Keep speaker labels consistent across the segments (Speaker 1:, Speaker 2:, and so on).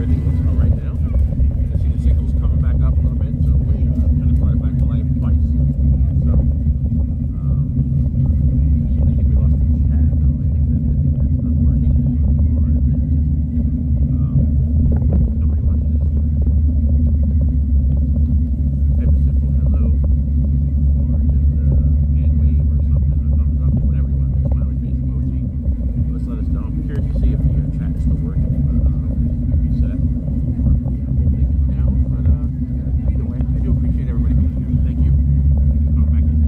Speaker 1: everything looks all right now. I see the signal's coming back up a little bit, so we kind of brought it back to life twice. So, I think we lost the chat, though. I think that's not working. Or is it just, somebody wants to just type a simple hello, or just a hand wave or something, a thumbs up, whatever you want, a smiley face emoji. Let's let us know. I'm curious to see if the chat is still working. I don't know if it's reset or if we have whole thing down. But either way, I do appreciate everybody being here. Thank you. Thank you for coming back in.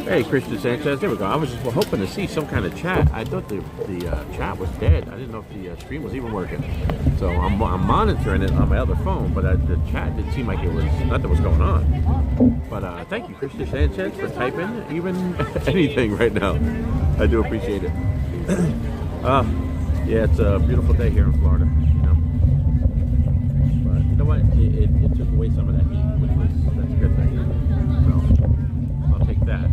Speaker 1: Hey, Christian Sanchez. There we go. I was just hoping to see some kind of chat. I thought the chat was dead. I didn't know if the stream was even working. So I'm monitoring it on my other phone, but the chat didn't seem like it was nothing was going on. But thank you, Christian Sanchez, for typing even anything right now. I do appreciate it. Yeah, it's a beautiful day here in Florida. You know, but you know what? It took away some of that heat, which was that's a good thing. So I'll take that.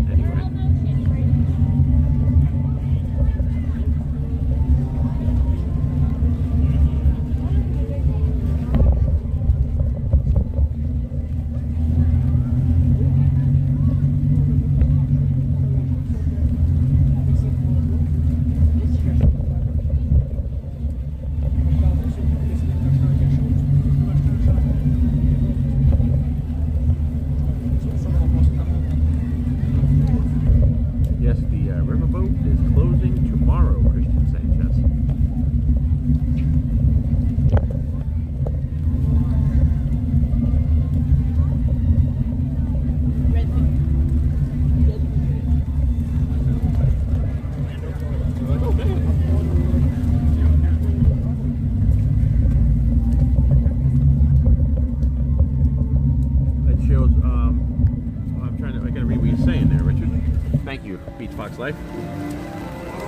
Speaker 1: Beach Fox Life.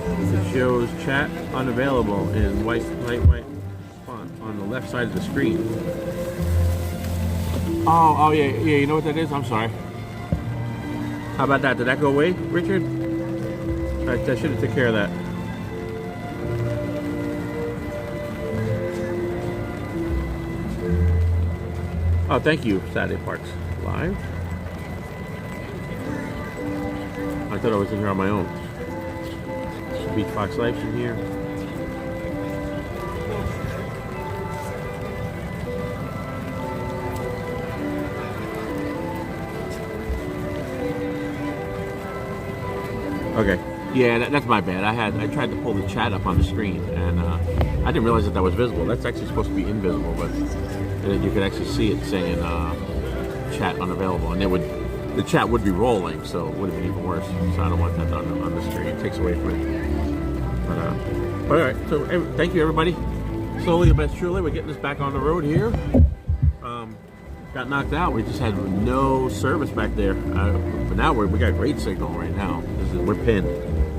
Speaker 1: It shows chat unavailable in white font on the left side of the screen. Oh yeah, you know what that is? I'm sorry. How about that? Did that go away, Richard? I should have took care of that. Oh, thank you, Saturday Parks Live. I thought I was in here on my own. Beach Fox Life's in here. Okay, yeah, that's my bad. I tried to pull the chat up on the screen, and I didn't realize that was visible. That's actually supposed to be invisible, but you could actually see it saying chat unavailable, and the chat would be rolling, so it would have been even worse. So I don't want that on the screen. It takes away from it. But all right, so thank you, everybody. Slowly but surely, we're getting this back on the road here. Got knocked out. We just had no service back there. But now we got great signal right now. We're pinned.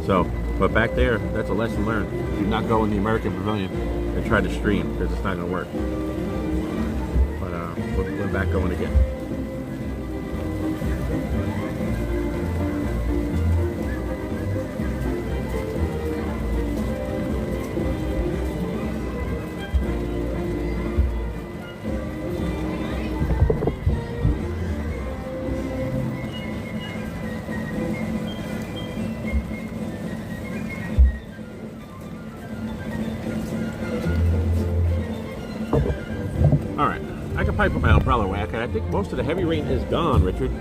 Speaker 1: So, but back there, that's a lesson learned. Do not go in the American Pavilion and try to stream, because it's not going to work. But we're back going again. I can probably put my umbrella away. I think most of the heavy rain is gone, Richard.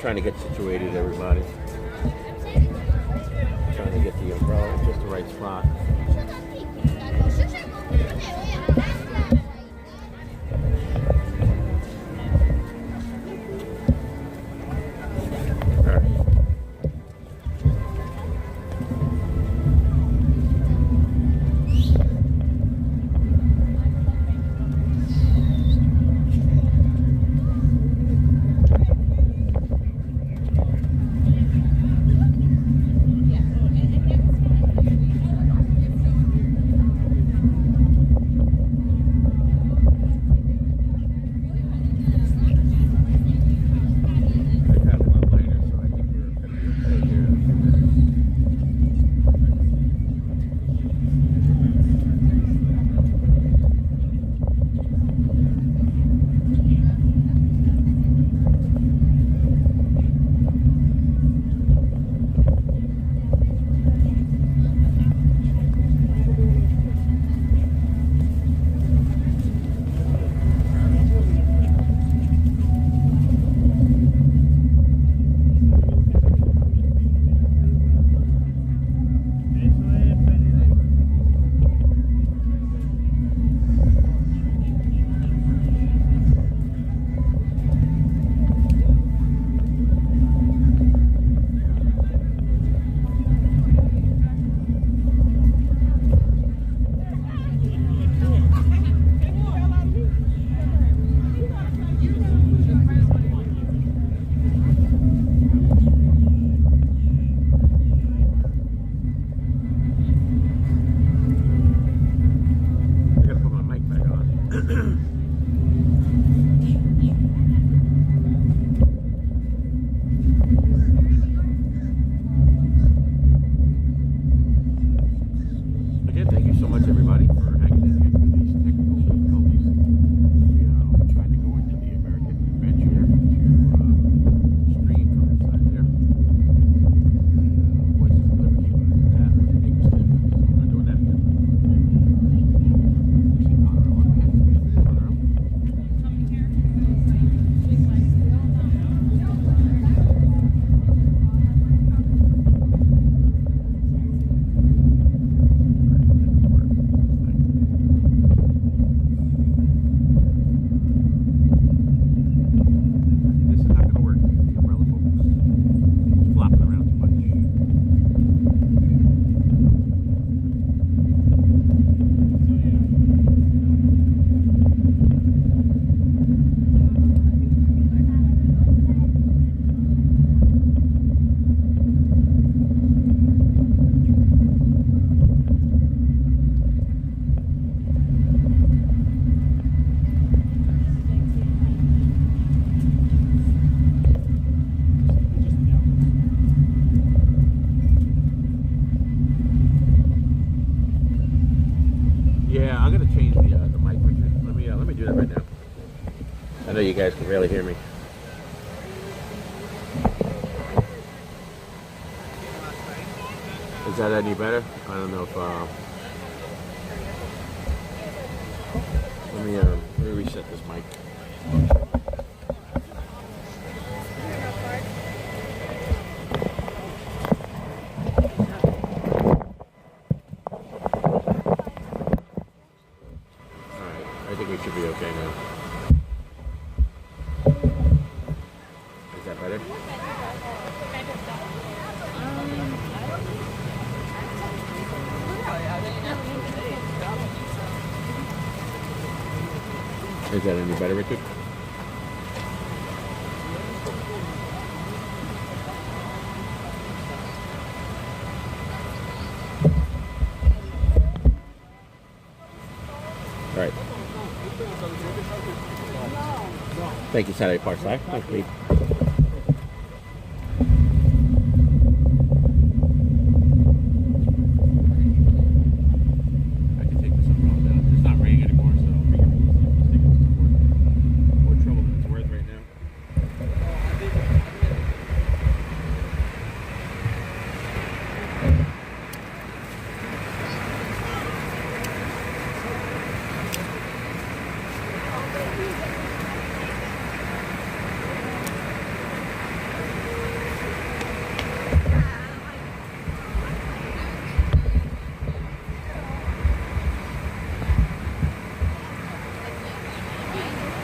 Speaker 1: trying to get situated, everybody. Trying to get the umbrella in just the right spot. I know you guys can barely hear me. Is that any better? I don't know if let me reset this mic. Alright, I think we should be okay now. Is that better? Is that any better, Richard? All right. Thank you, Saturday Parks Live. Thanks, Pete.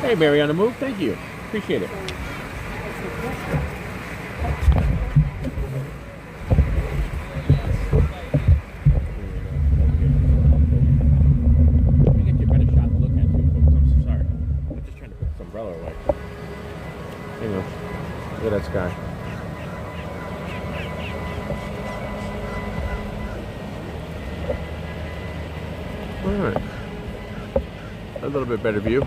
Speaker 1: Hey, Mary on the move. Thank you. Appreciate it. Let me get you a better shot to look at too, folks. I'm so sorry. I'm just trying to put this umbrella away. You know, look at that sky. All right. A little bit better view.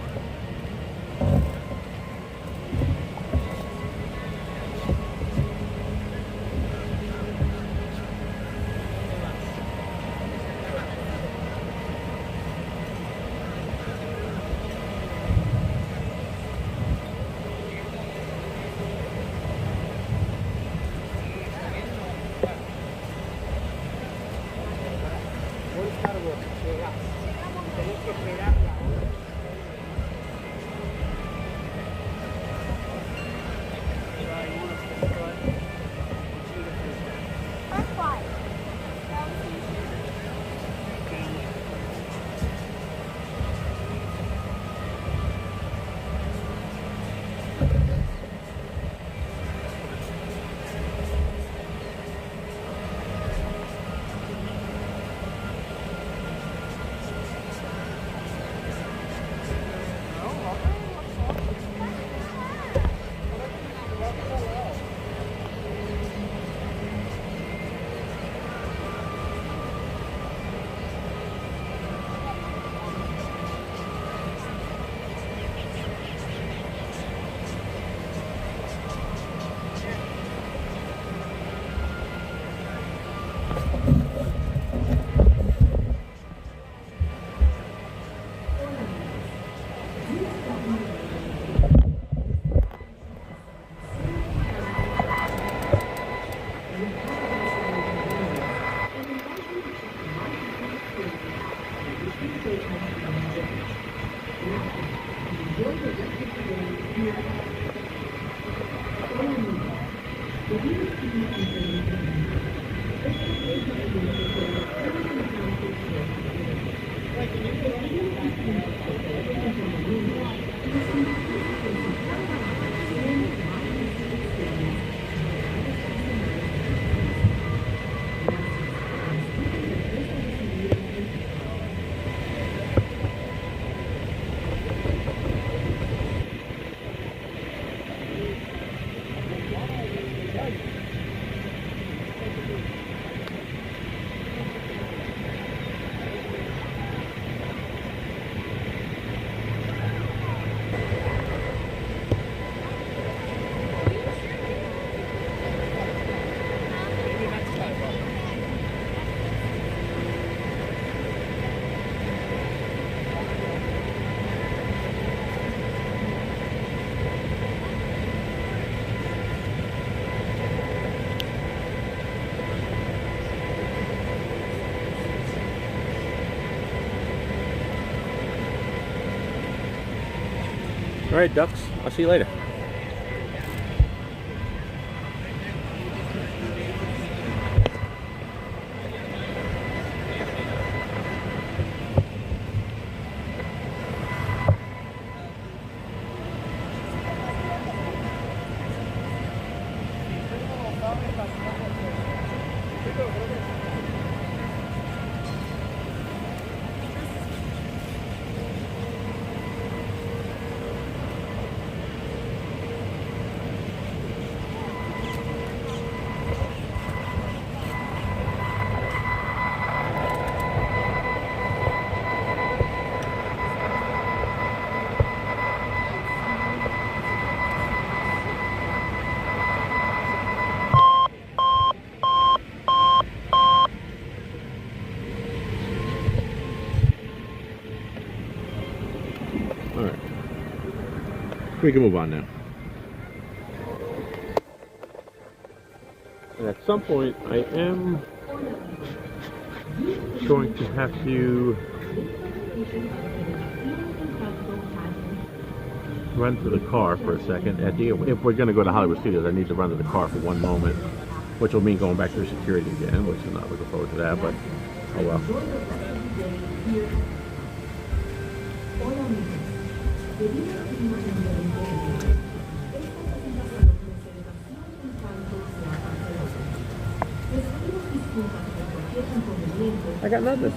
Speaker 1: All right, ducks. I'll see you later. We can move on now. And at some point, I am going to have to run to the car for a second. If we're going to go to Hollywood Studios, I need to run to the car for one moment, which will mean going back through security again, which I'm not looking forward to that, but oh well. I got nothing.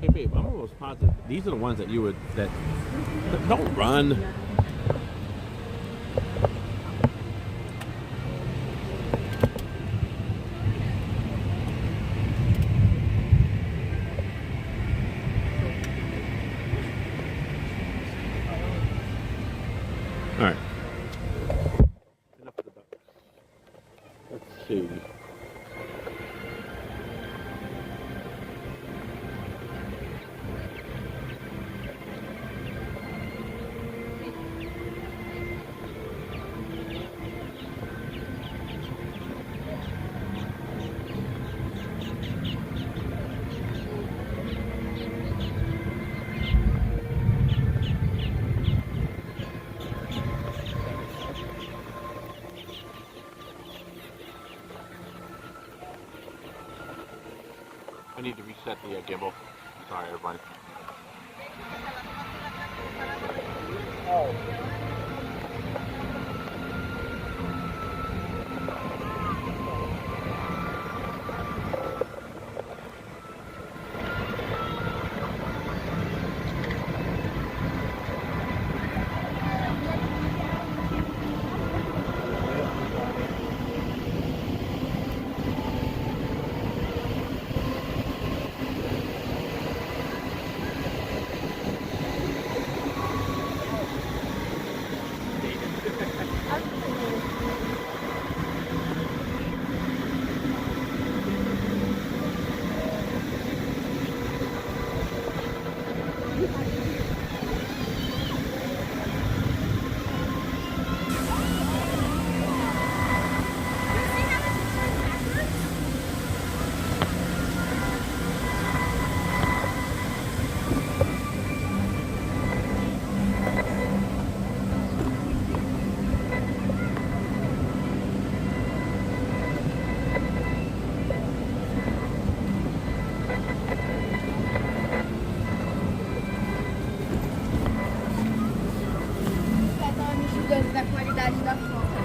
Speaker 1: Hey babe, I'm almost positive these are the ones that you would don't run. All right. Enough of the ducks. Let's see. I need to reset the gimbal. Sorry, everybody.
Speaker 2: Da qualidade da foto.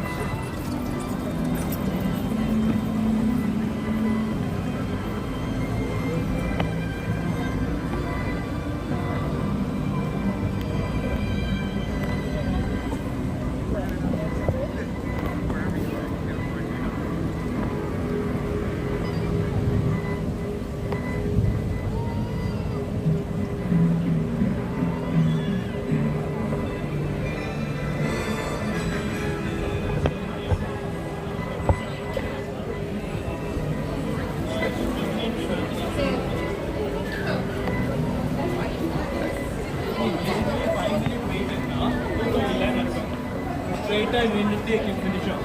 Speaker 3: Straight time when you take and finish up.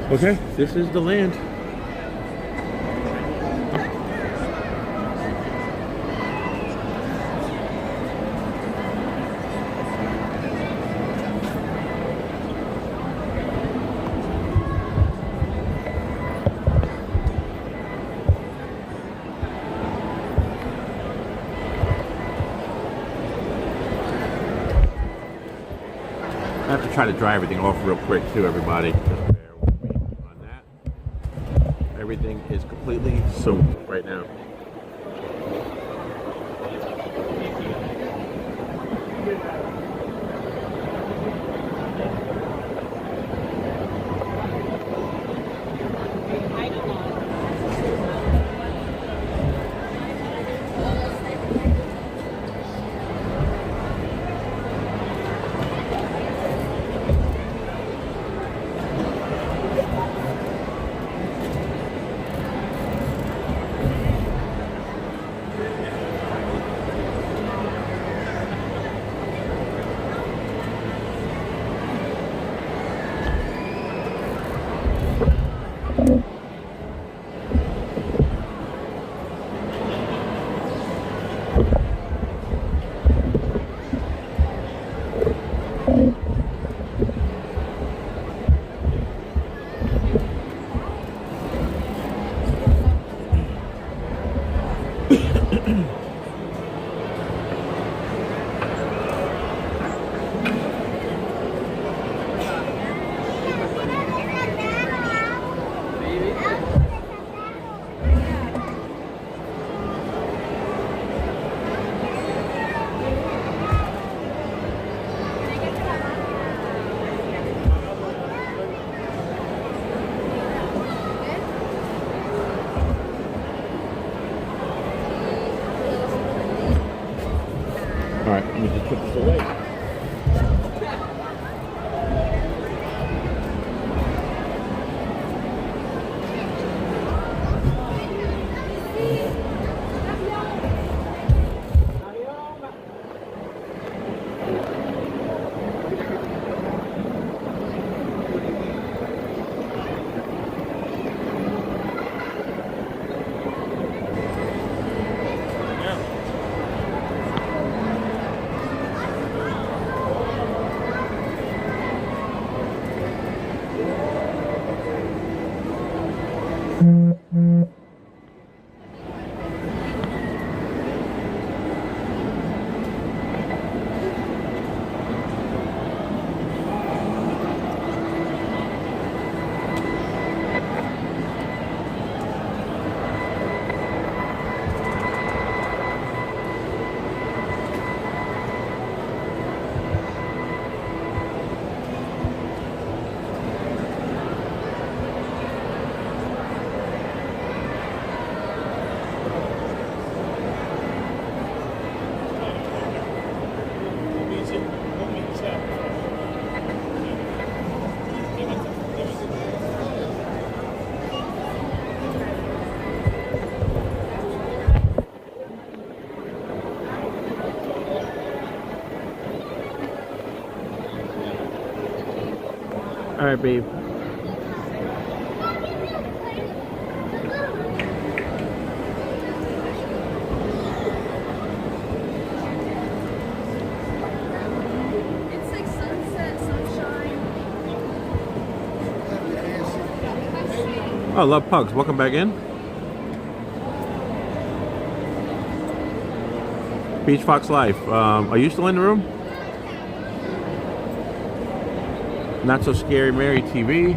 Speaker 1: Okay, this is the land. I have to try to dry everything off real quick too, everybody. Just bear with me on that. Everything is completely soaked right now. All right, let me just put this away. All right, babe.
Speaker 2: It's like sunset, sunshine.
Speaker 1: Oh, love pugs. Welcome back in. Beach Fox Life. Are you still in the room? Not So Scary Mary TV.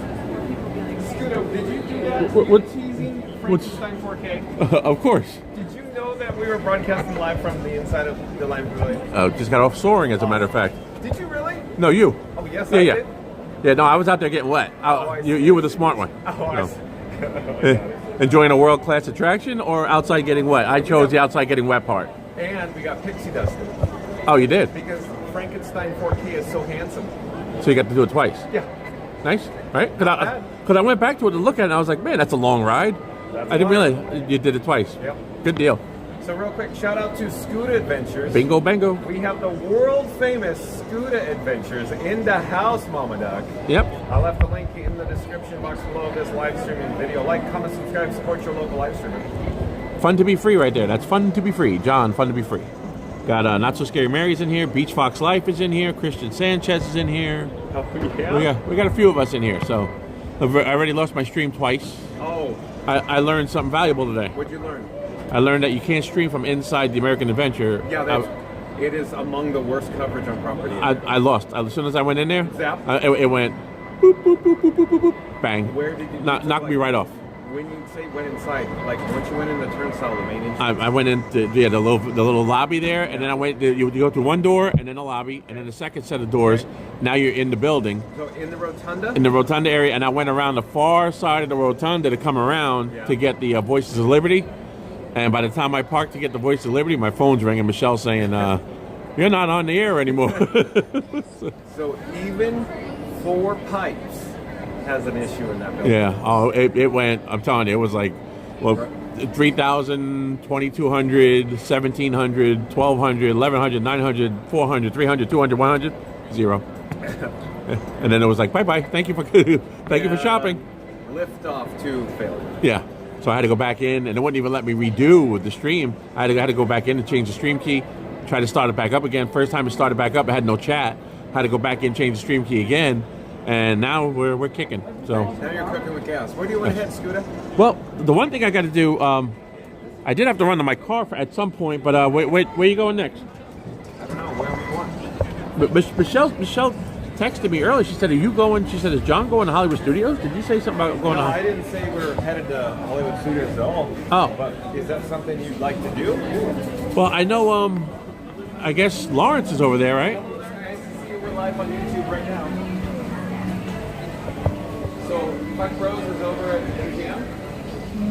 Speaker 3: Scudo, did you do that?
Speaker 1: What-
Speaker 3: Teasing
Speaker 1: what's-
Speaker 3: Frankenstein 4K?
Speaker 1: Of course.
Speaker 3: Did you know that we were broadcasting live from the inside of the Lime Pavilion?
Speaker 1: Just got off soaring, as a matter of fact.
Speaker 3: Did you really?
Speaker 1: No, you.
Speaker 3: Oh, yes,
Speaker 1: Yeah,
Speaker 3: I
Speaker 1: yeah.
Speaker 3: did.
Speaker 1: Yeah, no, I was out there getting wet.
Speaker 3: I see.
Speaker 1: You were the smart one.
Speaker 3: Oh, I
Speaker 1: No.
Speaker 3: see.
Speaker 1: Enjoying a world-class attraction or outside getting wet? I chose the outside getting wet part.
Speaker 3: And we got pixie dusted
Speaker 1: Oh, you did?
Speaker 3: because Frankenstein 4K is so handsome.
Speaker 1: So you got to do it twice.
Speaker 3: Yeah.
Speaker 1: Nice, right?
Speaker 3: Not bad.
Speaker 1: Because I went back to it to look at it and I was like, man, that's a long ride.
Speaker 3: That's
Speaker 1: I didn't
Speaker 3: a lot.
Speaker 1: realize you did it twice.
Speaker 3: Yep.
Speaker 1: Good deal.
Speaker 3: So real quick, shout out to Scuda Adventures.
Speaker 1: Bingo, bango.
Speaker 3: We have the world famous Scuda Adventures in the house, Mama Duck.
Speaker 1: Yep.
Speaker 3: I left a link in the description box below of this live streaming video. Like, comment, subscribe, support your local live streamer.
Speaker 1: Fun to be free right there. That's fun to be free. John, fun to be free. Got Not So Scary Mary's in here. Beach Fox Life is in here. Christian Sanchez is in here.
Speaker 3: Oh, yeah?
Speaker 1: We got a few of us in here. So I already lost my stream twice.
Speaker 3: Oh,
Speaker 1: I learned something valuable today.
Speaker 3: what'd you learn?
Speaker 1: I learned that you can't stream from inside the American Adventure.
Speaker 3: Yeah, it is among the worst coverage on property.
Speaker 1: I lost. As soon as I went in there,
Speaker 3: Zap?
Speaker 1: it went boop, boop, boop, boop, boop, boop, boop, bang.
Speaker 3: Where did you
Speaker 1: Knocked me right off.
Speaker 3: when you say went inside, like once you went in the turnstile, the main entrance.
Speaker 1: I went into the little lobby there, and then I went. You go through one door, and then a lobby, and then the second set of doors. Now you're in the building.
Speaker 3: So in the rotunda.
Speaker 1: In the rotunda area, and I went around the far side of the rotunda to come around to get the Voices of Liberty. And by the time I parked to get the Voice of Liberty, my phone's ringing. Michelle saying, "You're not on the air anymore."
Speaker 3: So even 4 pipes has an issue in that building.
Speaker 1: Yeah. Oh, it went. I'm telling you, it was like, well, 3,000, 2,200, 1,700, 1,200, 1,100, 900, 400, 300, 200, 100, 0. And then it was like, bye. Thank you for shopping.
Speaker 3: Liftoff 2 failed.
Speaker 1: Yeah. So I had to go back in, and it wouldn't even let me redo the stream. I had to go back in and change the stream key, try to start it back up again. First time it started back up, I had no chat. Had to go back in, change the stream key again, and now we're kicking. So
Speaker 3: now you're cooking with gas. Where do you want to head, Scooter?
Speaker 1: Well, the one thing I got to do, I did have to run to my car at some point, but where are you going next?
Speaker 3: I don't know. Where we want.
Speaker 1: But Michelle texted me earlier. She said, "Are you going?" She said, "Is John going to Hollywood Studios?" Did you say something about going?
Speaker 3: No,
Speaker 1: to...
Speaker 3: I didn't say we're headed to Hollywood Studios at all.
Speaker 1: Oh,
Speaker 3: but is that something you'd like to do?
Speaker 1: Well, I know. I guess Lawrence is over there, right?
Speaker 3: Nice to see you. We're live on YouTube right now. So, Buck Rose is over at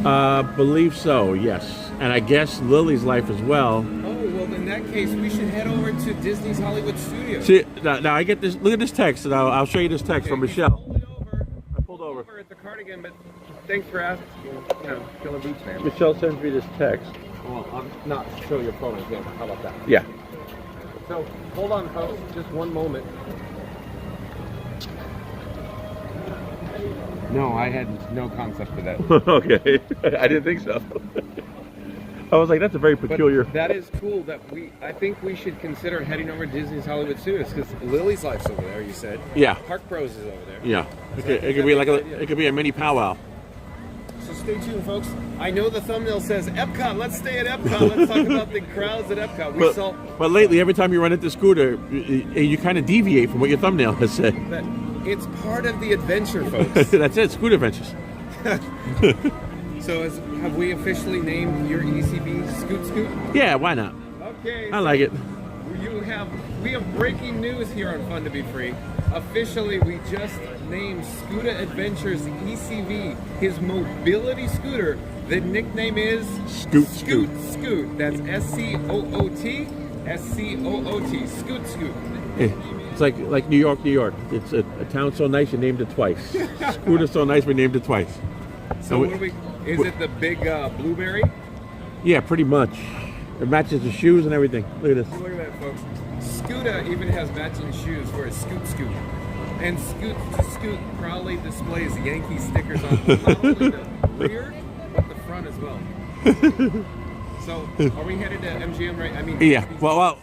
Speaker 3: MGM?
Speaker 1: Believe so. Yes, and I guess Lily's Life as well.
Speaker 3: Well, in that case, we should head over to Disney's Hollywood Studios.
Speaker 1: See, now I get this. Look at this text, and I'll show you this text from Michelle.
Speaker 3: I pulled over at the Cardigan, but thanks for asking. You know, Killer Beach man.
Speaker 1: Michelle sends me this text.
Speaker 3: Well, I'll not show your phone again. How about that?
Speaker 1: Yeah.
Speaker 3: So, hold on, folks. Just one moment. No, I had no concept for that.
Speaker 1: Okay, I didn't think so. I was like, that's a very peculiar.
Speaker 3: But that is cool. I think we should consider heading over to Disney's Hollywood Studios because Lily's Life's over there. You said.
Speaker 1: Yeah.
Speaker 3: Park Bros is over there.
Speaker 1: Yeah. It could be like it could be a mini powwow.
Speaker 3: So stay tuned, folks. I know the thumbnail says EPCOT. Let's stay at EPCOT. Let's talk about the crowds at EPCOT.
Speaker 1: But lately, every time you run into Scooter, you kind of deviate from what your thumbnail has said.
Speaker 3: It's part of the adventure, folks.
Speaker 1: That's it. Scooter Adventures.
Speaker 3: So have we officially named your ECB Scoot?
Speaker 1: Yeah, why not?
Speaker 3: Okay.
Speaker 1: I like it.
Speaker 3: We have breaking news here on Fun to Be Free. Officially, we just named Scooter Adventures ECV, his mobility scooter. The nickname is
Speaker 1: Scoot.
Speaker 3: That's S-C-O-O-T. Scoot.
Speaker 1: It's like New York. It's a town so nice you named it twice. Scooter so nice we named it twice.
Speaker 3: So is it the big blueberry?
Speaker 1: Yeah, pretty much. It matches the shoes and everything. Look at this.
Speaker 3: Look at that, folks. Scooter even has matching shoes for his Scoot. And Scoot proudly displays Yankee stickers on not only the rear, but the front as well. So, are we headed to MGM right? I mean,
Speaker 1: yeah. Well,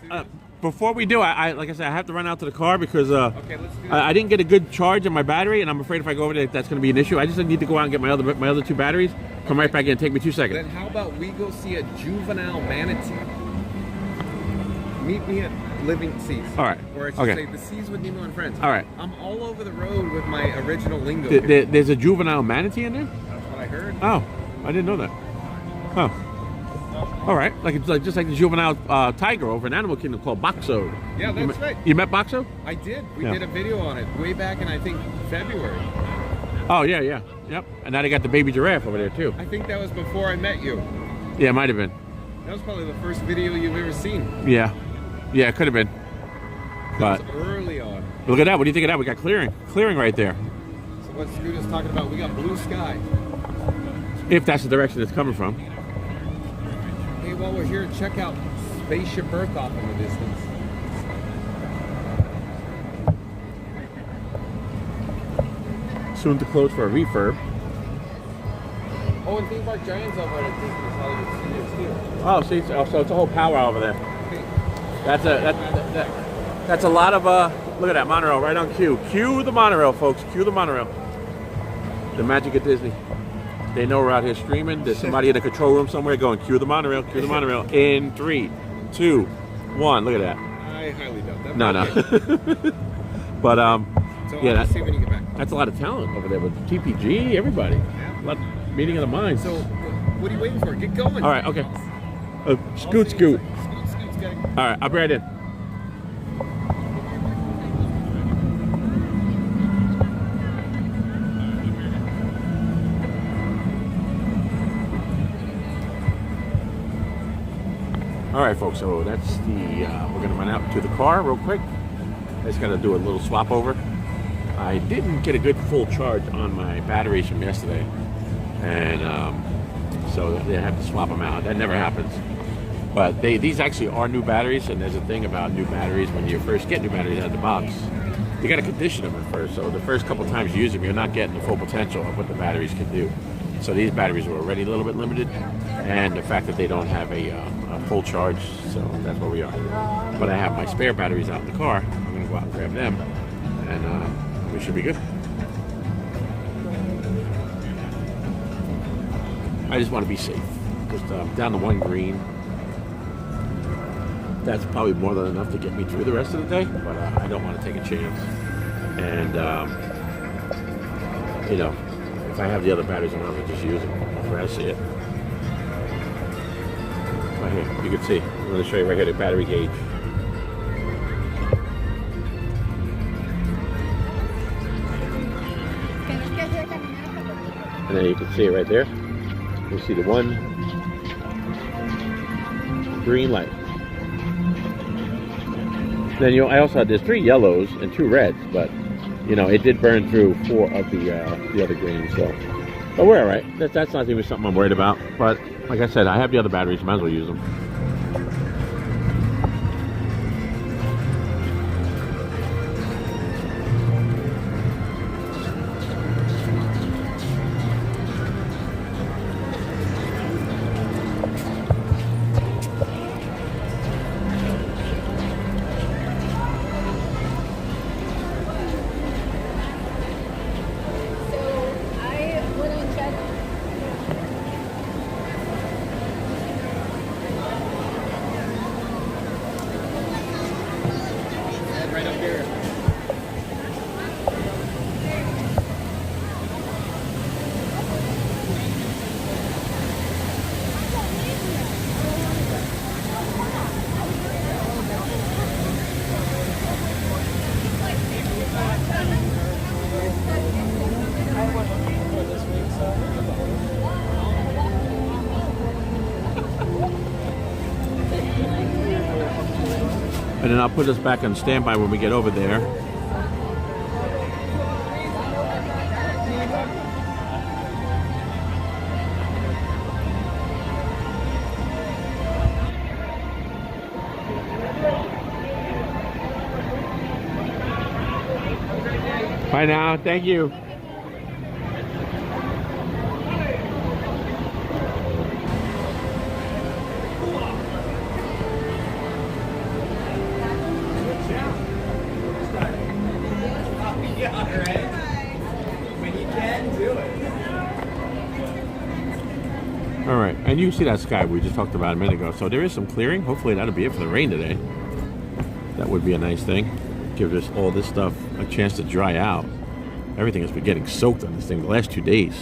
Speaker 1: before we do, I like I said, I have to run out to the car because
Speaker 3: okay, let's do that.
Speaker 1: I didn't get a good charge on my battery, and I'm afraid if I go over there, that's going to be an issue. I just need to go out and get my other 2 batteries. Come right back in. Take me 2 seconds.
Speaker 3: Then how about we go see a juvenile manatee? Meet me at Living Seas.
Speaker 1: All right.
Speaker 3: Or I should say the Seas with Nemo and Friends.
Speaker 1: All right.
Speaker 3: I'm all over the road with my original lingo.
Speaker 1: There's a juvenile manatee in there?
Speaker 3: That's what I heard.
Speaker 1: Oh, I didn't know that. Oh. All right. Just like the juvenile tiger over in Animal Kingdom called Boxo.
Speaker 3: Yeah, that's right.
Speaker 1: You met Boxo?
Speaker 3: I did. We did a video on it way back in, I think, February.
Speaker 1: Oh, yeah. Yep. And now they got the baby giraffe over there, too.
Speaker 3: I think that was before I met you.
Speaker 1: Yeah, it might have been.
Speaker 3: That was probably the first video you've ever seen.
Speaker 1: Yeah. Yeah, it could have been. But
Speaker 3: it was early on.
Speaker 1: Look at that. What do you think of that? We got clearing right there.
Speaker 3: So what Scooter's talking about, we got blue sky.
Speaker 1: If that's the direction it's coming from.
Speaker 3: Hey, while we're here, check out Spaceship Earth off in the distance.
Speaker 1: Soon to close for a refurb.
Speaker 3: Oh, and Theme Park Giants over at Disney's Hollywood Studios too.
Speaker 1: Oh, see, so it's a whole powwow over there. That's a lot of look at that monorail right on cue. Cue the monorail, folks. Cue the monorail. The magic of Disney. They know we're out here streaming. There's somebody in the control room somewhere going, cue the monorail, cue the monorail. In 3, 2, 1. Look at that.
Speaker 3: I highly doubt that.
Speaker 1: No. But
Speaker 3: so
Speaker 1: yeah,
Speaker 3: see when you get back.
Speaker 1: That's a lot of talent over there with TPG, everybody.
Speaker 3: Yeah.
Speaker 1: Meeting of the minds.
Speaker 3: So, what are you waiting for? Get going.
Speaker 1: All right, okay. Scoot.
Speaker 3: Scoot's gotta...
Speaker 1: All right, I'll be right in. All right, folks, so that's the, we're gonna run out to the car real quick. I just gotta do a little swap over. I didn't get a good full charge on my batteries from yesterday. And so they have to swap them out. That never happens. But these actually are new batteries, and there's a thing about new batteries. When you first get new batteries out of the box, you gotta condition them at first. So the first couple times you use them, you're not getting the full potential of what the batteries can do. So these batteries were already a little bit limited, and the fact that they don't have a full charge, so that's where we are. But I have my spare batteries out in the car. I'm gonna go out and grab them, and we should be good. I just want to be safe. Just down to one green. That's probably more than enough to get me through the rest of the day, but I don't want to take a chance. And you know, if I have the other batteries, I'm going to just use them where I see it. Right here, you can see. I'm going to show you right here the battery gauge. And then you can see it right there. You see the one green light. Then I also had, there's 3 yellows and 2 reds, but you know, it did burn through 4 of the other greens, so. But we're all right. That's not even something I'm worried about. But like I said, I have the other batteries, might as well use them. And then I'll put us back on standby when we get over there. Bye now, thank you. All right, and you see that sky we just talked about a minute ago. So there is some clearing. Hopefully that'll be it for the rain today. That would be a nice thing. Give us all this stuff a chance to dry out. Everything has been getting soaked on this thing the last 2 days.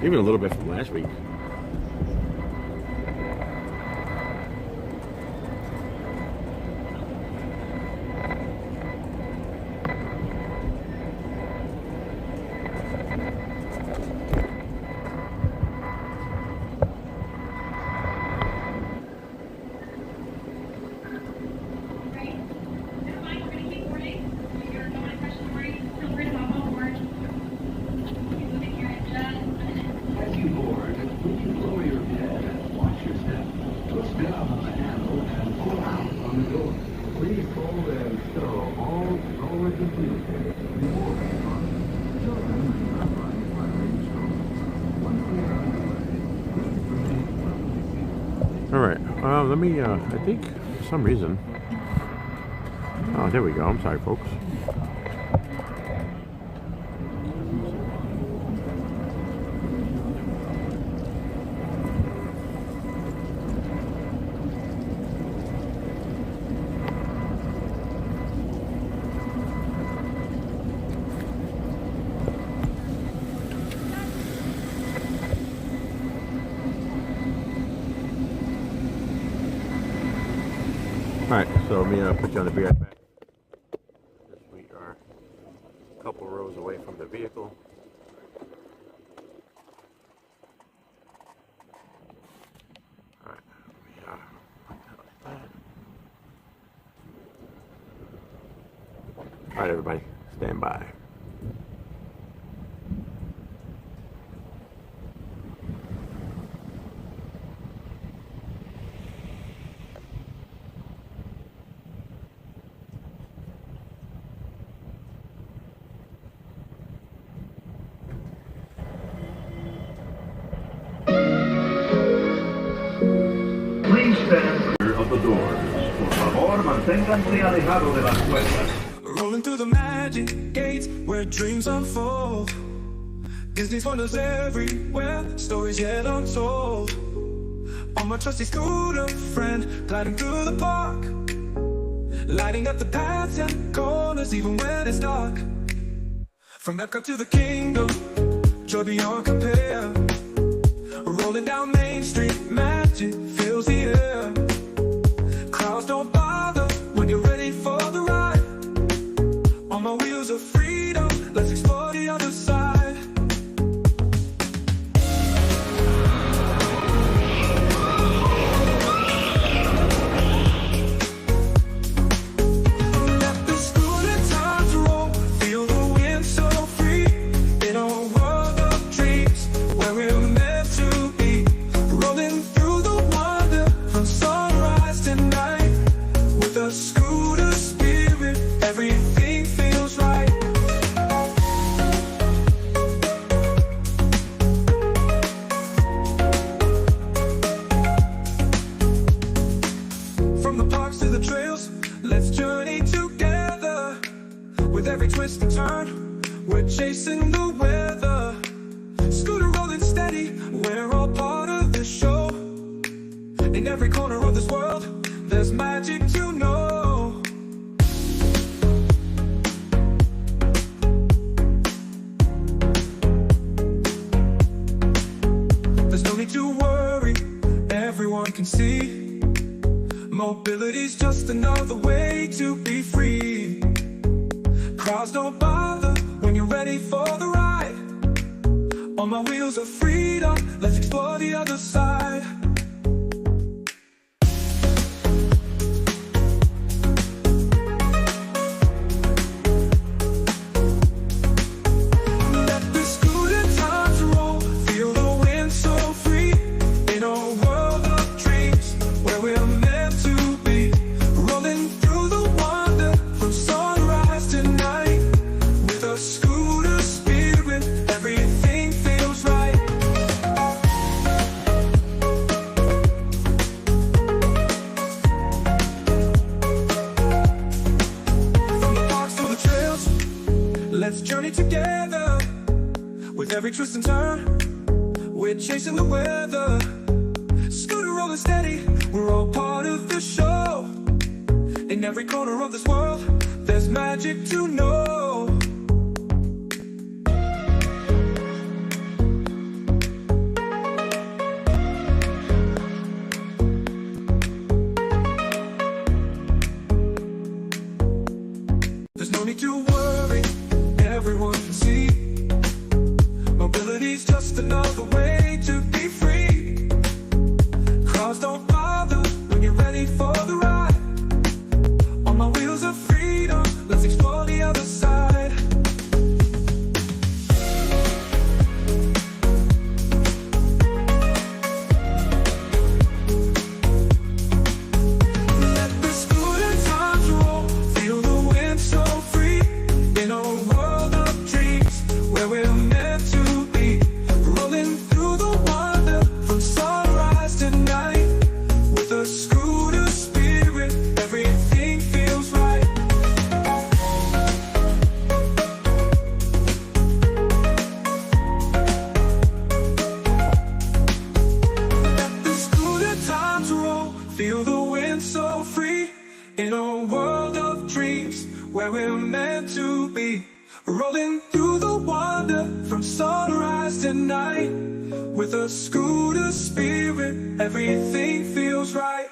Speaker 1: Even a little bit from last week. Let me, I think for some reason, oh, there we go. I'm sorry, folks. Alright, so let me put you on the be right back. We are a couple rows away from the vehicle. Alright, we are like that. Alright, everybody, stand by.
Speaker 4: Please stand clear of the doors. Por favor, manténganse alejado de las puertas.
Speaker 5: Rolling through the magic gates where dreams unfold. Disney's wonders everywhere, stories yet untold. On my trusty scooter friend, gliding through the park, lighting up the paths and corners even when it's dark. From Epcot to the kingdom, joy beyond compare. Rolling down Main Street, magic fills the air. Clouds don't bother when you're ready for the ride. On my wheels of freedom, let's explore the other side. Let the scooter times roll, feel the wind so free. In a world of dreams, where we're meant to be. Rolling through the wonder, from sunrise to night. With a scooter spirit, everything feels right. From the parks to the trails, let's journey together. With every twist and turn, we're chasing the weather. Scooter rolling steady, we're all part of the show. In every corner of this world, there's magic to know. There's no need to worry, everyone can see. Mobility's just another way to be free. Crowds don't bother when you're ready for the ride. On my wheels of freedom, let's explore the other side. Let the scooter times roll, feel the wind so free. In a world of dreams, where we're meant to be. Rolling through the wonder, from sunrise to night. With a scooter spirit, everything feels right. From the parks to the trails, let's journey together. With every twist and turn, we're chasing the weather. Scooter rolling steady, we're all part of the show. In every corner of this world, there's magic to know. There's no need to worry, everyone can see. Mobility's just another way to be free. Crowds don't bother when you're ready for the ride. On my wheels of freedom, let's explore the other side. Let the scooter times roll, feel the wind so free. In a world of dreams, where we're meant to be. Rolling through the wonder, from sunrise to night. With a scooter spirit, everything feels right. Let the scooter times roll, feel the wind so free. In a world of dreams, where we're meant to be. Rolling through the wonder, from sunrise to night. With a scooter spirit, everything feels right.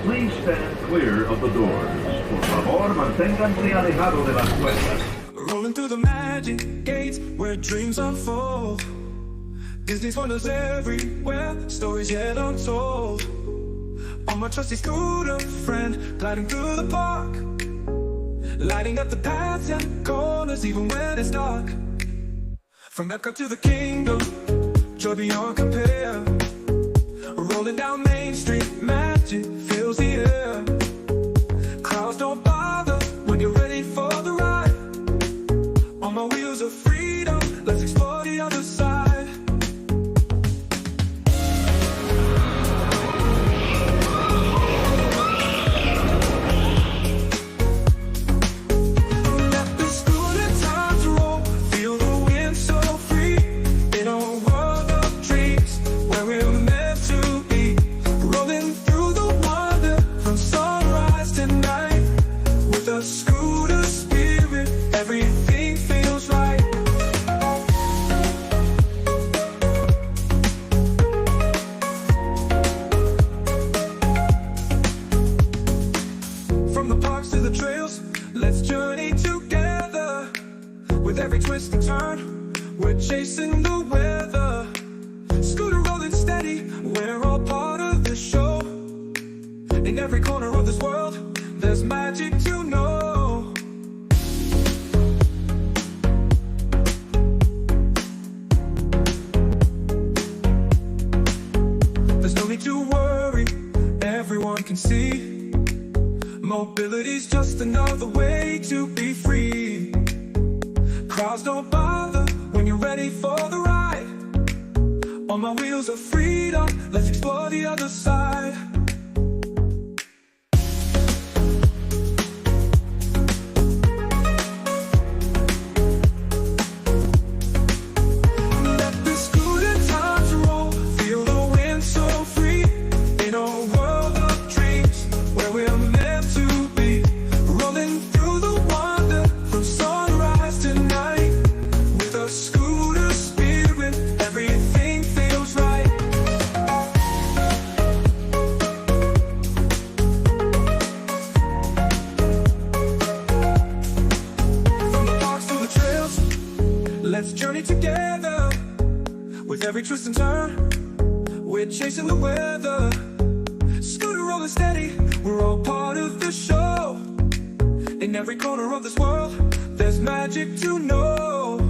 Speaker 4: Please stand clear of the doors. Por favor, manténganse alejado de las puertas.
Speaker 5: Rolling through the magic gates where dreams unfold. Disney's wonders everywhere, stories yet untold. On my trusty scooter friend, gliding through the park, lighting up the paths and corners even when it's dark. From Epcot to the kingdom, joy beyond compare. Rolling down Main Street, magic fills the air. Clouds don't bother when you're ready for the ride. On my wheels of freedom, let's explore the other side. Let the scooter times roll, feel the wind so free. In a world of dreams, where we're meant to be. Rolling through the wonder, from sunrise to night. With a scooter spirit, everything feels right. From the parks to the trails, let's journey together. With every twist and turn, we're chasing the weather. Scooter rolling steady, we're all part of the show. In every corner of this world, there's magic to know. There's no need to worry, everyone can see. Mobility's just another way to be free. Crowds don't bother when you're ready for the ride. On my wheels of freedom, let's explore the other side. Let the scooter times roll, feel the wind so free. In a world of dreams, where we're meant to be. Rolling through the wonder, from sunrise to night. With a scooter spirit, everything feels right. From the parks to the trails, let's journey together. With every twist and turn, we're chasing the weather. Scooter rolling steady, we're all part of the show. In every corner of this world, there's magic to know.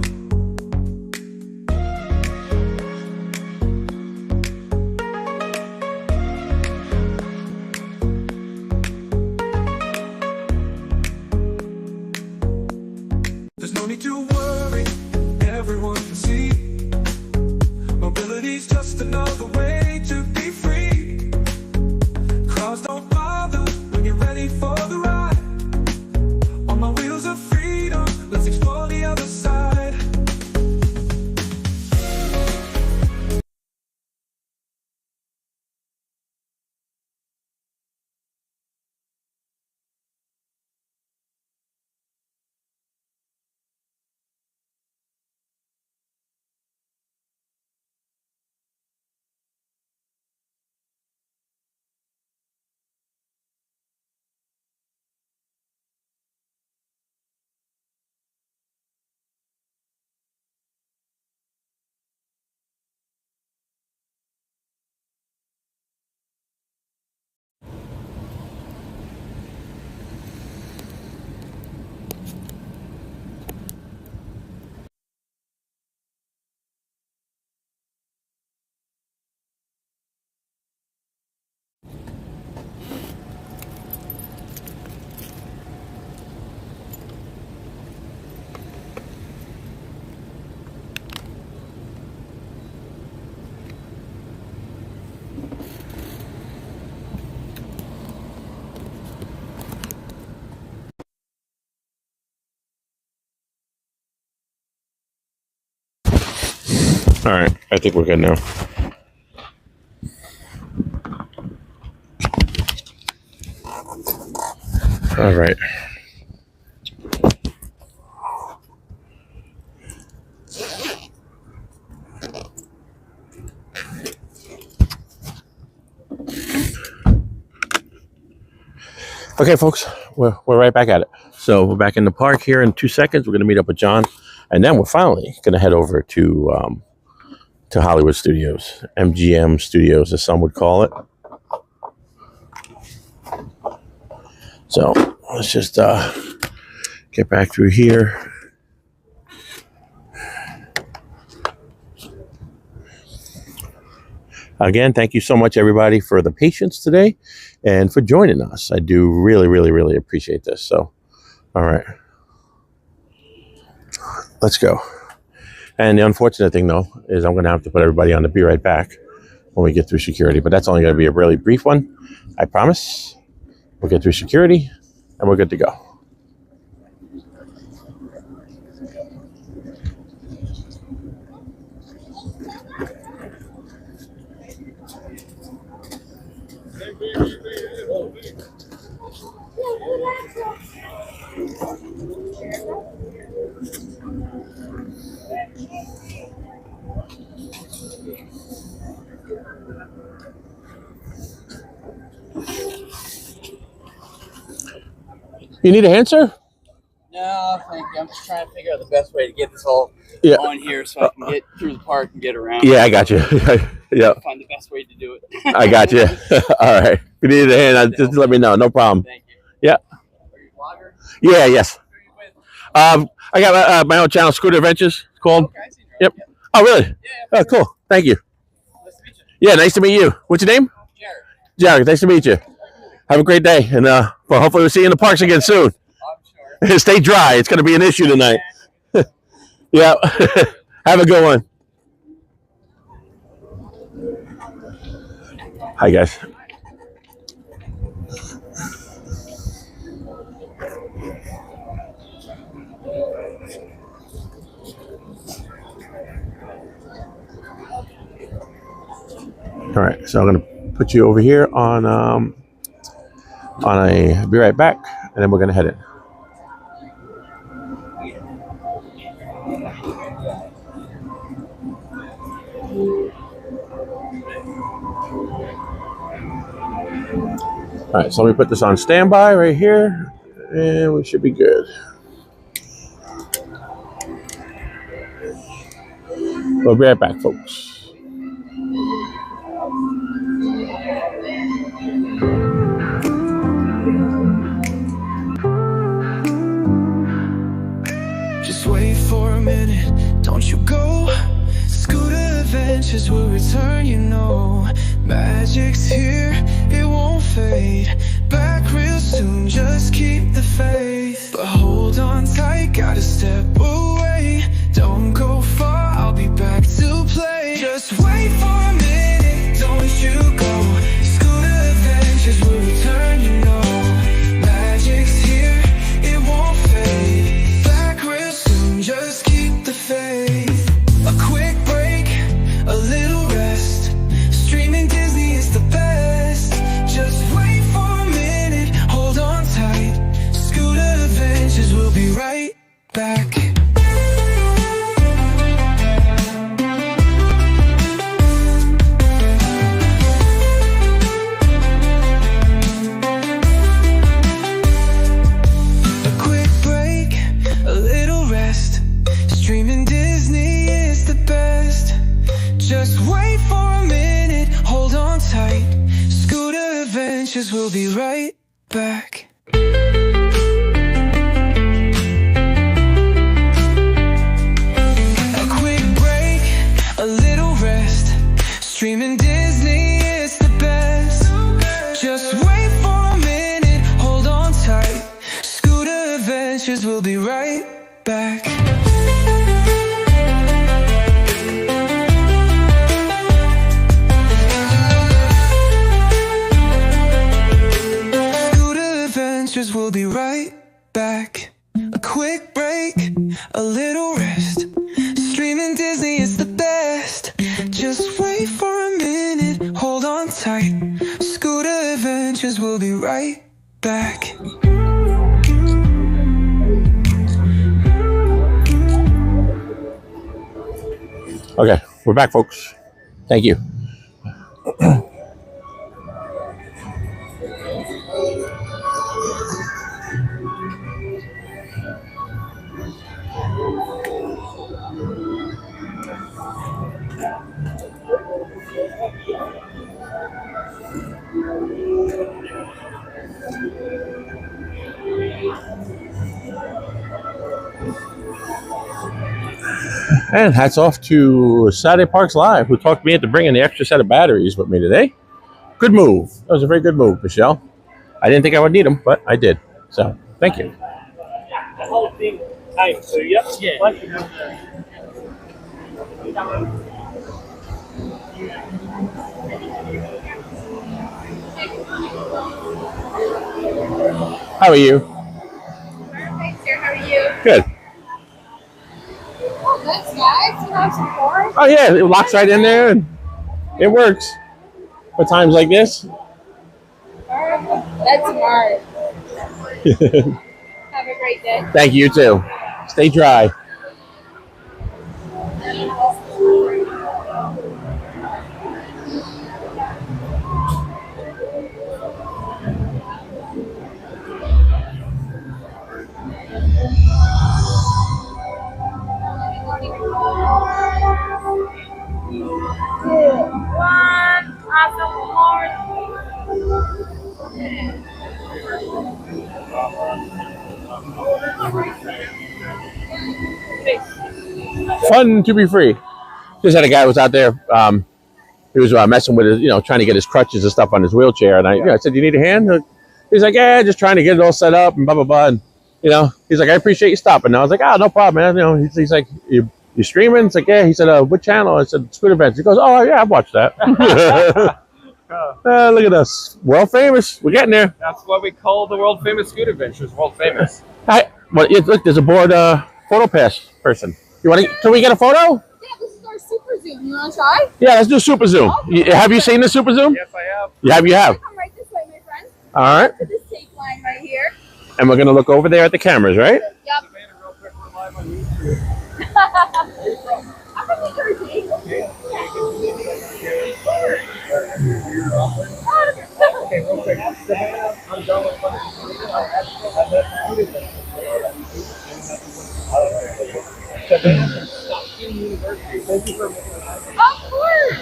Speaker 5: There's no need to worry, everyone can see. Mobility's just another way to be free. Crowds don't bother when you're ready for the ride. On my wheels of freedom, let's explore the other side.
Speaker 1: All right, I think we're good now. All right. Okay, folks, we're right back at it. So we're back in the park here in 2 seconds. We're going to meet up with John, and then we're finally going to head over to Hollywood Studios, MGM Studios, as some would call it. So let's just get back through here. Again, thank you so much, everybody, for the patience today and for joining us. I do really, really, really appreciate this. So, all right, let's go. And the unfortunate thing, though, is I'm going to have to put everybody on the Be Right Back when we get through security. But that's only going to be a really brief one. I promise. We'll get through security, and we're good to go. You need a hand, sir?
Speaker 6: No, thank you. I'm just trying to figure out the best way to get this all on here so I can get through the park and get around.
Speaker 1: Yeah, I got you. Yeah.
Speaker 6: Find the best way to do it.
Speaker 1: I got you. All right. If you need a hand, just let me know. No problem.
Speaker 6: Thank you.
Speaker 1: Yeah.
Speaker 6: Are you a vlogger?
Speaker 1: Yeah, yes.
Speaker 6: Who are you with?
Speaker 1: I got my own channel, Scooter Adventures. It's called.
Speaker 6: Okay, I see you.
Speaker 1: Yep. Oh, really?
Speaker 6: Yeah.
Speaker 1: Oh, cool. Thank you.
Speaker 6: Nice to meet you.
Speaker 1: Yeah, nice to meet you. What's your name?
Speaker 6: Jared.
Speaker 1: Jared, nice to meet you. Have a great day. And well, hopefully we'll see you in the parks again soon.
Speaker 6: I'm sure.
Speaker 1: Stay dry. It's going to be an issue tonight. Yeah. Have a good one. Hi, guys. All right, so I'm going to put you over here on a Be Right Back, and then we're going to head in. All right, so let me put this on standby right here, and we should be good. We'll be right back, folks.
Speaker 5: Just wait for a minute, don't you go. Scooter adventures will return, you know. Magic's here, it won't fade. Back real soon, just keep the faith. But hold on tight, gotta step away. Don't go far, I'll be back to play. Just wait for a minute, don't you go. Scooter adventures will return, you know. Magic's here, it won't fade. Back real soon, just keep the faith. A quick break, a little rest. Streaming Disney is the best. Just wait for a minute, hold on tight. Scooter adventures will be right back. Streaming Disney is the best. Just wait for a minute, hold on tight. Scooter adventures will be right back. A quick break, a little rest. Streaming Disney is the best. Just wait for a minute, hold on tight. Scooter adventures will be right back. We'll be right back. A quick break, a little rest. Streaming Disney is the best. Just wait for a minute, hold on tight. Scooter adventures will be right back.
Speaker 1: Okay, we're back, folks. Thank you. And hats off to Saturday Parks Live, who talked me into bringing the extra set of batteries with me today. Good move. That was a very good move, Michelle. I didn't think I would need them, but I did. So, thank you.
Speaker 7: The whole thing tight. So, yep. Yeah.
Speaker 1: How are you?
Speaker 2: Perfect, sir. How are you?
Speaker 1: Good.
Speaker 2: Oh, that's nice. You have some corn?
Speaker 1: Oh, yeah, it locks right in there, and it works for times like this.
Speaker 2: That's smart. Have a great day.
Speaker 1: Thank you, too. Stay dry. Fun to be free. Just had a guy who was out there. He was messing with his, trying to get his crutches and stuff on his wheelchair. And I said, "You need a hand?" He's like, "Yeah, just trying to get it all set up and blah blah blah." And he's like, "I appreciate you stopping." And I was like, "Oh, no problem, man." He's like, "You streaming?" It's like, "Yeah." He said, "What channel?" I said, "Scooter Adventures." He goes, "Oh yeah, I've watched that." Look at us, world famous. We're getting there.
Speaker 3: That's what we call the world famous Scooter Adventures. World famous.
Speaker 1: Hi. Well, look, there's a board photo pass person. Can we get a photo?
Speaker 2: Yeah, this is our super zoom. You want to try?
Speaker 1: Yeah, let's do super zoom.
Speaker 2: Okay.
Speaker 1: Have you seen the super zoom?
Speaker 3: Yes, I have.
Speaker 1: You have.
Speaker 2: Come right this way, my friend.
Speaker 1: All right.
Speaker 2: To this tape line right here.
Speaker 1: And we're gonna look over there at the cameras, right?
Speaker 2: Yep.
Speaker 3: Savannah, real quick, we're live on YouTube.
Speaker 2: I'm from New Jersey.
Speaker 3: Okay, real quick. Savannah, I'm done with fun. Savannah from Stockton University. Thank you for making that.
Speaker 2: Of course.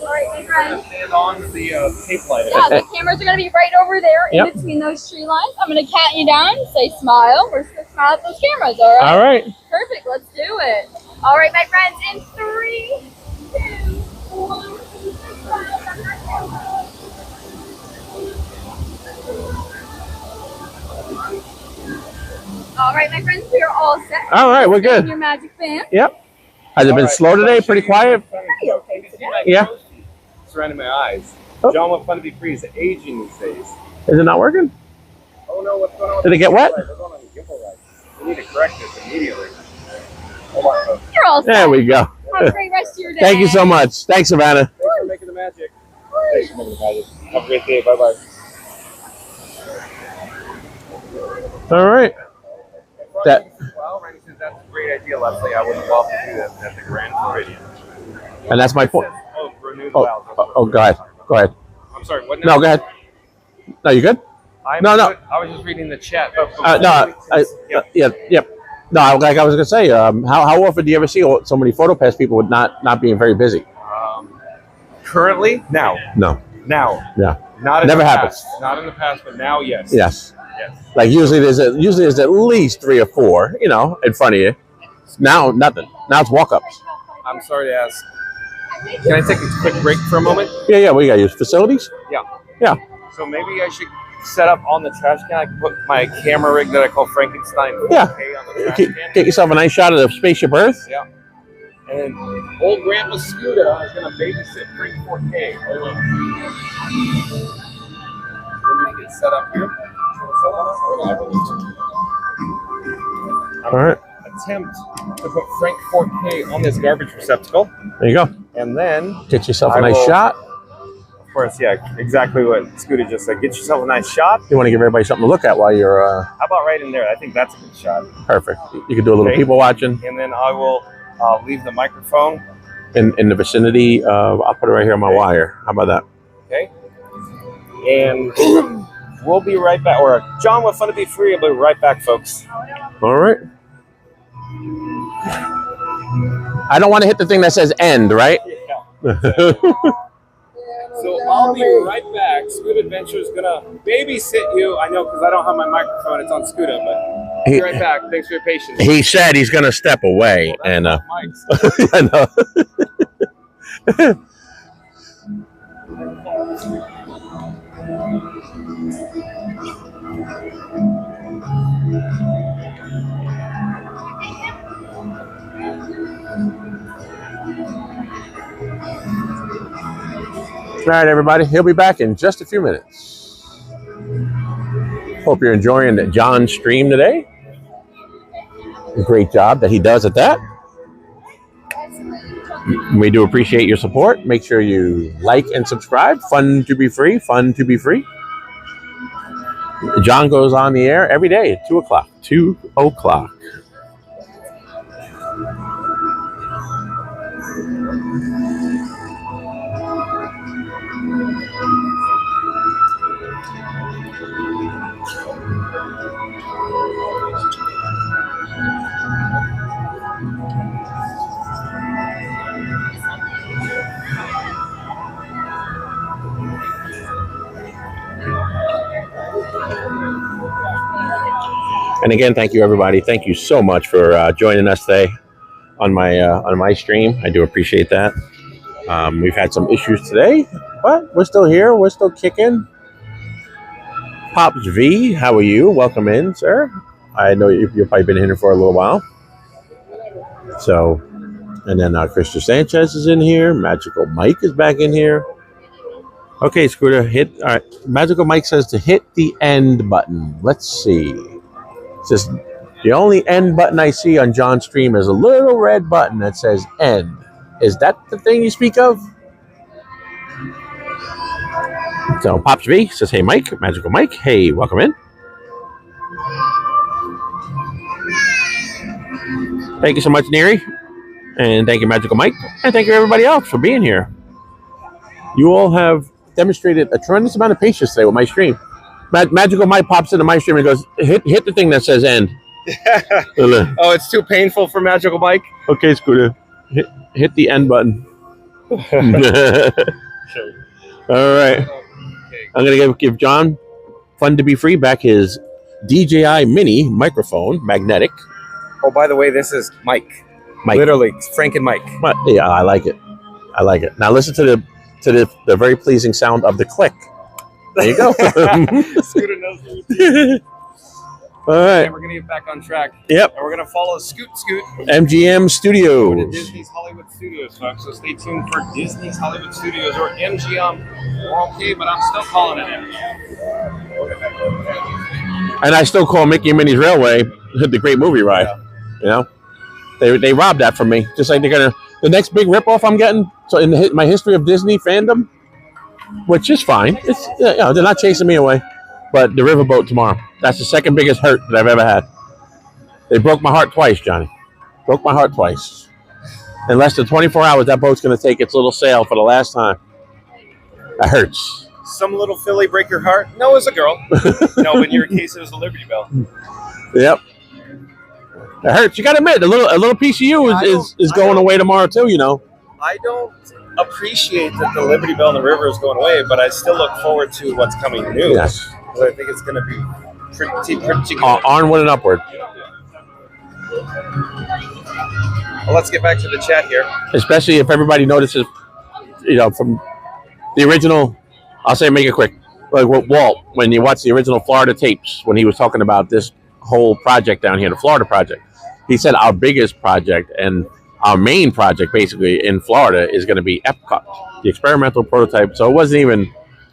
Speaker 2: All right, my friend.
Speaker 3: Stand on the tape line.
Speaker 2: Yeah, the cameras are going to be right over there in between those tree lines. I'm going to cat you down, say smile. We're just going to smile at those cameras, all right?
Speaker 1: All right.
Speaker 2: Perfect, let's do it. All right, my friends, in 3, 2, 1. All right, my friends, we are all set.
Speaker 1: All right, we're good.
Speaker 2: Your magic band.
Speaker 1: Yep. Has it been slow today? Pretty quiet?
Speaker 2: Pretty okay today.
Speaker 1: Yeah.
Speaker 3: Surrounding my eyes.
Speaker 1: Oh.
Speaker 3: John with Fun to Be Free is aging these days.
Speaker 1: Is it not working?
Speaker 3: Oh no, what's going on?
Speaker 1: Did it get wet?
Speaker 3: We're going on the gimbal right. We need to correct this immediately. Hold on.
Speaker 2: You're all set.
Speaker 1: There we go.
Speaker 2: Have a great rest of your day.
Speaker 1: Thank you so much. Thanks, Savannah.
Speaker 3: Thanks for making the magic. Thanks for making the magic. Have a great day. Bye bye.
Speaker 1: All right.
Speaker 3: Well, Randy says that's a great idea, Leslie. I would love to do that at the Grand Floridian.
Speaker 1: And that's my point.
Speaker 3: Oh, renew the vows.
Speaker 1: Go ahead. Go ahead.
Speaker 3: I'm sorry. What now?
Speaker 1: No, go ahead. No, you good? No.
Speaker 3: I was just reading the chat. But
Speaker 1: Yep. No, like I was gonna say, how often do you ever see so many photo pass people with not being very busy?
Speaker 3: Currently, now.
Speaker 1: No.
Speaker 3: Now.
Speaker 1: Yeah.
Speaker 3: Not in
Speaker 1: Never
Speaker 3: the
Speaker 1: happens.
Speaker 3: past. Not in the past, but now, yes.
Speaker 1: Yes.
Speaker 3: Yes.
Speaker 1: Like usually there's at least 3 or 4, in front of you. Now nothing. Now it's walk-ups.
Speaker 3: I'm sorry to ask. Can I take a quick break for a moment?
Speaker 1: Yeah. What do you got? Use facilities?
Speaker 3: Yeah.
Speaker 1: Yeah.
Speaker 3: So maybe I should set up on the trash can. I can put my camera rig that I call Frankenstein 4K
Speaker 1: Yeah.
Speaker 3: on the trash can.
Speaker 1: Get yourself a nice shot of the spaceship Earth.
Speaker 3: Yeah. And then old Grandpa Scooter is going to babysit Frank 4K. Hold on. Let me get set up here.
Speaker 1: All right.
Speaker 3: Attempt to put Frank 4K on this garbage receptacle.
Speaker 1: There you go.
Speaker 3: And then
Speaker 1: Get yourself a
Speaker 3: I
Speaker 1: nice
Speaker 3: will-
Speaker 1: shot.
Speaker 3: Of course, yeah, exactly what Scooter just said. Get yourself a nice shot.
Speaker 1: You want to give everybody something to look at while you're
Speaker 3: How about right in there? I think that's a good shot.
Speaker 1: perfect. You can do a little
Speaker 3: Okay.
Speaker 1: people watching
Speaker 3: And then I will leave the microphone.
Speaker 1: in the vicinity. I'll put it right here on my wire. How about that?
Speaker 3: Okay. And we'll be right back. Or John with Fun to Be Free. I'll be right back, folks.
Speaker 1: All right. I don't want to hit the thing that says end, right?
Speaker 3: So I'll be right back. Scoot Adventure is gonna babysit you. I know because I don't have my microphone. It's on Scooter, but Be right back. Thanks for your patience.
Speaker 1: He said he's going to step away.
Speaker 3: Well,
Speaker 1: And
Speaker 3: Mike's.
Speaker 1: I know. All right, everybody. He'll be back in just a few minutes. Hope you're enjoying John's stream today. Great job that he does at that. We do appreciate your support. Make sure you like and subscribe. Fun to be free. Fun to be free. John goes on the air every day at 2 o'clock. 2 o'clock. And again, thank you, everybody. Thank you so much for joining us today on my stream. I do appreciate that. We've had some issues today, but we're still here. We're still kicking. Pops V, how are you? Welcome in, sir. I know you've probably been in here for a little while. So, and then Christian Sanchez is in here. Magical Mike is back in here. Okay, Scooter, hit. All right, Magical Mike says to hit the end button. Let's see. It says the only end button I see on John's stream is a little red button that says end. Is that the thing you speak of? So Pops V says, hey, Mike, Magical Mike. Hey, welcome in. Thank you so much, Neri. And thank you, Magical Mike. And thank you, everybody else, for being here. You all have demonstrated a tremendous amount of patience today with my stream. Magical Mike pops into my stream and goes, hit the thing that says end.
Speaker 3: Oh, it's too painful for Magical Mike?
Speaker 1: Okay, Scooter. Hit the end button. All right. I'm going to give John, Fun to be Free, back his DJI Mini microphone, magnetic.
Speaker 3: Oh, by the way, this is Mike. Literally, Frank and Mike.
Speaker 1: But, yeah, I like it. I like it. Now listen to the very pleasing sound of the click. There you go.
Speaker 3: Scooter knows what you're doing.
Speaker 1: All right.
Speaker 3: And we're going to get back on track.
Speaker 1: Yep.
Speaker 3: And we're going to follow Scoot.
Speaker 1: MGM
Speaker 3: To
Speaker 1: Studios.
Speaker 3: Disney's Hollywood Studios, folks. So stay tuned for Disney's Hollywood Studios or MGM. We're okay, but I'm still calling it MGM.
Speaker 1: And I still call Mickey and Minnie's Railway the great movie ride. Yeah. You know, they robbed that from me. Just like they're gonna the next big ripoff I'm getting. So in my history of Disney fandom, which is fine. It's they're not chasing me away. But the riverboat tomorrow. That's the second biggest hurt that I've ever had. They broke my heart twice, Johnny. Broke my heart twice. In less than 24 hours, that boat's going to take its little sail for the last time. That hurts.
Speaker 3: Some little filly break your heart? No, it's a girl. No, but in your case, it was the Liberty Bell.
Speaker 1: Yep. It hurts. You got to admit, a little piece of you is going away tomorrow too. You know.
Speaker 3: I don't appreciate that the Liberty Bell in the river is going away, but I still look forward to what's coming new.
Speaker 1: Yes.
Speaker 3: So I think it's going to be pretty good.
Speaker 1: Onward and upward.
Speaker 3: Well, let's get back to the chat here.
Speaker 1: Especially if everybody notices, you know, from the original. I'll say, make it quick. Like Walt, when you watch the original Florida tapes, when he was talking about this whole project down here, the Florida project, he said our biggest project and our main project, basically in Florida, is going to be EPCOT, the experimental prototype. So it wasn't even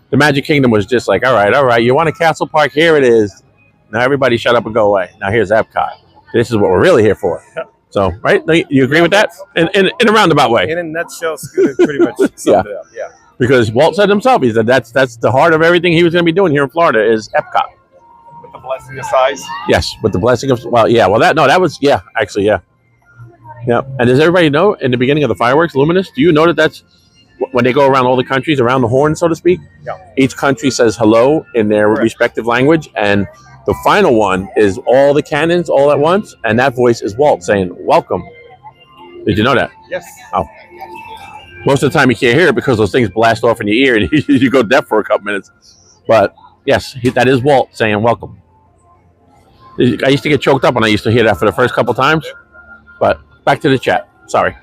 Speaker 1: the Magic Kingdom was just like, all right, you want a castle park? Here it is. Now everybody shut up and go away. Now here's EPCOT. This is what we're really here for. So, right? You agree with that? In a roundabout way.
Speaker 3: In a nutshell, Scooter pretty much summed it up. Yeah.
Speaker 1: Because Walt said himself, he said that's the heart of everything he was going to be doing here in Florida is EPCOT.
Speaker 3: With the blessing of size.
Speaker 1: Yes, with the blessing of that was actually. Yeah. And does everybody know in the beginning of the fireworks, Luminous? Do you know that's when they go around all the countries around the horn, so to speak?
Speaker 3: Yeah.
Speaker 1: Each country says hello in their respective language, and the final one is all the cannons all at once, and that voice is Walt saying "Welcome." Did you know that?
Speaker 3: Yes.
Speaker 1: Oh. Most of the time you can't hear it because those things blast off in your ear and you go deaf for a couple minutes. But yes, that is Walt saying welcome. I used to get choked up when I used to hear that for the first couple times. But back to the chat. Sorry.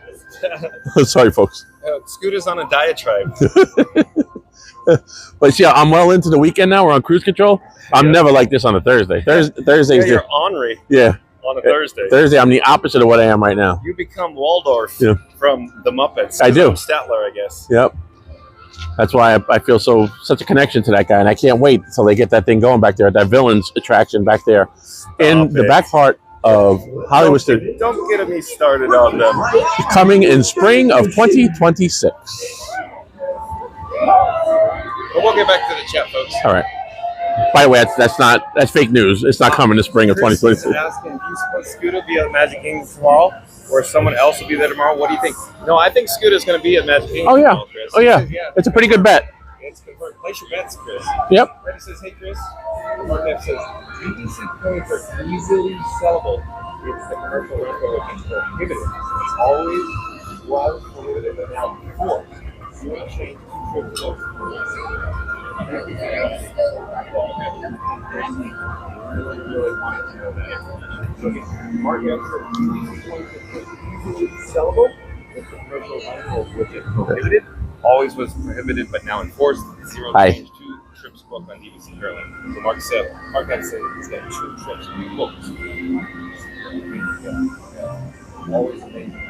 Speaker 1: Sorry, folks.
Speaker 3: Scooter's on a diatribe.
Speaker 1: But see, I'm well into the weekend now. We're on cruise control. I'm never like this on a Thursday. Thursday's
Speaker 3: You're ornery.
Speaker 1: Yeah.
Speaker 3: On a Thursday.
Speaker 1: Thursday, I'm the opposite of what I am right now.
Speaker 3: You become Waldorf from the Muppets.
Speaker 1: I do.
Speaker 3: I'm Statler, I guess.
Speaker 1: Yep. That's why I feel such a connection to that guy, and I can't wait until they get that thing going back there, that villains attraction back there in the back part of Hollywood Studios.
Speaker 3: Don't get me started on them.
Speaker 1: Coming in spring of 2026.
Speaker 3: But we'll get back to the chat, folks.
Speaker 1: All right. By the way, that's fake news. It's not coming in spring of 2026.
Speaker 3: Asking, do you suppose Scooter will be at Magic Kingdom tomorrow, or someone else will be there tomorrow? What do you think? No, I think Scooter's going to be at Magic Kingdom.
Speaker 1: Oh yeah.
Speaker 3: Tomorrow, Chris.
Speaker 1: Oh yeah. It's a pretty good bet.
Speaker 3: It's confirmed. Place your bets, Chris.
Speaker 1: Yep.
Speaker 3: Ready says, hey, Chris. Mark says, BBC points are easily sellable. It's the commercial rental that's prohibited. It's always was prohibited and now before. You want to change two trips to really wanted to know that. So Mark says, BBC points are easily sellable. It's the commercial rental which is prohibited. Always was prohibited, but now enforced. Zero change, 2 trips booked on DVC currently. So Mark had said he's got 2 trips booked. Always amazing.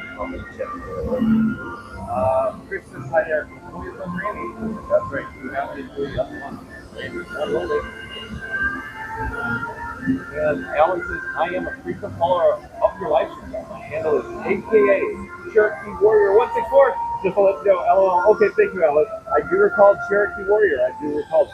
Speaker 3: Chris says hi there. Randy. That's right. And Alan says, I am a frequent follower of your live stream. My handle is AKA Cherokee Warrior 164. Just to let you know, LOL. Okay, thank you, Alex. I do recall Cherokee Warrior.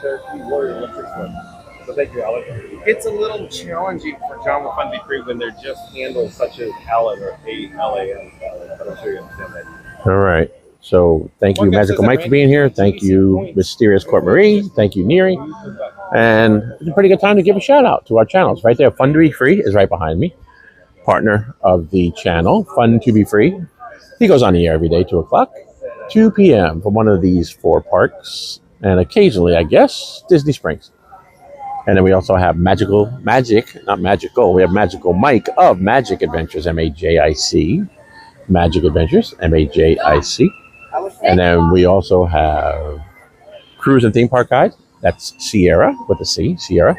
Speaker 3: Cherokee Warrior 164. So thank you, Alex. It's a little challenging for John with Fun to be free when they're just handles such as Alan or ALAN. But I'm sure you understand that.
Speaker 1: All right. So thank you, Magical Mike, for being here. Thank you, Mysterious Court Marie. Thank you, Neri. And it's a pretty good time to give a shout out to our channels. Right there, Fun to be Free is right behind me. Partner of the channel, Fun to be Free. He goes on the air every day, 2 o'clock, 2 p.m. from one of these 4 parks. And occasionally, I guess, Disney Springs. And then we also have Magic, not Magical. We have Magical Mike of Magic Adventures, MAJIC. Magic Adventures, MAJIC. And then we also have Cruise and Theme Park Guide. That's Sierra with a C, Sierra.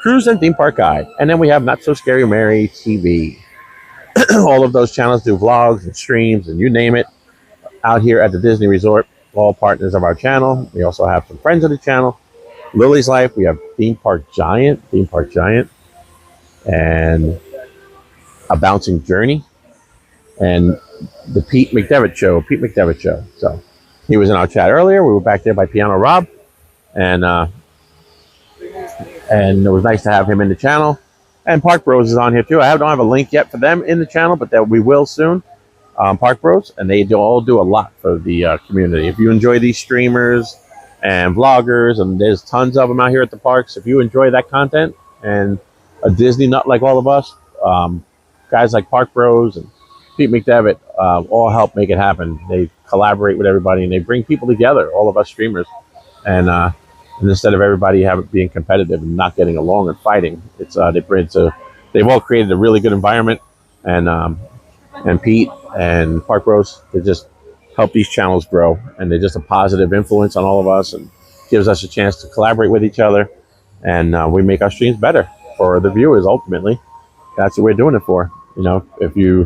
Speaker 1: Cruise and Theme Park Guide. And then we have Not So Scary Mary TV. All of those channels do vlogs and streams and you name it. Out here at the Disney Resort, all partners of our channel. We also have some friends of the channel. Lily's Life, we have Theme Park Giant, and A Bouncing Journey, and the Pete McDevitt Show. So he was in our chat earlier. We were back there by Piano Rob, and it was nice to have him in the channel. And Park Bros is on here too. I don't have a link yet for them in the channel, but that we will soon. Park Bros, and they all do a lot for the community. If you enjoy these streamers and vloggers, and there's tons of them out here at the parks. If you enjoy that content and a Disney nut like all of us, guys like Park Bros and Pete McDevitt all help make it happen. They collaborate with everybody and they bring people together, all of us streamers. And instead of everybody being competitive and not getting along and fighting, they've all created a really good environment. And Pete and Park Bros, they just help these channels grow, and they're just a positive influence on all of us and gives us a chance to collaborate with each other, and we make our streams better for the viewers. Ultimately, that's what we're doing it for. You know, if you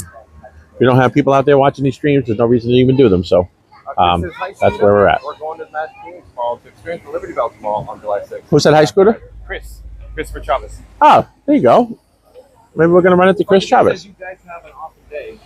Speaker 1: don't have people out there watching these streams, there's no reason to even do them. So that's where we're at.
Speaker 3: We're going to Magic Kingdom tomorrow to experience the Liberty Bell tomorrow on July 6th.
Speaker 1: Who said hi, Scooter?
Speaker 3: Christopher Chavez.
Speaker 1: Oh, there you go. Maybe we're gonna run into Chris Chavez.
Speaker 3: You guys have an awesome day.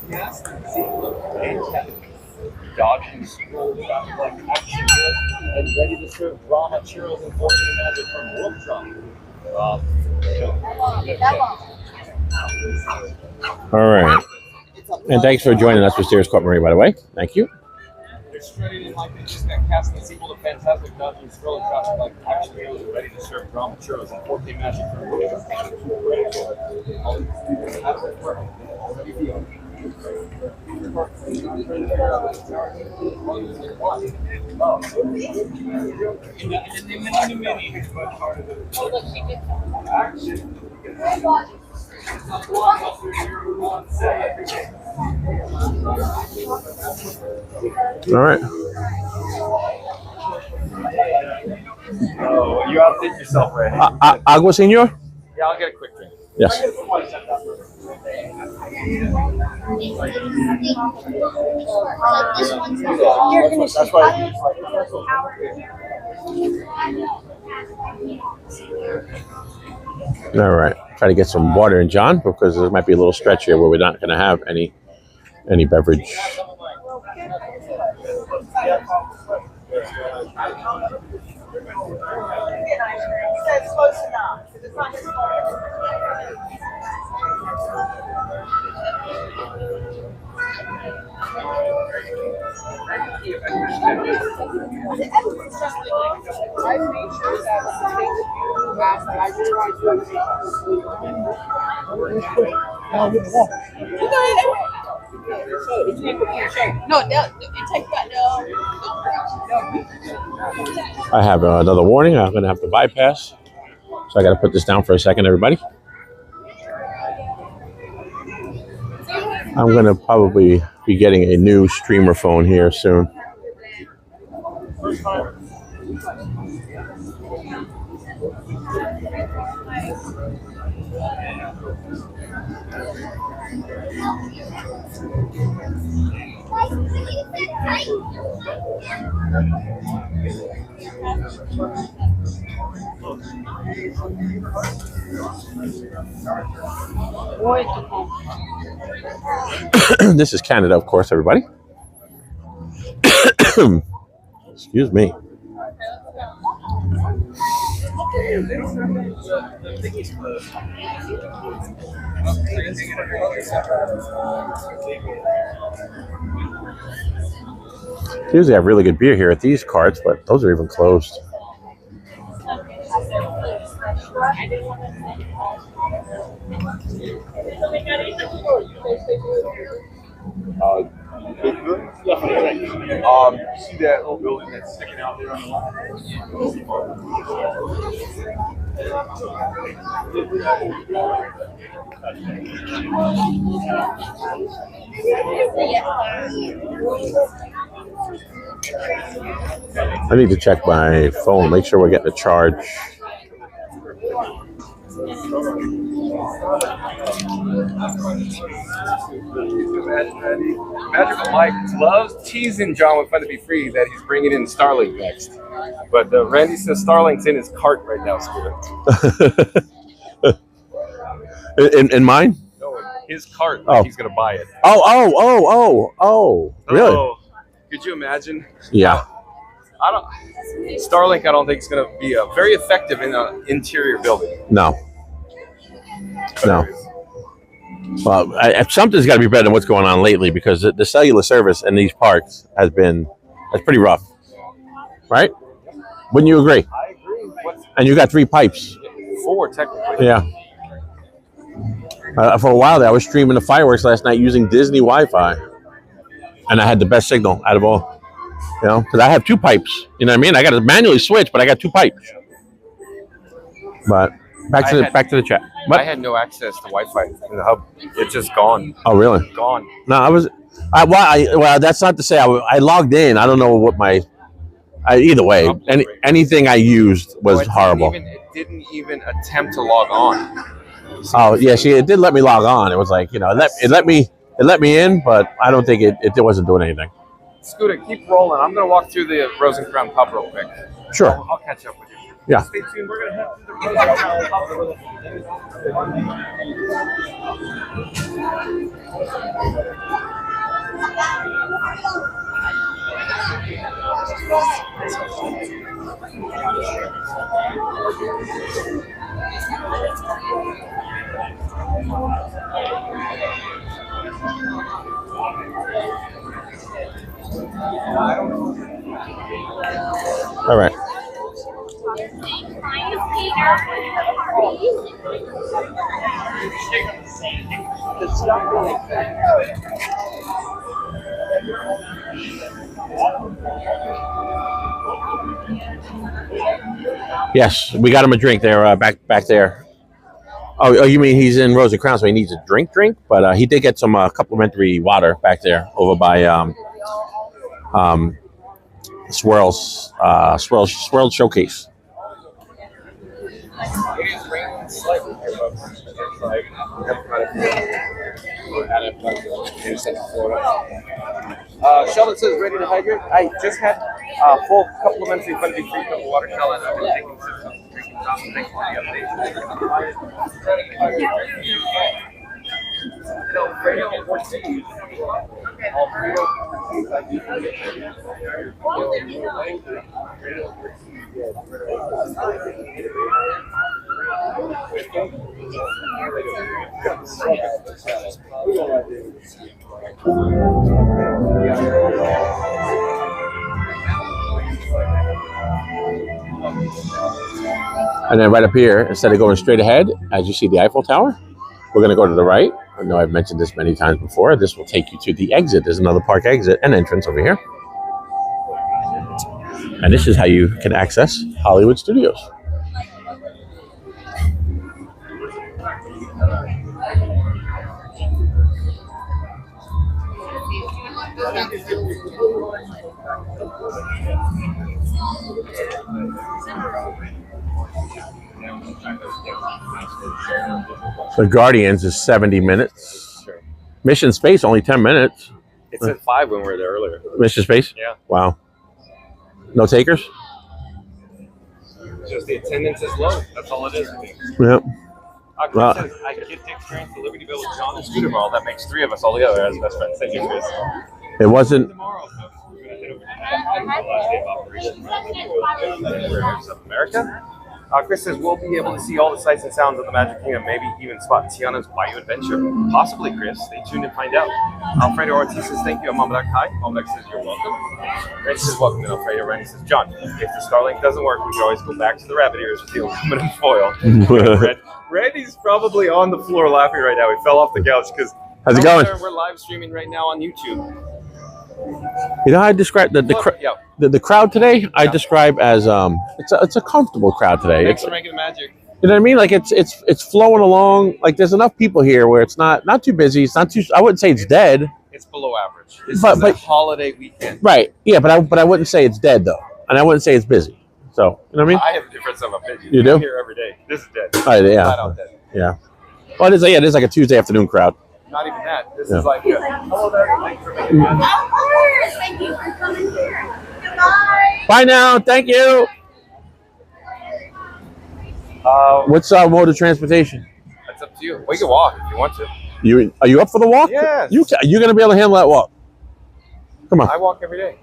Speaker 3: Yes, see, look, fantastic. Dodge and stroll traffic like action wheels and ready to serve drama, churros, and fortune magic from Workshop.
Speaker 1: All right. And thanks for joining us for Sears Court Marie, by the way. Thank you.
Speaker 3: They're straight in like they just got cast the sequel to fantastic Dodge and stroll traffic like action wheels and ready to serve drama, churros, and 4K magic from Workshop.
Speaker 1: All right.
Speaker 3: Oh, you outdid yourself, Ray.
Speaker 1: Agua, senor?
Speaker 3: Yeah, I'll get a quick drink.
Speaker 1: Yes.
Speaker 3: That's why.
Speaker 1: All right. Try to get some water in John because there might be a little stretch here where we're not going to have any beverage. I have another warning. I'm going to have to bypass. So I got to put this down for a second, everybody. I'm going to probably be getting a new streamer phone here soon. This is Canada, of course, everybody. Excuse me. Usually have really good beer here at these carts, but those are even closed.
Speaker 3: See that little building that's sticking out there on the line?
Speaker 1: I need to check my phone, make sure we're getting a charge.
Speaker 3: Magical Mike loves teasing John with Fun to Be Free that he's bringing in Starlink next. But Randy says Starlink's in his cart right now, Scooter.
Speaker 1: in mine?
Speaker 3: No, in his cart. Like he's going to buy it.
Speaker 1: Oh, really?
Speaker 3: Oh, could you imagine?
Speaker 1: Yeah.
Speaker 3: Starlink, I don't think is going to be very effective in an interior building.
Speaker 1: No. Well, something's got to be better than what's going on lately because the cellular service in these parks that's pretty rough, right? Wouldn't you agree?
Speaker 3: I agree.
Speaker 1: And you got 3 pipes.
Speaker 3: 4 technically.
Speaker 1: Yeah. For a while there, I was streaming the fireworks last night using Disney Wi-Fi, and I had the best signal out of all. You know, because I have 2 pipes. You know what I mean? I got to manually switch, but I got 2 pipes. But back to the chat. But
Speaker 3: I had no access to Wi-Fi in the hub. It's just gone.
Speaker 1: Oh, really?
Speaker 3: Gone.
Speaker 1: No, well, that's not to say I logged in. I don't know what either way, anything I used was horrible.
Speaker 3: It didn't even attempt to log on.
Speaker 1: Oh, yeah, it did let me log on. It was like, it let me in, but I don't think it wasn't doing anything.
Speaker 3: Scooter, keep rolling. I'm going to walk through the Rose and Crown pub real quick.
Speaker 1: Sure.
Speaker 3: I'll catch up with you.
Speaker 1: Yeah.
Speaker 3: Stay tuned. We're gonna head to the road right
Speaker 1: All right. Yes, we got him a drink there, back there. Oh, you mean he's in Rose and Crown, so he needs a drink? But he did get some complimentary water back there over by Swirls Showcase.
Speaker 3: It is raining slightly here, folks. It's like in Central Florida. Charlotte says ready to hydrate. I just had a full complimentary Fun Free cup of water, Charlotte. I've been taking some drinking coffee. Thanks for the
Speaker 1: And then right up here, instead of going straight ahead, as you see the Eiffel Tower, we're going to go to the right. I know I've mentioned this many times before. This will take you to the exit. There's another park exit and entrance over here. And this is how you can access Hollywood Studios. The Guardians is 70 minutes.
Speaker 3: Sure.
Speaker 1: Mission Space, only 10 minutes.
Speaker 3: It said 5 when we were there earlier.
Speaker 1: Mission Space?
Speaker 3: Yeah.
Speaker 1: Wow. No takers?
Speaker 3: Just the attendance is low. That's all it is.
Speaker 1: Yep.
Speaker 3: Chris says, I get to experience the Liberty Bell with John and Scooter tomorrow. That makes 3 of us all together as best friends. Thank you, Chris.
Speaker 1: It wasn't.
Speaker 3: Tomorrow, folks, we're going to head over to the last day of operation. South America. Chris says we'll be able to see all the sights and sounds of the Magic Kingdom, maybe even spot Tiana's Bayou Adventure. Possibly, Chris. Stay tuned and find out. Alfredo Ortiz says thank you. Mama Duck, hi. Mama Duck says you're welcome. Randy says welcome. And Alfredo Randy says, John, if the Starlink doesn't work, we can always go back to the rabbit ears with the aluminum foil. Randy's probably on the floor laughing right now. He fell off the couch because
Speaker 1: how's it going?
Speaker 3: We're live streaming right now on YouTube.
Speaker 1: You know how I describe the crowd today? I describe as it's a comfortable crowd today.
Speaker 3: Thanks for making the magic.
Speaker 1: You know what I mean? Like it's flowing along. Like there's enough people here where it's not too busy. It's not too. I wouldn't say it's dead.
Speaker 3: It's below average. This is a holiday weekend.
Speaker 1: Right. Yeah, but I wouldn't say it's dead though, and I wouldn't say it's busy. So you know what I mean?
Speaker 3: I have a difference of opinion.
Speaker 1: You do?
Speaker 3: I'm here every day. This is dead.
Speaker 1: Oh, yeah.
Speaker 3: Flat out dead.
Speaker 1: Yeah. Well, it is. Yeah, it is like a Tuesday afternoon crowd.
Speaker 3: Not even that. This is like hello there. Thanks for making
Speaker 2: Of course. Thank you for coming here. Goodbye.
Speaker 1: Bye now. Thank you. What's mode of transportation?
Speaker 3: That's up to you. We can walk if you want to.
Speaker 1: Are you up for the walk?
Speaker 3: Yes.
Speaker 1: You're gonna be able to handle that walk. Come on.
Speaker 3: I walk every day.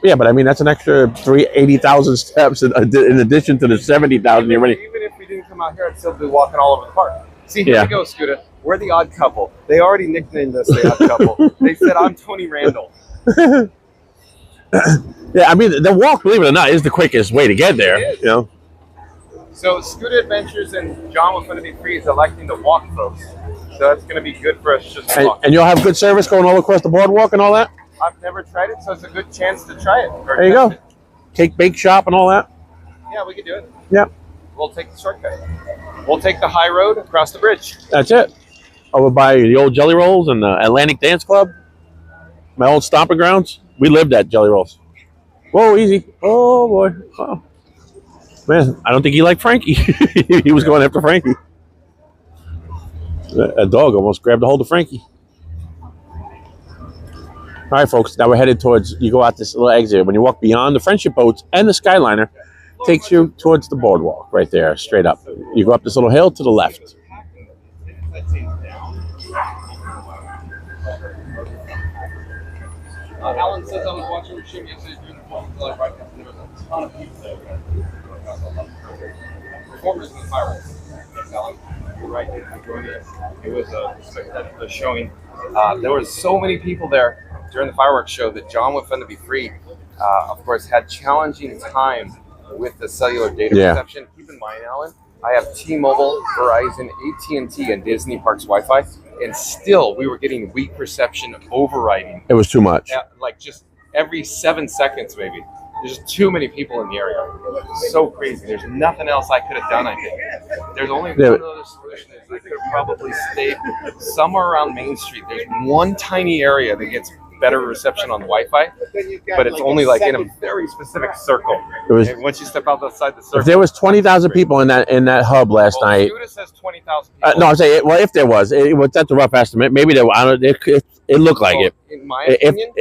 Speaker 1: Yeah, but I mean that's an extra 80,000 steps in addition to the 70,000 you're ready.
Speaker 3: Even if we didn't come out here, I'd still be walking all over the park. See, here we go, Scooter. We're the odd couple. They already nicknamed us the odd couple. They said I'm Tony Randall.
Speaker 1: Yeah, I mean the walk, believe it or not, is the quickest way to get there. You know.
Speaker 3: So Scooter Adventures and John was going to be free is electing to walk, folks. So that's going to be good for us just to walk.
Speaker 1: And you'll have good service going all across the boardwalk and all that?
Speaker 3: I've never tried it, so it's a good chance to try it.
Speaker 1: There you go. Cake bake shop and all that?
Speaker 3: Yeah, we can do it.
Speaker 1: Yep.
Speaker 3: We'll take the shortcut. We'll take the high road across the bridge.
Speaker 1: That's it. Over by the old Jelly Rolls and the Atlantic Dance Club. My old stomping grounds. We lived at Jelly Rolls. Whoa, easy. Oh, boy. Oh. Man, I don't think he liked Frankie. He was going after Frankie. A dog almost grabbed a hold of Frankie. All right, folks. Now we're headed towards, you go out this little exit. When you walk beyond the Friendship Boats and the Skyliner, takes you towards the boardwalk right there, straight up. You go up this little hill to the left.
Speaker 3: Alan says I was watching your show yesterday during the 4th of July broadcast, and there was a ton of people there. Performers in the fireworks. Yes, Alan. You're right. It was a spectacular showing. There were so many people there during the fireworks show that John with Fun to Be Free, of course, had challenging time with the cellular data reception. Keep in mind, Alan, I have T-Mobile, Verizon, AT&T, and Disney Parks Wi-Fi, and still we were getting weak reception overriding.
Speaker 1: It was too much.
Speaker 3: Like just every 7 seconds, maybe. There's just too many people in the area. It's so crazy. There's nothing else I could have done, I think. There's only one other solution. Is I could have probably stayed somewhere around Main Street. There's one tiny area that gets better reception on the Wi-Fi, but it's only like in a very specific circle. It was, and once you step outside the circle,
Speaker 1: if there was 20,000 people in that hub last night.
Speaker 3: Scuda says 20,000 people.
Speaker 1: No, I'm saying, well, if there was, that's a rough estimate. Maybe there. I don't. It looked like it.
Speaker 3: In my opinion,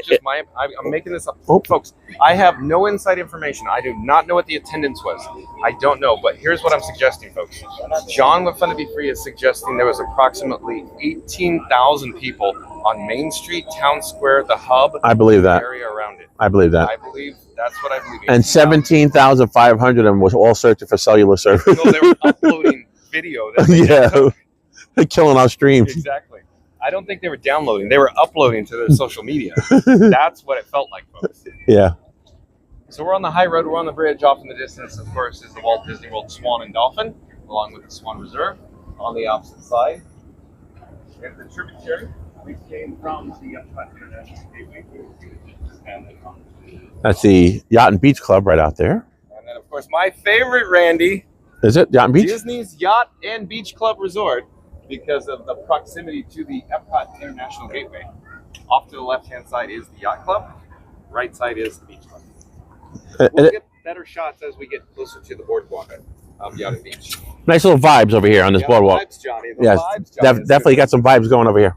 Speaker 3: I'm making this up, folks. I have no inside information. I do not know what the attendance was. I don't know, but here's what I'm suggesting, folks. John with Fun to Be Free is suggesting there was approximately 18,000 people on Main Street, Town Square, the hub.
Speaker 1: I believe that.
Speaker 3: Area around it.
Speaker 1: I believe that.
Speaker 3: I believe that's what I believe.
Speaker 1: And 17,500 of them was all searching for cellular service.
Speaker 3: So they were uploading video.
Speaker 1: Yeah, they're killing our streams.
Speaker 3: Exactly. I don't think they were downloading. They were uploading to their social media. That's what it felt like, folks.
Speaker 1: Yeah.
Speaker 3: So we're on the high road. We're on the bridge. Off in the distance, of course, is the Walt Disney World Swan and Dolphin, along with the Swan Reserve. On the opposite side, we have the tributary. We came from the EPCOT International Gateway.
Speaker 1: That's the Yacht and Beach Club right out there.
Speaker 3: And then, of course, my favorite, Randy.
Speaker 1: Is it Yacht and Beach?
Speaker 3: Disney's Yacht and Beach Club Resort, because of the proximity to the EPCOT International Gateway. Off to the left-hand side is the Yacht Club. Right side is the Beach Club. We'll get better shots as we get closer to the boardwalk of Yacht and Beach.
Speaker 1: Nice little vibes over here on this boardwalk.
Speaker 3: Vibes, Johnny.
Speaker 1: Yes,
Speaker 3: vibes, Johnny.
Speaker 1: Definitely got some vibes going over here.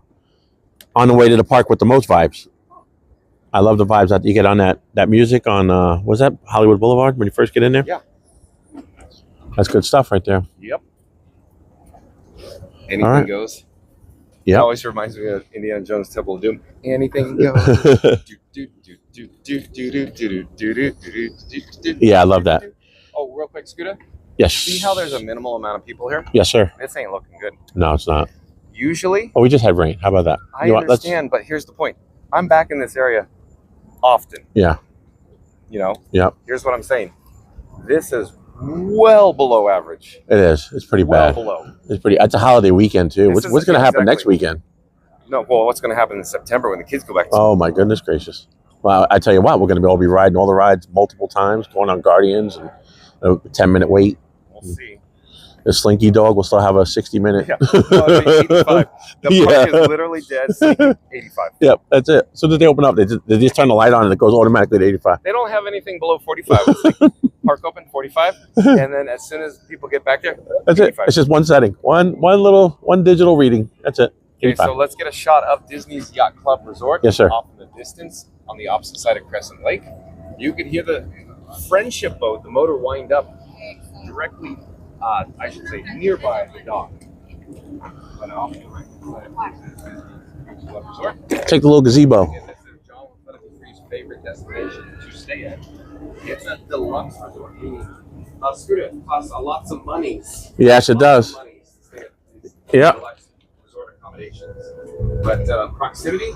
Speaker 1: On the way to the park with the most vibes. I love the vibes that you get on that music on, was that Hollywood Boulevard when you first get in there?
Speaker 3: Yeah.
Speaker 1: That's good stuff right there.
Speaker 3: Yep. Anything goes.
Speaker 1: Yeah.
Speaker 3: It always reminds me of Indiana Jones Temple of Doom. Anything goes.
Speaker 1: Yeah, I love that.
Speaker 3: Oh, real quick, Scooter.
Speaker 1: Yes.
Speaker 3: See how there's a minimal amount of people here?
Speaker 1: Yes, sir.
Speaker 3: This ain't looking good.
Speaker 1: No, it's not.
Speaker 3: Usually.
Speaker 1: Oh, we just had rain. How about that?
Speaker 3: I understand, but here's the point. I'm back in this area often.
Speaker 1: Yeah.
Speaker 3: You know?
Speaker 1: Yeah.
Speaker 3: Here's what I'm saying. This is well below average.
Speaker 1: It is. It's pretty bad.
Speaker 3: Well below.
Speaker 1: It's pretty. It's a holiday weekend too. What's going to happen next weekend?
Speaker 3: No, well, what's going to happen in September when the kids go back to
Speaker 1: school? Oh my goodness gracious! Well, I tell you what, we're going to all be riding all the rides multiple times, going on Guardians, and a 10-minute wait.
Speaker 3: We'll see.
Speaker 1: The Slinky Dog will still have a 60-minute.
Speaker 3: Yeah. Well, 85. The park is literally dead. Slinky, 85.
Speaker 1: Yep, that's it. As soon as they open up, they just turn the light on and it goes automatically to 85.
Speaker 3: They don't have anything below 45. It's like park open 45, and then as soon as people get back there,
Speaker 1: that's 85. It. It's just one setting, one digital reading. That's it.
Speaker 3: Okay,
Speaker 1: 85.
Speaker 3: so let's get a shot of Disney's Yacht Club Resort.
Speaker 1: Yes, sir.
Speaker 3: Off in the distance, on the opposite side of Crescent Lake, you can hear the Friendship boat, the motor wind up directly. I should say nearby the dock. But off to the right side is Disney's Club Resort.
Speaker 1: Take the little gazebo.
Speaker 3: And this is John Free's favorite destination to stay at. It's a deluxe resort. Scooter costs lots of monies.
Speaker 1: Yes, it does. Yeah.
Speaker 3: Resort accommodations. But proximity,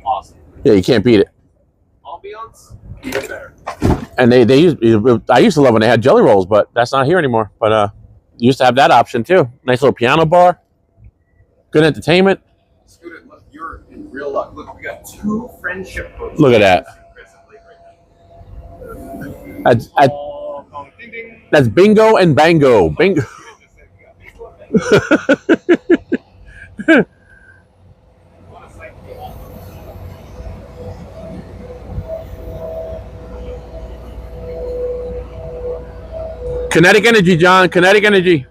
Speaker 3: awesome.
Speaker 1: Yeah, you can't beat it.
Speaker 3: Ambiance, even better.
Speaker 1: And I used to love when they had jelly rolls, but that's not here anymore. But used to have that option too. Nice little piano bar, good entertainment.
Speaker 3: Scooter, look, you're in real luck. Look, we got 2 friendship boats.
Speaker 1: Look at that. That's bingo and bango. Bingo. Kinetic energy, John. Kinetic energy.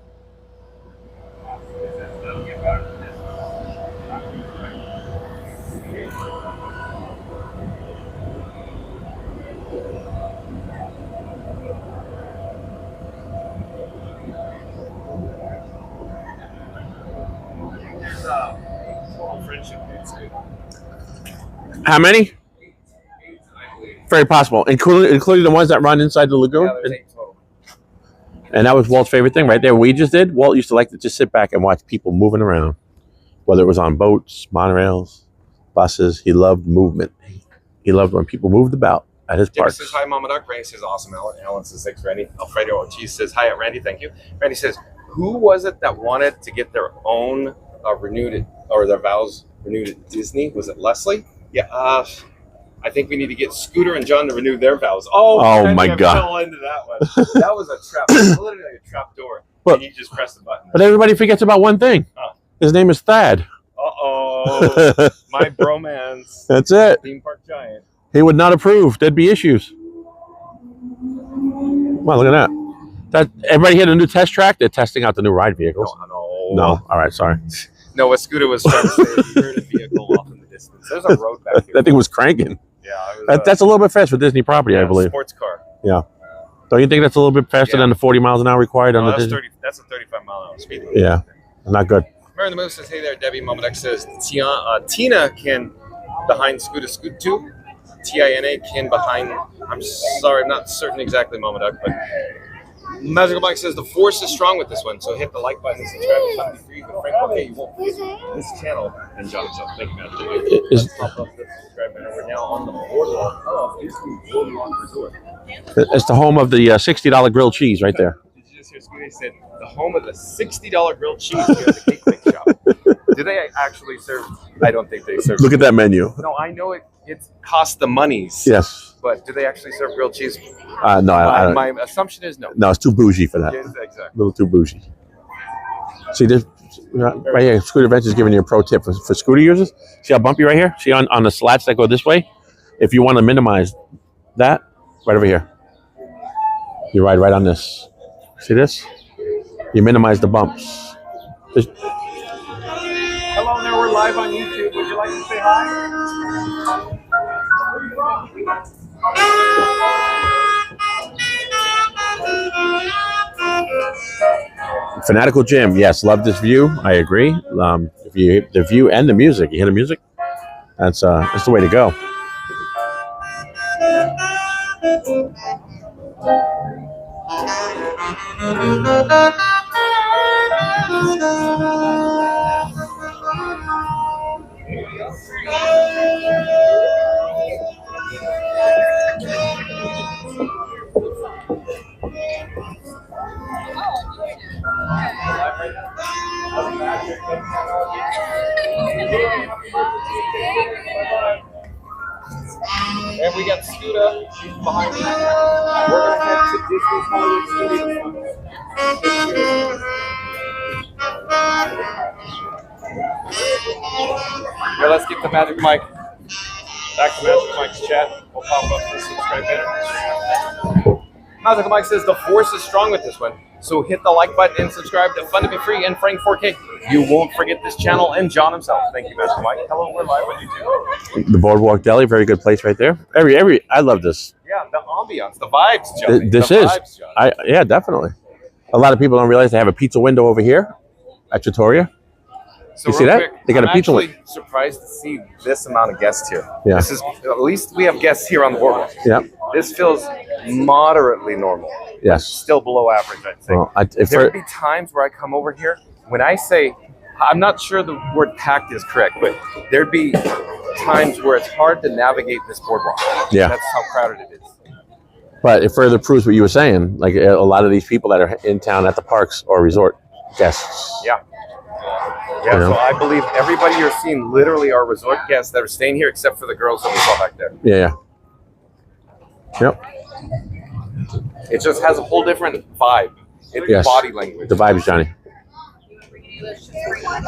Speaker 1: How many? Very possible, including the ones that run inside the lagoon.
Speaker 3: Yeah, there's 8 total.
Speaker 1: And that was Walt's favorite thing right there. We just did. Walt used to like to just sit back and watch people moving around, whether it was on boats, monorails, buses. He loved movement. He loved when people moved about at his
Speaker 3: Jimmy
Speaker 1: parks.
Speaker 3: says, hi, Mama Duck. Randy says, awesome. Alan says, thanks, Randy. Alfredo Ortiz says, hi, Randy. Thank you. Randy says, who was it that wanted to get their own their vows renewed at Disney? Was it Leslie? Yeah. I think we need to get Scooter and John to renew their vows.
Speaker 1: Oh my
Speaker 3: I
Speaker 1: God.
Speaker 3: fell into that one. That was a trap. It was literally a trap door.
Speaker 1: But-
Speaker 3: and you just press the button.
Speaker 1: But everybody forgets about one thing. His name is Thad.
Speaker 3: Uh-oh. My bromance.
Speaker 1: That's it.
Speaker 3: Theme park giant.
Speaker 1: He would not approve. There'd be issues. Well, look at that. Everybody hit a new test track. They're testing out the new ride vehicles. No. All right, sorry.
Speaker 3: No, what Scooter was trying to say is he heard a vehicle off in the distance. There's a road back here.
Speaker 1: That thing was cranking.
Speaker 3: Yeah, it was,
Speaker 1: That's a little bit fast for Disney property, I believe.
Speaker 3: Sports car.
Speaker 1: Yeah. Don't you think that's a little bit faster than the 40 miles an hour required on
Speaker 3: No,
Speaker 1: the
Speaker 3: that's
Speaker 1: Disney?
Speaker 3: That's a 35 mile an hour speed limit.
Speaker 1: Yeah, not good.
Speaker 3: Mary the Move says, hey there, Debbie. Mama Duck says, Tina can behind Scooter Scoot 2. Tina can behind, I'm sorry, I'm not certain exactly, Mama Duck, but Magical Mike says, the force is strong with this one, so hit the like button and subscribe to Funny Free with Frank. Okay, you won't miss this channel and John himself. Thank you, Magical Mike. Let's pop up the subscribe button. We're now on the Boardwalk of Disney Boardwalk Resort.
Speaker 1: It's the home of the $60 grilled cheese right there.
Speaker 3: Did you just hear Scooty said, the home of the $60 grilled cheese here at the Cake Bake Shop? Do they actually serve? I don't think they serve.
Speaker 1: Look at that menu.
Speaker 3: No, I know it costs the monies.
Speaker 1: Yes.
Speaker 3: But do they actually serve grilled cheese?
Speaker 1: No, I don't.
Speaker 3: My assumption is no.
Speaker 1: No, it's too bougie for that.
Speaker 3: Yes, exactly.
Speaker 1: A little too bougie. See this right here? Scooter Adventures is giving you a pro tip for scooter users. See how bumpy right here? See on the slats that go this way? If you want to minimize that, right over here. You ride right on this. See this? You minimize the bumps.
Speaker 3: Hello there, we're live on YouTube. Would you like to say hi?
Speaker 1: Fanatical Jim, yes, love this view. I agree. The view and the music. You hear the music? That's the way to go.
Speaker 3: And we got Scooter behind me. We're going to head to Disney's Hollywood Studios. Here, let's get the Magic Mike. Back to Magic Mike's chat. We'll pop up the subscribe banner. Magic Mike says the force is strong with this one. So hit the like button and subscribe to Fun to Be Free and Frank 4K. You won't forget this channel and John himself. Thank you, Magic Mike. Hello, we're live on YouTube.
Speaker 1: The Boardwalk Deli, very good place right there. I love this.
Speaker 3: Yeah, the ambiance, the vibes, John.
Speaker 1: This
Speaker 3: the
Speaker 1: is.
Speaker 3: Vibes, John.
Speaker 1: Yeah, definitely. A lot of people don't realize they have a pizza window over here at Trattoria.
Speaker 3: So
Speaker 1: You see
Speaker 3: real
Speaker 1: that?
Speaker 3: quick,
Speaker 1: They got a pizza
Speaker 3: I'm
Speaker 1: window.
Speaker 3: actually surprised to see this amount of guests here.
Speaker 1: Yeah.
Speaker 3: This is, at least we have guests here on the boardwalk.
Speaker 1: Yeah.
Speaker 3: This feels moderately normal.
Speaker 1: Yes.
Speaker 3: Still below average, I'd say.
Speaker 1: Well,
Speaker 3: There would be times where I come over here, when I say, I'm not sure the word packed is correct, but there'd be times where it's hard to navigate this boardwalk.
Speaker 1: Yeah.
Speaker 3: That's how crowded it is.
Speaker 1: But it further proves what you were saying. Like a lot of these people that are in town at the parks or resort guests.
Speaker 3: Yeah. Yeah,
Speaker 1: You know?
Speaker 3: so I believe everybody you're seeing literally are resort guests that are staying here except for the girls that we saw back there.
Speaker 1: Yeah. Yep.
Speaker 3: It just has a whole different vibe.
Speaker 1: Yes.
Speaker 3: Body language.
Speaker 1: The vibes, Johnny.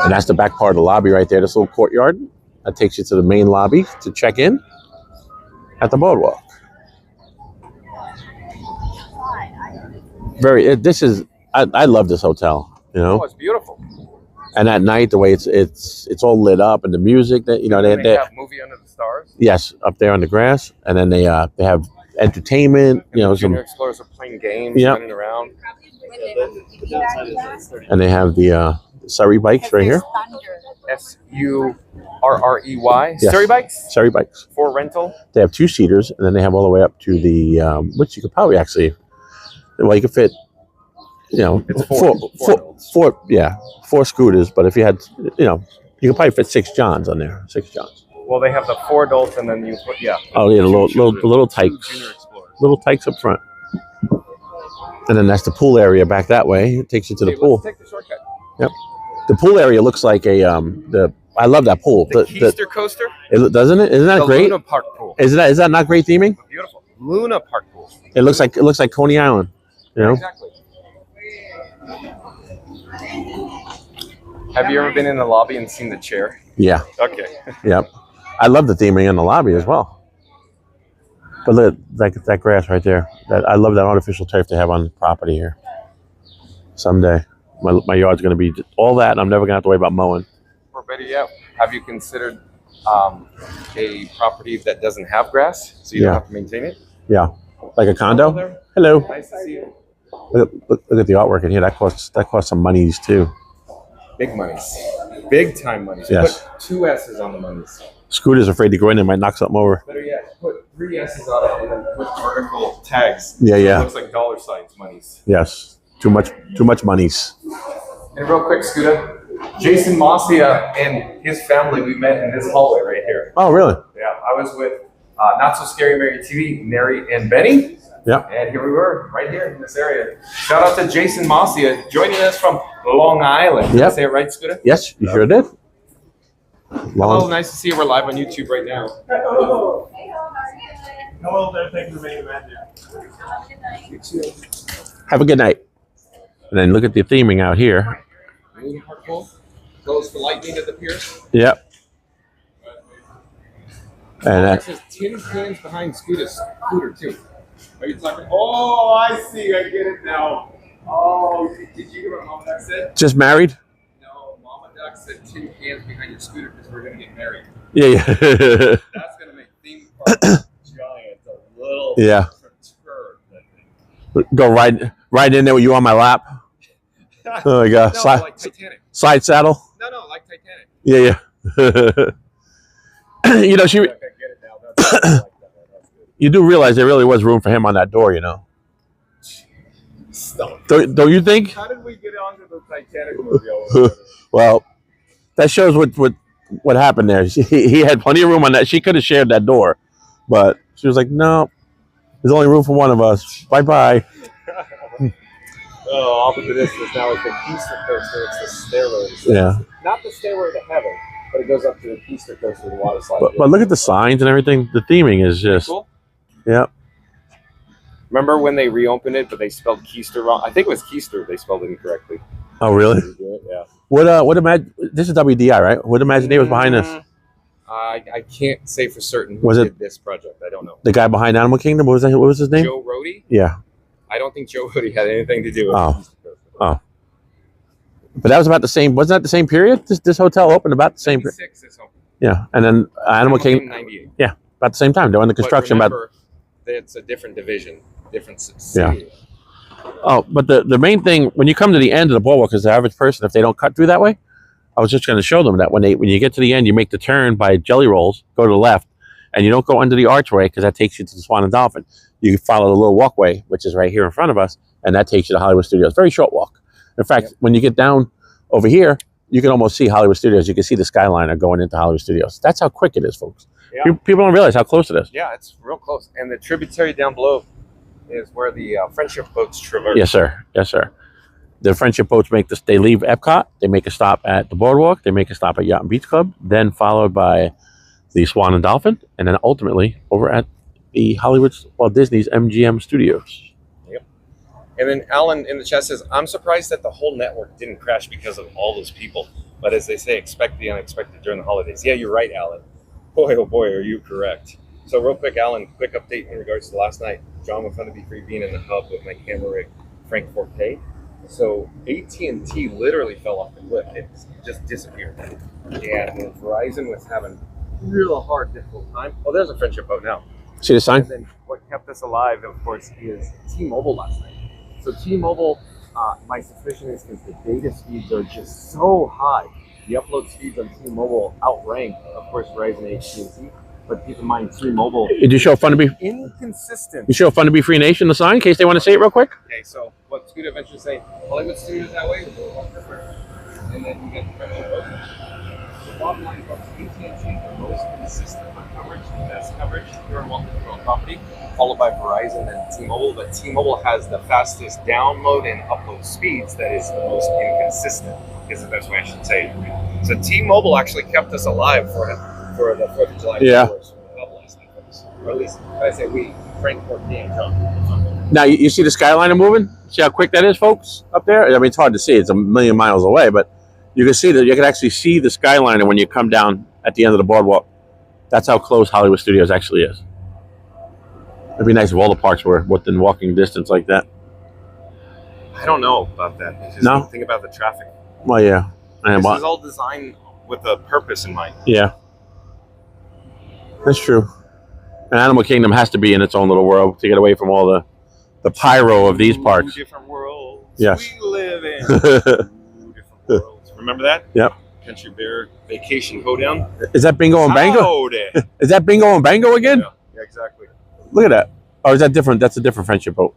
Speaker 1: And that's the back part of the lobby right there. This little courtyard that takes you to the main lobby to check in at the boardwalk. I love this hotel. You know.
Speaker 3: Oh, it's beautiful.
Speaker 1: And at night, the way it's all lit up, and the music that
Speaker 3: They
Speaker 1: they
Speaker 3: have Movie Under the Stars.
Speaker 1: yes, up there on the grass, and then they have entertainment. You know,
Speaker 3: Junior
Speaker 1: some
Speaker 3: Explorers are playing games,
Speaker 1: Yeah.
Speaker 3: running around.
Speaker 1: and they have the Surrey bikes right here.
Speaker 3: SURREY.
Speaker 1: Yes.
Speaker 3: Surrey bikes
Speaker 1: Surrey bikes.
Speaker 3: for rental.
Speaker 1: They have 2-seaters, and then they have all the way up to the which you could probably actually, well, you could fit, you know,
Speaker 3: It's
Speaker 1: four scooters. But if you had, you know, you could probably fit 6 Johns on there. 6 Johns.
Speaker 3: Well, they have the 4 adults, and then you put
Speaker 1: Oh yeah, the little tykes, little tykes up front, and then that's the pool area back that way. It takes you to the pool.
Speaker 3: Let's take the shortcut.
Speaker 1: Yep. The pool area looks like a I love that pool.
Speaker 3: The Keister coaster.
Speaker 1: Doesn't it? Isn't that great?
Speaker 3: Luna Park pool.
Speaker 1: Is that not great theming?
Speaker 3: Beautiful. Luna Park pool.
Speaker 1: It looks like Coney Island. You know.
Speaker 3: Exactly. Have you ever been in the lobby and seen the chair?
Speaker 1: Yeah.
Speaker 3: Okay.
Speaker 1: Yep. I love the theming in the lobby as well. But look at that grass right there. I love that artificial turf they have on the property here. Someday, my yard's going to be all that, and I'm never going to have to worry about mowing.
Speaker 3: Or better yet, have you considered a property that doesn't have grass, so you don't have to maintain it?
Speaker 1: Yeah, like a condo. Hello.
Speaker 3: Nice to see you.
Speaker 1: Look at the artwork in here. That costs some monies too.
Speaker 3: Big monies. Big time monies.
Speaker 1: Yes.
Speaker 3: Put 2 S's on the monies.
Speaker 1: Scooter's afraid to go in there, might knock something over.
Speaker 3: Better yet, put 3 S's on it and then put vertical tags.
Speaker 1: Yeah.
Speaker 3: It looks like dollar signs monies.
Speaker 1: Yes. Too much monies.
Speaker 3: And real quick, Scooter, Jason Massia and his family, we met in this hallway right here.
Speaker 1: Oh, really?
Speaker 3: Yeah, I was with Not So Scary Mary TV, Mary and Benny.
Speaker 1: Yeah.
Speaker 3: And here we were, right here in this area. Shout out to Jason Massia, joining us from Long Island. Did I say it right, Scooter?
Speaker 1: Yes, you sure did.
Speaker 3: Hello, nice to see you. We're live on YouTube right now.
Speaker 7: Hello there. Thank you for being back there.
Speaker 1: Have a good night. And then look at the theming out here.
Speaker 3: Goes for lightning at the piers.
Speaker 1: Yep. And
Speaker 3: It says tin cans behind Scooter too. Are you talking? Oh, I see. I get it now. Oh, did you hear what Mama Duck said?
Speaker 1: just married?
Speaker 3: No, Mama Duck said tin cans behind your scooter because we're going to get married.
Speaker 1: Yeah.
Speaker 3: That's going to make theme park giant a little perturbed, I think.
Speaker 1: Go right in there with you on my lap. Oh my God.
Speaker 3: No, like Titanic.
Speaker 1: Side saddle.
Speaker 3: No, like Titanic.
Speaker 1: Yeah. You know,
Speaker 3: I get it now. That's like that. That's good.
Speaker 1: you do realize there really was room for him on that door, you know.
Speaker 3: Stop.
Speaker 1: Don't you think?
Speaker 3: How did we get onto the Titanic movie?
Speaker 1: Well, that shows what happened there. He had plenty of room on that. She could have shared that door, but she was like, no, there's only room for one of us. Bye-bye.
Speaker 3: Oh, off of this is now like the Keister coaster. It's the stairway.
Speaker 1: Yeah.
Speaker 3: Not the stairway to heaven, but it goes up to the Keister coaster, the water slide.
Speaker 1: But look at the signs and everything. The theming is just,
Speaker 3: cool.
Speaker 1: Yeah.
Speaker 3: Remember when they reopened it, but they spelled Keister wrong? I think it was Keister. They spelled it incorrectly.
Speaker 1: Oh, really?
Speaker 3: Yeah.
Speaker 1: This is WDI, right? What Imagineer was behind this?
Speaker 3: I can't say for certain who
Speaker 1: Was it-
Speaker 3: did this project. I don't know.
Speaker 1: The guy behind Animal Kingdom? What was his name?
Speaker 3: Joe Rohde?
Speaker 1: Yeah.
Speaker 3: I don't think Joe Rohde had anything to do with
Speaker 1: Oh.
Speaker 3: Keister coaster.
Speaker 1: Oh. But that was about the same. Wasn't that the same period? This hotel opened about the same period.
Speaker 3: 96 is open.
Speaker 1: Yeah. And then Animal Kingdom,
Speaker 3: 98.
Speaker 1: about the same time. They were in the construction.
Speaker 3: But remember, it's a different division, different city.
Speaker 1: But the main thing, when you come to the end of the boardwalk, as the average person, if they don't cut through that way, I was just going to show them that when you get to the end, you make the turn by Jelly Rolls, go to the left, and you don't go under the archway because that takes you to the Swan and Dolphin. You follow the little walkway, which is right here in front of us, and that takes you to Hollywood Studios. Very short walk. In fact, when you get down over here, you can almost see Hollywood Studios. You can see the Skyliner going into Hollywood Studios. That's how quick it is, folks.
Speaker 3: Yeah.
Speaker 1: People don't realize how close it is.
Speaker 3: Yeah, it's real close. And the tributary down below is where the friendship boats traverse.
Speaker 1: Yes, sir. Yes, sir. The friendship boats they leave Epcot. They make a stop at the Boardwalk. They make a stop at Yacht and Beach Club. Then followed by the Swan and Dolphin. And then ultimately over at the Disney's MGM Studios.
Speaker 3: Yep. And then Alan in the chat says, I'm surprised that the whole network didn't crash because of all those people. But as they say, expect the unexpected during the holidays. Yeah, you're right, Alan. Boy, oh boy, are you correct. So real quick, Alan, quick update in regards to last night. John was going to be free being in the hub with my camera rig, Frank 4K. So AT&T literally fell off the cliff. It just disappeared. And Verizon was having real hard, difficult time. Oh, there's a friendship boat now.
Speaker 1: See the sign?
Speaker 3: And then what kept us alive, of course, is T-Mobile last night. So T-Mobile My suspicion is because the data speeds are just so high. The upload speeds on T-Mobile outrank, of course, Verizon, AT&T. But keep in mind, T-Mobile.
Speaker 1: Did you show Fun to Be?
Speaker 3: Inconsistent.
Speaker 1: You show Fun to Be Free Nation the sign in case they want to see it real quick.
Speaker 3: Okay, so what Scooter Adventures say? Hollywood Studios that way, and then you get the French boat. The bottom line is AT&T the most consistent on coverage, the best coverage here on multi-control property, followed by Verizon and T-Mobile. But T-Mobile has the fastest download and upload speeds. That is the most inconsistent. Is the best way I should say it. So T-Mobile actually kept us alive for the 4th of July.
Speaker 1: Yeah.
Speaker 3: Or at least I say we, Frank, Courtney, and John.
Speaker 1: Now you see the skyline moving. See how quick that is, folks, up there. I mean, it's hard to see. It's a million miles away, but you can see that. You can actually see the skyline when you come down at the end of the boardwalk. That's how close Hollywood Studios actually is. It'd be nice if all the parks were within walking distance like that.
Speaker 3: I don't know about that. Because
Speaker 1: No?
Speaker 3: think about the traffic.
Speaker 1: Well, yeah. And
Speaker 3: This is all designed with a purpose in mind.
Speaker 1: Yeah. That's true. And Animal Kingdom has to be in its own little world to get away from all the pyro of these parks.
Speaker 3: 2 different worlds.
Speaker 1: Yes.
Speaker 3: We live in 2 different worlds. Remember that?
Speaker 1: Yep.
Speaker 3: Country Bear Vacation Hoedown.
Speaker 1: Is that Bingo and Bango?
Speaker 3: Howdy.
Speaker 1: Is that Bingo and Bango again?
Speaker 3: Yeah, exactly.
Speaker 1: Look at that. Or is that different? That's a different friendship boat.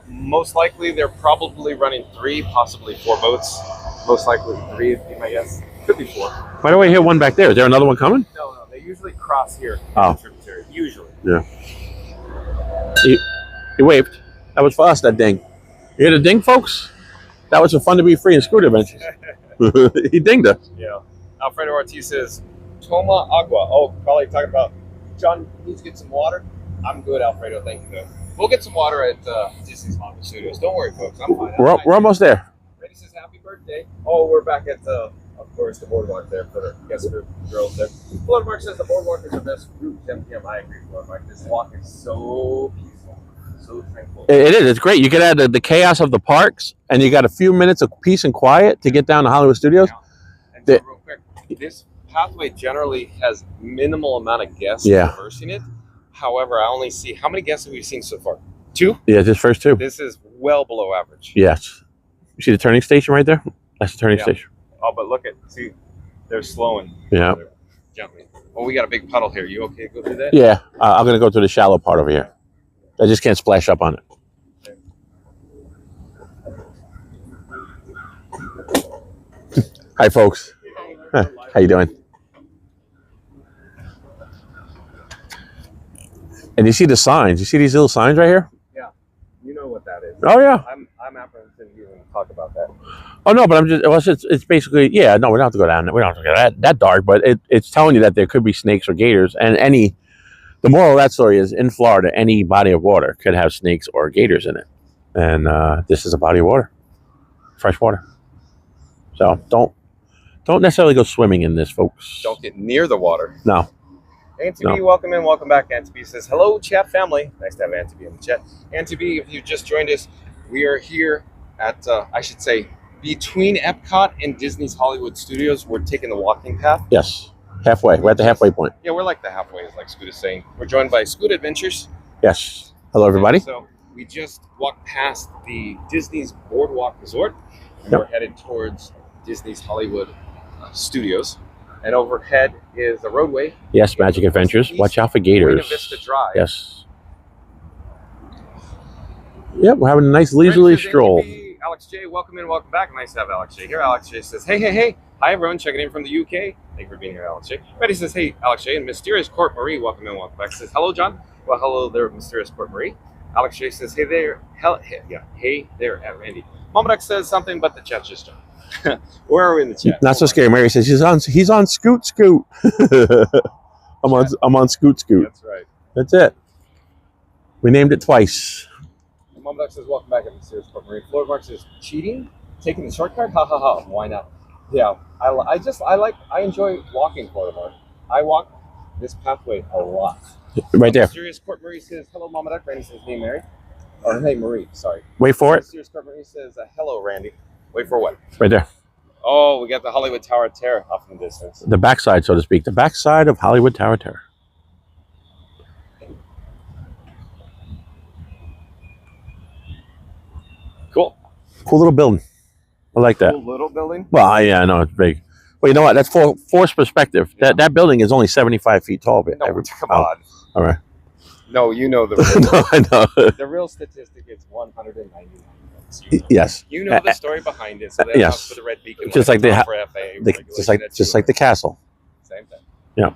Speaker 3: Most likely, they're probably running 3, possibly 4 boats. Most likely 3 would be my guess. Could be 4.
Speaker 1: Why do I hear one back there? Is there another one coming?
Speaker 3: No. They usually cross here.
Speaker 1: Oh.
Speaker 3: Tributary. Usually.
Speaker 1: Yeah. He waved. That was for us, that ding. You hear the ding, folks? That was for Fun to Be Free and Scooter Adventures. He dinged us.
Speaker 3: Yeah. Alfredo Ortiz says, Toma agua. Oh, probably talking about, John needs to get some water. I'm good, Alfredo. Thank you, though. We'll get some water at Disney's Hollywood Studios. Don't worry, folks. I'm fine.
Speaker 1: We're almost there.
Speaker 3: Randy says, happy birthday. Oh, we're back at, of course, the Boardwalk there for the guest group girls there. Flood Mark says the Boardwalk is the best group. 10 p.m. I agree, Flood Mark. This walk is so peaceful, so tranquil.
Speaker 1: It is. It's great. You get out of the chaos of the parks, and you got a few minutes of peace and quiet to get down to Hollywood Studios.
Speaker 3: And so real quick, this pathway generally has minimal amount of guests traversing it. However, I only see, how many guests have we seen so far? 2?
Speaker 1: Yeah, this first 2.
Speaker 3: This is well below average.
Speaker 1: Yes. You see the turning station right there? That's the turning station.
Speaker 3: Oh, but look see, they're slowing.
Speaker 1: Yeah.
Speaker 3: Gently. Oh, we got a big puddle here. You okay to go through that?
Speaker 1: Yeah. I'm going to go through the shallow part over here. I just can't splash up on it. Hi, folks. Hi. How you doing? And you see the signs. You see these little signs right here?
Speaker 3: Yeah. You know what that is.
Speaker 1: Oh, yeah.
Speaker 3: I'm apprehensive to even talk about that.
Speaker 1: Oh, no, but it's basically, yeah, no, we don't have to go down there. We don't have to go that dark, but it's telling you that there could be snakes or gators. And the moral of that story is in Florida, any body of water could have snakes or gators in it. And this is a body of water, fresh water. So don't necessarily go swimming in this, folks.
Speaker 3: Don't get near the water.
Speaker 1: No.
Speaker 3: Auntie B, welcome in, welcome back. Auntie B says, hello, chat family. Nice to have Auntie B in the chat. Auntie B, if you just joined us, we are here at, I should say, between EPCOT and Disney's Hollywood Studios. We're taking the walking path.
Speaker 1: Yes, halfway. We're at the halfway point.
Speaker 3: Yeah, we're like the halfway, like Scoot is saying. We're joined by Scoot Adventures.
Speaker 1: Yes. Hello, everybody.
Speaker 3: So we just walked past the Disney's Boardwalk Resort, and we're headed towards Disney's Hollywood Studios. And overhead is the roadway.
Speaker 1: Yes, Magic Adventures. Watch out for gators.
Speaker 3: Buena Vista Drive.
Speaker 1: Yes. Yep, we're having a nice leisurely stroll.
Speaker 3: Alex J, welcome in, welcome back. Nice to have Alex J here. Alex J says, hey. Hi, everyone. Checking in from the UK. Thank you for being here, Alex J. Betty says, hey, Alex J. And Mysterious Court Marie, welcome in, welcome back. Says, hello, John. Well, hello there, Mysterious Court Marie. Alex J says, hey there. Hey there, at Randy. Mama Duck says something, but the chat's just John. Where are we in the chat?
Speaker 1: Not so scary. Mary says he's on Scoot. I'm on Scoot.
Speaker 3: That's right.
Speaker 1: That's it. We named it twice.
Speaker 3: Mama Duck says, welcome back at Mysterious Court Marie. Florida Mark says, cheating? Taking the shortcut? Ha ha ha. Why not? Yeah. I enjoy walking Florida Mark. I walk this pathway a lot.
Speaker 1: Right there.
Speaker 3: Mysterious Court Marie says, hello, Mama Duck. Randy says, hey, Mary. Or hey, Marie. Sorry.
Speaker 1: Wait for it.
Speaker 3: Mysterious Court Marie says, hello, Randy. Wait for what?
Speaker 1: Right there.
Speaker 3: Oh, we got the Hollywood Tower of Terror off in the distance.
Speaker 1: The backside, so to speak. The backside of Hollywood Tower of Terror.
Speaker 3: Cool.
Speaker 1: Cool little building. I like that.
Speaker 3: Cool little building.
Speaker 1: Well, yeah, I know it's big. Well, you know what? That's forced perspective.
Speaker 3: Yeah.
Speaker 1: That building is only 75 feet tall.
Speaker 3: No, come on.
Speaker 1: All right.
Speaker 3: No, you know the real,
Speaker 1: No, I know.
Speaker 3: the real statistic is 199. You know.
Speaker 1: Yes.
Speaker 3: You know the story behind it. So they
Speaker 1: Yes.
Speaker 3: have for the red beacon.
Speaker 1: Just like they have,
Speaker 3: for FAA
Speaker 1: just like the castle.
Speaker 3: Same thing.
Speaker 1: Yeah.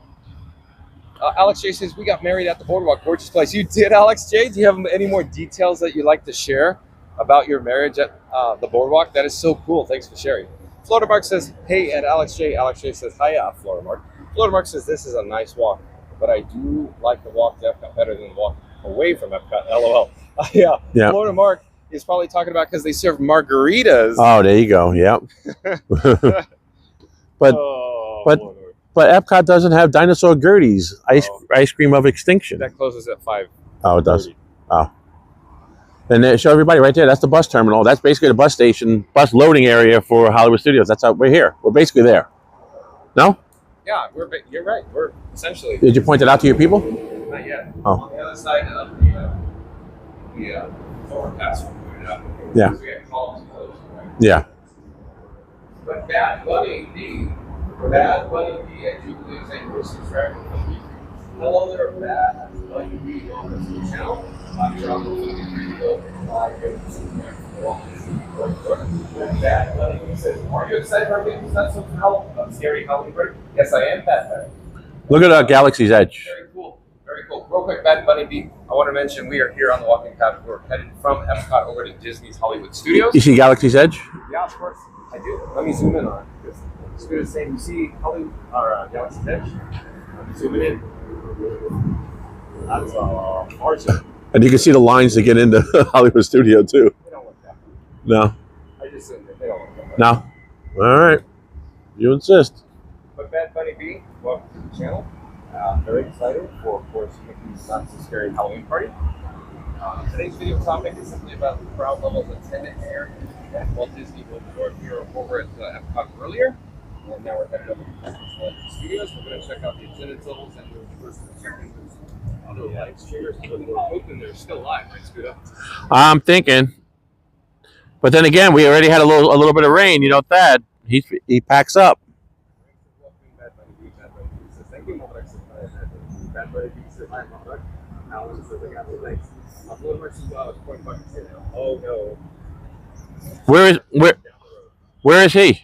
Speaker 3: Alex J says we got married at the Boardwalk, gorgeous place. You did, Alex J. Do you have any more details that you'd like to share about your marriage at the Boardwalk? That is so cool. Thanks for sharing. Florida Mark says, hey, at Alex J. Alex J says, hiya, Florida Mark. Florida Mark says, this is a nice walk, but I do like the walk to Epcot better than the walk away from Epcot. LOL. Yeah. Florida Mark is probably talking about because they serve margaritas.
Speaker 1: Oh, there you go. Yep. But Epcot doesn't have dinosaur Gertie's ice cream of extinction.
Speaker 3: That closes at 5.
Speaker 1: Oh, it does. Oh. And they show everybody right there. That's the bus terminal. That's basically the bus station, bus loading area for Hollywood Studios. That's how we're here. We're basically there. No?
Speaker 3: Yeah, you're right. We're essentially.
Speaker 1: Did you point it out to your people?
Speaker 3: Not yet.
Speaker 1: Oh.
Speaker 3: On the other side of the overpass.
Speaker 1: Yeah. Yeah.
Speaker 3: But Bad Bunny D. Bad Bunny D at Jubilee St. Louis is right. Hello there, Bad Bunny D on the channel. I'm Bad Bunny says, are you excited for getting some scary Halloween party? Yes, I am, Bad Bunny.
Speaker 1: Look at Galaxy's Edge.
Speaker 3: Very cool. Very cool. Real quick, Bad Bunny B, I want to mention we are here on the walking path. We're headed from Epcot over to Disney's Hollywood Studios.
Speaker 1: You see Galaxy's Edge?
Speaker 3: Yeah, of course. I do. Let me zoom in on it. It's good to say, you see Hollywood, or Galaxy's Edge? I'm zooming in. That's awesome.
Speaker 1: And you can see the lines to get into Hollywood Studio, too.
Speaker 3: They don't look that way.
Speaker 1: No.
Speaker 3: I just said that they don't look that way.
Speaker 1: No? All right. You insist.
Speaker 3: But Bad Bunny B, welcome to the channel. Very excited for, of course, Mickey's Not So Scary Halloween Party. Today's video topic is simply about the crowd levels attended here at Walt Disney World. We were over at Epcot earlier, and now we're headed over to Disney's Hollywood Studios. We're going to check out the attendance levels and the first check-in. Other live streamers, we're hoping they're still live, right, Scooter?
Speaker 1: I'm thinking. But then again, we already had a little bit of rain. You know, Thad, he packs up.
Speaker 3: Oh no.
Speaker 1: Where is he?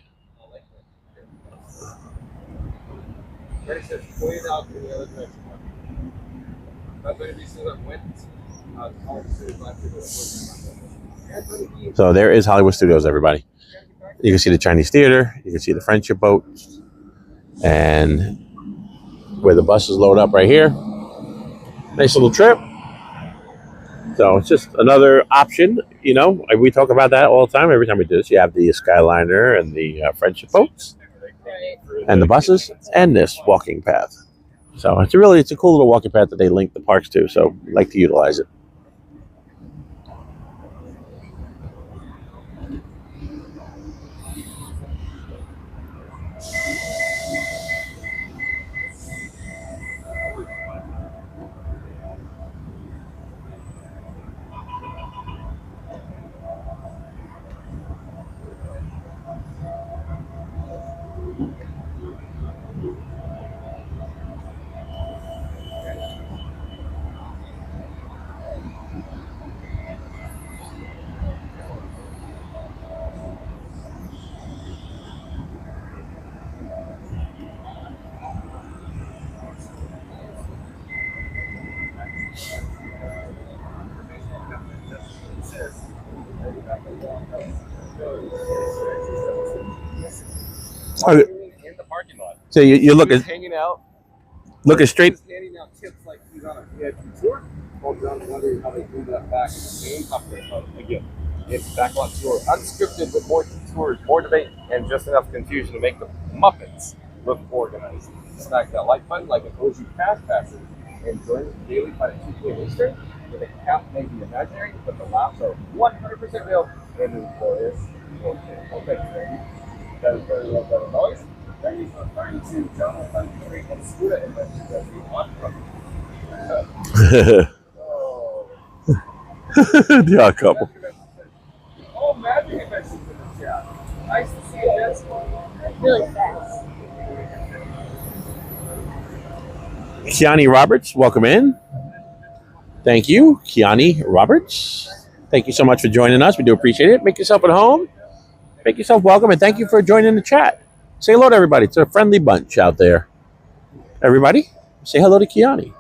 Speaker 1: So there is Hollywood Studios, everybody. You can see the Chinese Theater. You can see the friendship boat. And where the buses load up right here. Nice little trip. So it's just another option, you know. We talk about that all the time. Every time we do this, you have the Skyliner and the friendship boats and the buses and this walking path. So it's a cool little walking path that they link the parks to. So I like to utilize it.
Speaker 3: In the parking lot.
Speaker 1: So you look at
Speaker 3: hanging out.
Speaker 1: Looking straight.
Speaker 3: Just handing out tips like he's on a VIP tour. Hold on, wondering how they do that back in the same company. Again, it's backlot tour, unscripted with more tours, more debate, and just enough confusion to make the Muppets look organized. Smack that like button like an OG Fast Passes and join us daily by the 2 p.m. Eastern, where the cap may be imaginary, but the laughs are 100% real and glorious. Okay, thank you. That is very well done as always. Thank you for returning to John Country and Scooter Adventures that we want from.
Speaker 1: The odd couple.
Speaker 3: Oh, man.
Speaker 2: Really fast.
Speaker 1: Kiani Roberts, welcome in. Thank you, Kiani Roberts. Thank you so much for joining us. We do appreciate it. Make yourself at home. Make yourself welcome, and thank you for joining the chat. Say hello to everybody. It's a friendly bunch out there. Everybody, say hello to Kiani.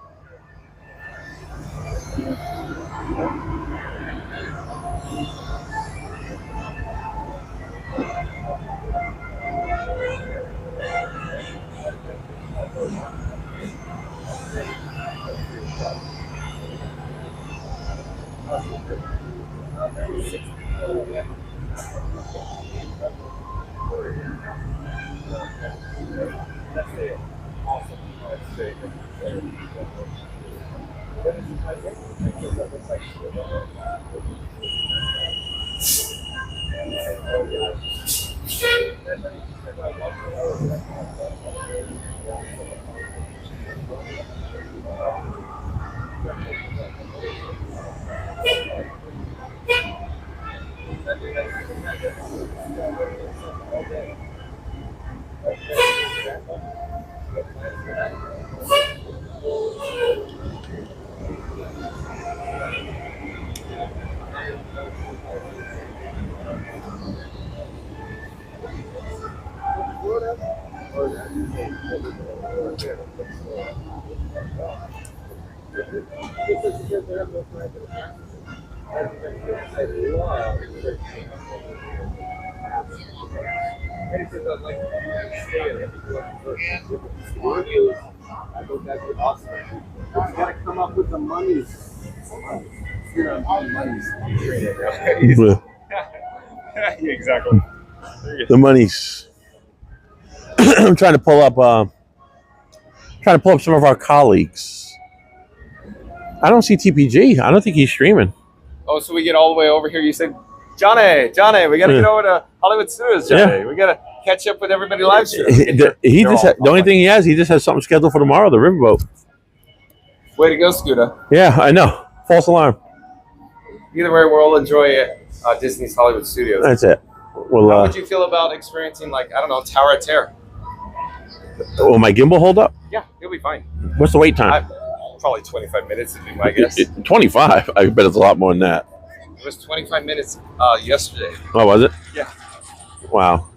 Speaker 3: Exactly.
Speaker 1: The monies. I'm trying to pull up some of our colleagues. I don't see TPG. I don't think he's streaming.
Speaker 3: Oh, so we get all the way over here. You said, Johnny, we got to get over to Hollywood Studios, Johnny.
Speaker 1: Yeah.
Speaker 3: We got to catch up with everybody live stream.
Speaker 1: The only thing he has has something scheduled for tomorrow, the riverboat.
Speaker 3: Way to go, Scooter.
Speaker 1: Yeah, I know. False alarm.
Speaker 3: Either way, we'll all enjoy it. Disney's Hollywood Studios.
Speaker 1: That's it. Well,
Speaker 3: how would you feel about experiencing, like, I don't know, Tower of Terror?
Speaker 1: Will my gimbal hold up?
Speaker 3: Yeah, it'll be fine.
Speaker 1: What's the wait time?
Speaker 3: Probably 25 minutes would be my guess.
Speaker 1: 25? I bet it's a lot more than that.
Speaker 3: It was 25 minutes yesterday.
Speaker 1: Oh, was it?
Speaker 3: Yeah.
Speaker 1: Wow.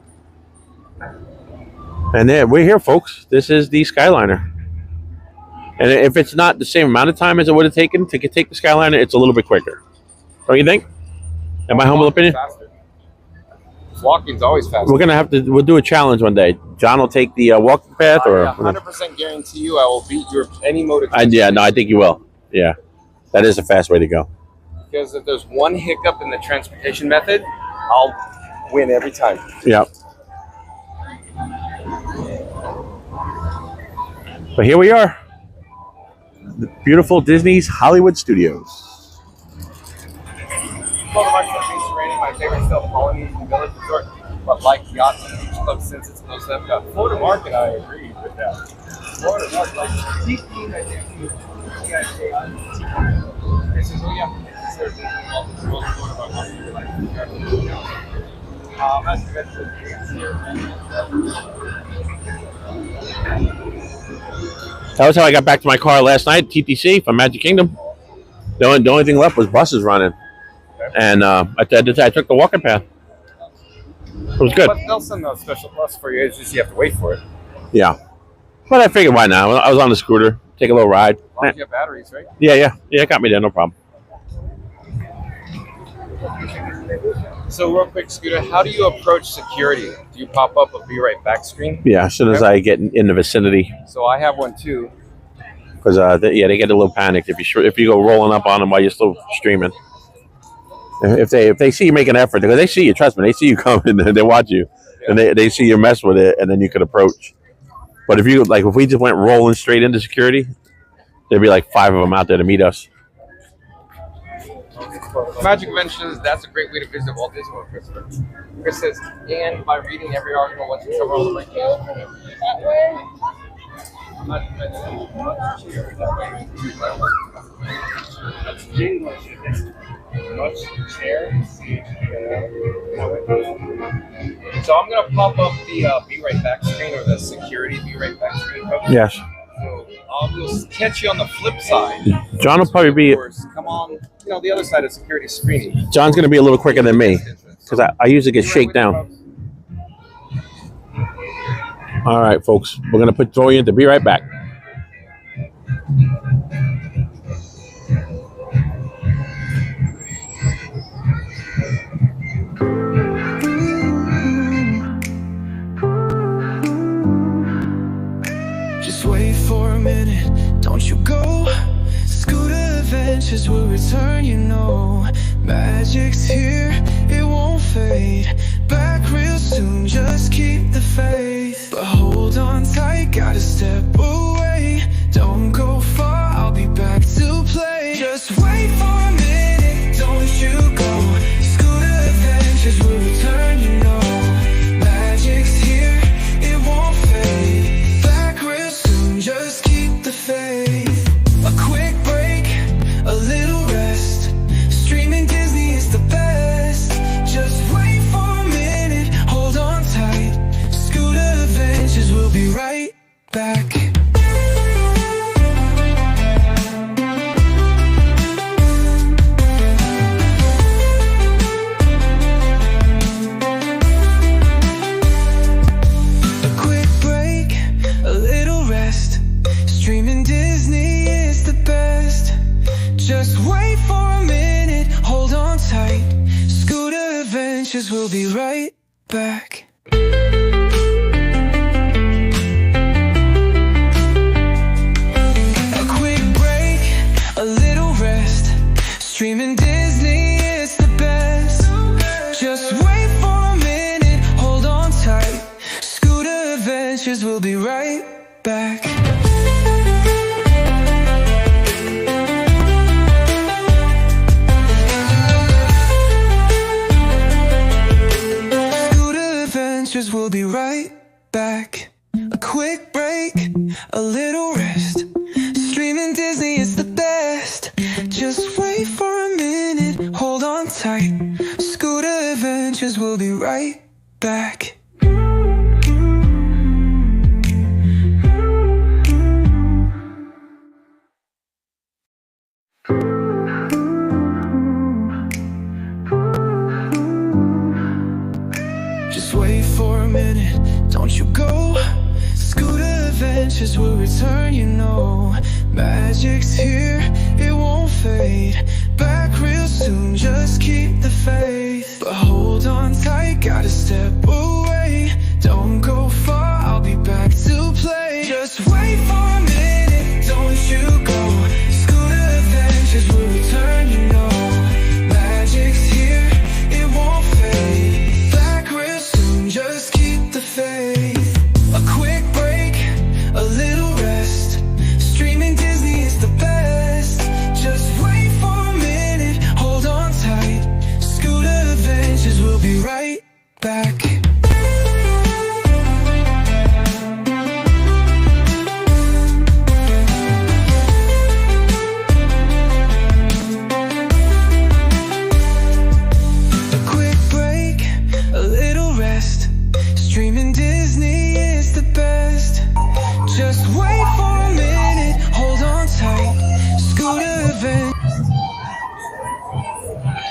Speaker 1: And then we're here, folks. This is the Skyliner. And if it's not the same amount of time as it would have taken to take the Skyliner, it's a little bit quicker. Don't you think? In my humble opinion?
Speaker 3: Faster. Walking's always faster.
Speaker 1: We're going to have to, we'll do a challenge one day. John will take the walking path or...
Speaker 3: I 100% guarantee you I will beat your any mode of transportation.
Speaker 1: Yeah, no, I think you will. Yeah. That is a fast way to go.
Speaker 3: Because if there's one hiccup in the transportation method, I'll win every time.
Speaker 1: Yeah. But here we are. The beautiful Disney's Hollywood Studios.
Speaker 3: My favorite still Polynesian Village Resort, but like Yachts and Beach Club since it's close up. Florida Market, I agree with that. Florida Market, like TP, I think. This is what you have to consider.
Speaker 1: That was how I got back to my car last night, TTC from Magic Kingdom. The only thing left was buses running. And I took the walking path. It was good.
Speaker 3: But they'll send a special bus for you. It's just you have to wait for it.
Speaker 1: Yeah. But I figured why not? I was on the scooter. Take a little ride.
Speaker 3: As long as you have batteries, right?
Speaker 1: Yeah, it got me there. No problem.
Speaker 3: So real quick, Scooter, how do you approach security? Do you pop up a be right back screen?
Speaker 1: Yeah, as soon as I get in the vicinity.
Speaker 3: So I have one too.
Speaker 1: Because they get a little panicked if you go rolling up on them while you're still streaming. If they see you make an effort, because they see you, trust me, they see you coming, they watch you, and they see you mess with it, and then you could approach. But if we just went rolling straight into security, there'd be like 5 of them out there to meet us.
Speaker 3: Magic Conventions, that's a great way to visit Walt Disney World, Christopher. Chris says, and by reading every article, once you cover all the breakdowns.
Speaker 2: That way.
Speaker 3: That's English. much. Chair. So I'm gonna pop up the Be Right Back screen, or the security Be Right Back screen. Coach.
Speaker 1: Yes.
Speaker 3: So I'll catch you on the flip side.
Speaker 1: John will probably be.
Speaker 3: Come on, the other side of security screening.
Speaker 1: John's going to be a little quicker than me because I usually get shaken down. All right, folks, we're going to throw you into Be Right Back.
Speaker 5: Just wait for a minute, don't you go. Scooter adventures will return, Magic's here, it won't fade. Back real soon, just keep the faith. But hold on tight, gotta step away. Don't go far, I'll be back to play. Just wait for a minute, don't you go. Scooter adventures will return, Magic's here, it won't fade. Back real soon, just keep the faith. A quick break, a little rest. Streaming Disney is the best. Just wait for a minute, hold on tight. Scooter adventures will be right back. A quick break, a little rest. Streaming Disney is the best. Just wait for a minute, hold on tight. Scooter adventures will be right back. A quick break, a little rest. Streaming Disney is the best. Just wait for a minute, hold on tight. Scooter adventures will be right back. We'll be right back. A quick break, a little rest. Streaming Disney is the best. Just wait for a minute, hold on tight. Scooter adventures will be right back. Just wait for a minute, don't you go. Scooter adventures will return, Magic's here, it won't fade. Back real soon, just keep the faith. But hold on tight, gotta step away. Don't go far, I'll be back to play. Just wait for a minute, don't you go. Scooter adventures will return, Magic's here, it won't fade. Back real soon, just keep the faith. A quick break, a little rest. Streaming Disney is the best. Just wait for a minute, hold on tight. Scooter adventures will be right back. A quick break, a little rest. Streaming Disney is the best. Just wait for a minute, hold on tight. Scooter adventures.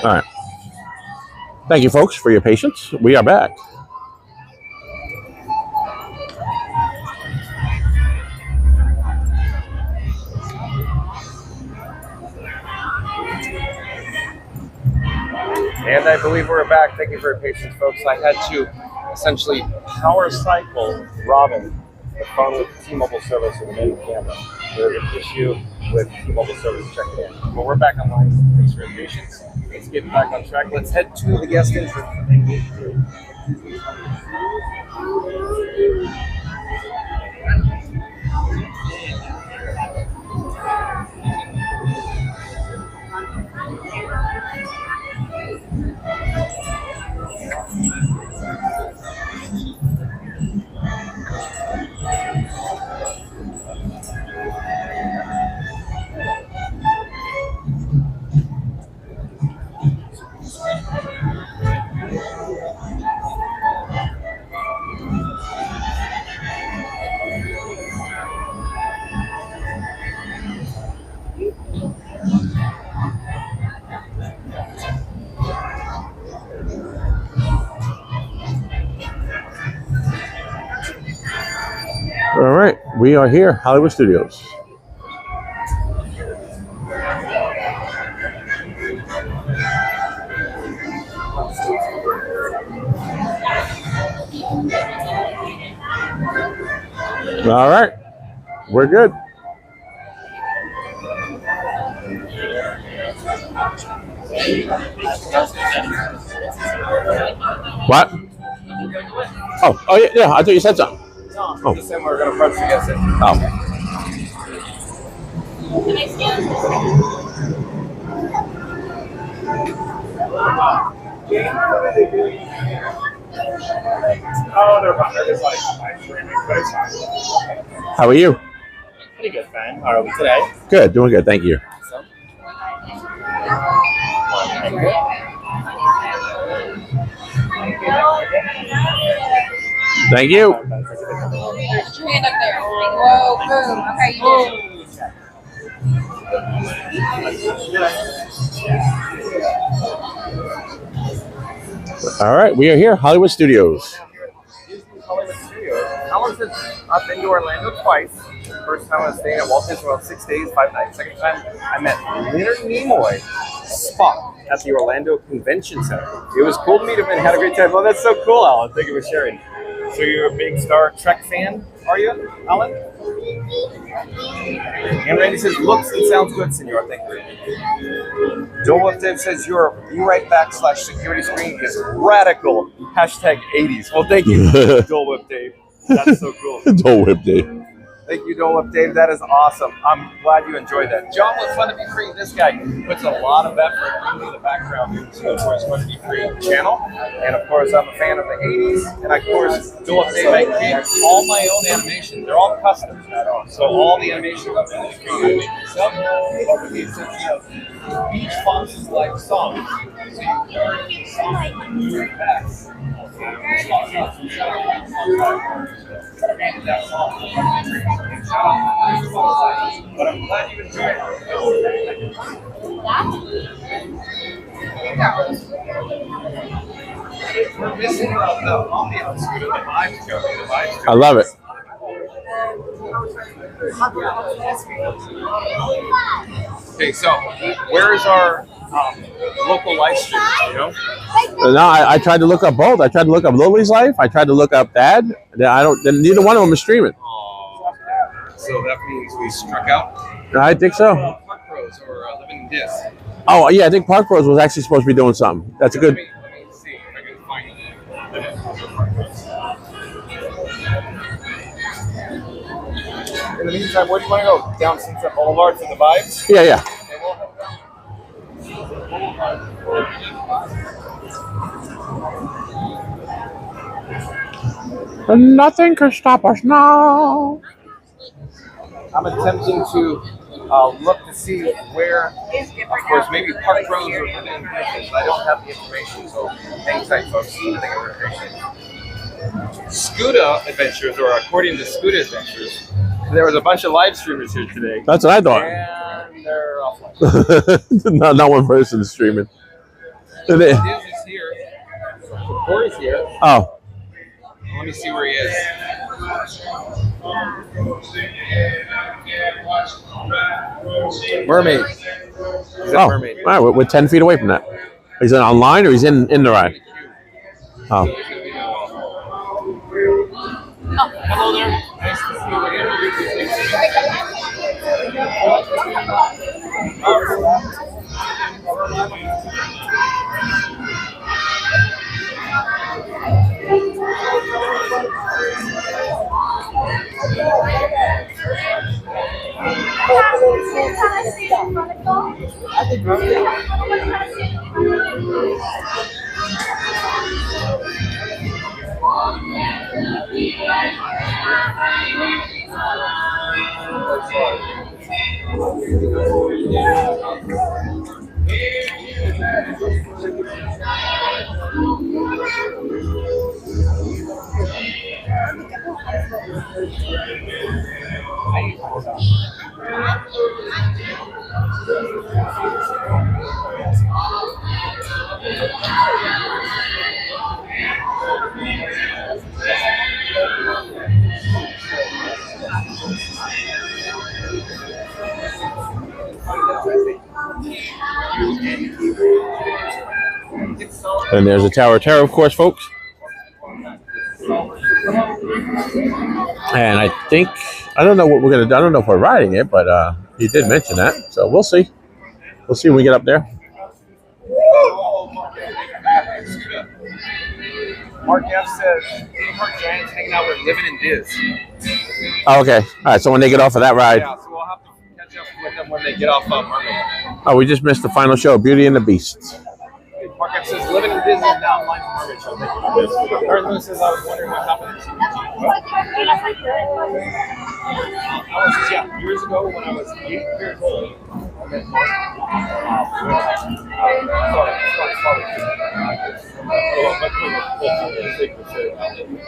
Speaker 1: All right. Thank you, folks, for your patience. We are back.
Speaker 3: And I believe we're back. Thank you for your patience, folks. I had to essentially power cycle Robin, the phone with T-Mobile service with the main camera. There was an issue with T-Mobile service checking in. But we're back online. Thanks for your patience. Let's get back on track. Let's head to the guest entrance.
Speaker 1: we are here, Hollywood Studios. All right, we're good. What? Oh, yeah. I thought you said something.
Speaker 3: Oh. Just saying we're going to approach you guys.
Speaker 1: Oh.
Speaker 2: Can I stand?
Speaker 7: Oh, they're fine. They're just like live streaming, but it's fine.
Speaker 1: How are you?
Speaker 7: Pretty good, fan. How are we today?
Speaker 1: Good, doing good. Thank you.
Speaker 7: Awesome.
Speaker 1: Thank you.
Speaker 2: There's your hand up there. Whoa, boom. Okay, you did.
Speaker 1: All right, we are here, Hollywood Studios.
Speaker 3: Hollywood Studios. Alan's I've been to Orlando twice. First time I was staying at Walt Disney World 6 days, 5 nights. Second time I met Leonard Nimoy Spock at the Orlando Convention Center. It was cool to meet him and had a great time. Oh, that's so cool, Alan. Thank you for sharing. So you're a big Star Trek fan, are you, Alan? And Randy says, looks and sounds good, senor. Thank you. Joel Wolf Dave says, your Be Right Back /security screen is radical. #80s. Well, thank you, Joel Wolf Dave. That's so cool.
Speaker 1: Don't whip, Dave.
Speaker 3: Thank you, Joel Wolf Dave. That is awesome. I'm glad you enjoyed that. John was fun to be free. This guy puts a lot of effort into the background into his Fun to Be Free channel. And of course, I'm a fan of the 80s. And of course, Joel Wolf Dave, I create all my own animations. They're all custom. So all the animations I'm going to create myself. But with the exception of each font is like songs. So you learn the song your backs. That song. But I'm glad you enjoyed it. We're missing the ambiance, the vibes going, the vibes going.
Speaker 1: I love it.
Speaker 3: Okay, so where is our local live stream? You know?
Speaker 1: No, I tried to look up both. I tried to look up Lily's Life. I tried to look up Dad. Neither one of them is streaming.
Speaker 3: So that means we struck out.
Speaker 1: I think so.
Speaker 3: Park Pros or Living Disc.
Speaker 1: Oh, yeah, I think Park Bros was actually supposed to be doing something. That's a good.
Speaker 3: Let me see if I can find it. In the meantime, where do you want to go? Down Sunset Boulevard for the vibes?
Speaker 1: Yeah. Nothing can stop us now.
Speaker 3: I'm attempting to look to see where, of course, maybe Park Rose or Living Disc. I don't have the information, so hang tight, folks. I think I'm patient. Scuda Adventures, or according to Scuda Adventures, there was a bunch of live streamers here today.
Speaker 1: That's what I thought.
Speaker 3: And they're offline.
Speaker 1: not one person is streaming.
Speaker 3: Diz is here. Corey's here.
Speaker 1: Oh.
Speaker 3: Let me see where he is. Mermaid. He's at Mermaid.
Speaker 1: All right, we're 10 feet away from that. Is it online or he's in the ride? Oh.
Speaker 3: Hello there. Nice to see
Speaker 1: And there's the Tower of Terror, of course, folks. And I think, I don't know what we're going to do. I don't know if we're riding it, but he did mention that. So we'll see. We'll see when we get up there.
Speaker 3: Mark F says, "Hey, Mark Giants hanging out with Living in Diz."
Speaker 1: Oh, okay. All right. So when they get off of that ride.
Speaker 3: Yeah, so we'll have to catch up with them when they get off Mermaid.
Speaker 1: Oh, we just missed the final show, Beauty and the Beast.
Speaker 3: Mark F says, "Living in Diz is now online for Mermaid show." Aaron Lewis says, "I was wondering what happened to CPG." Yeah, years ago when I was 8 years old, I met Mark.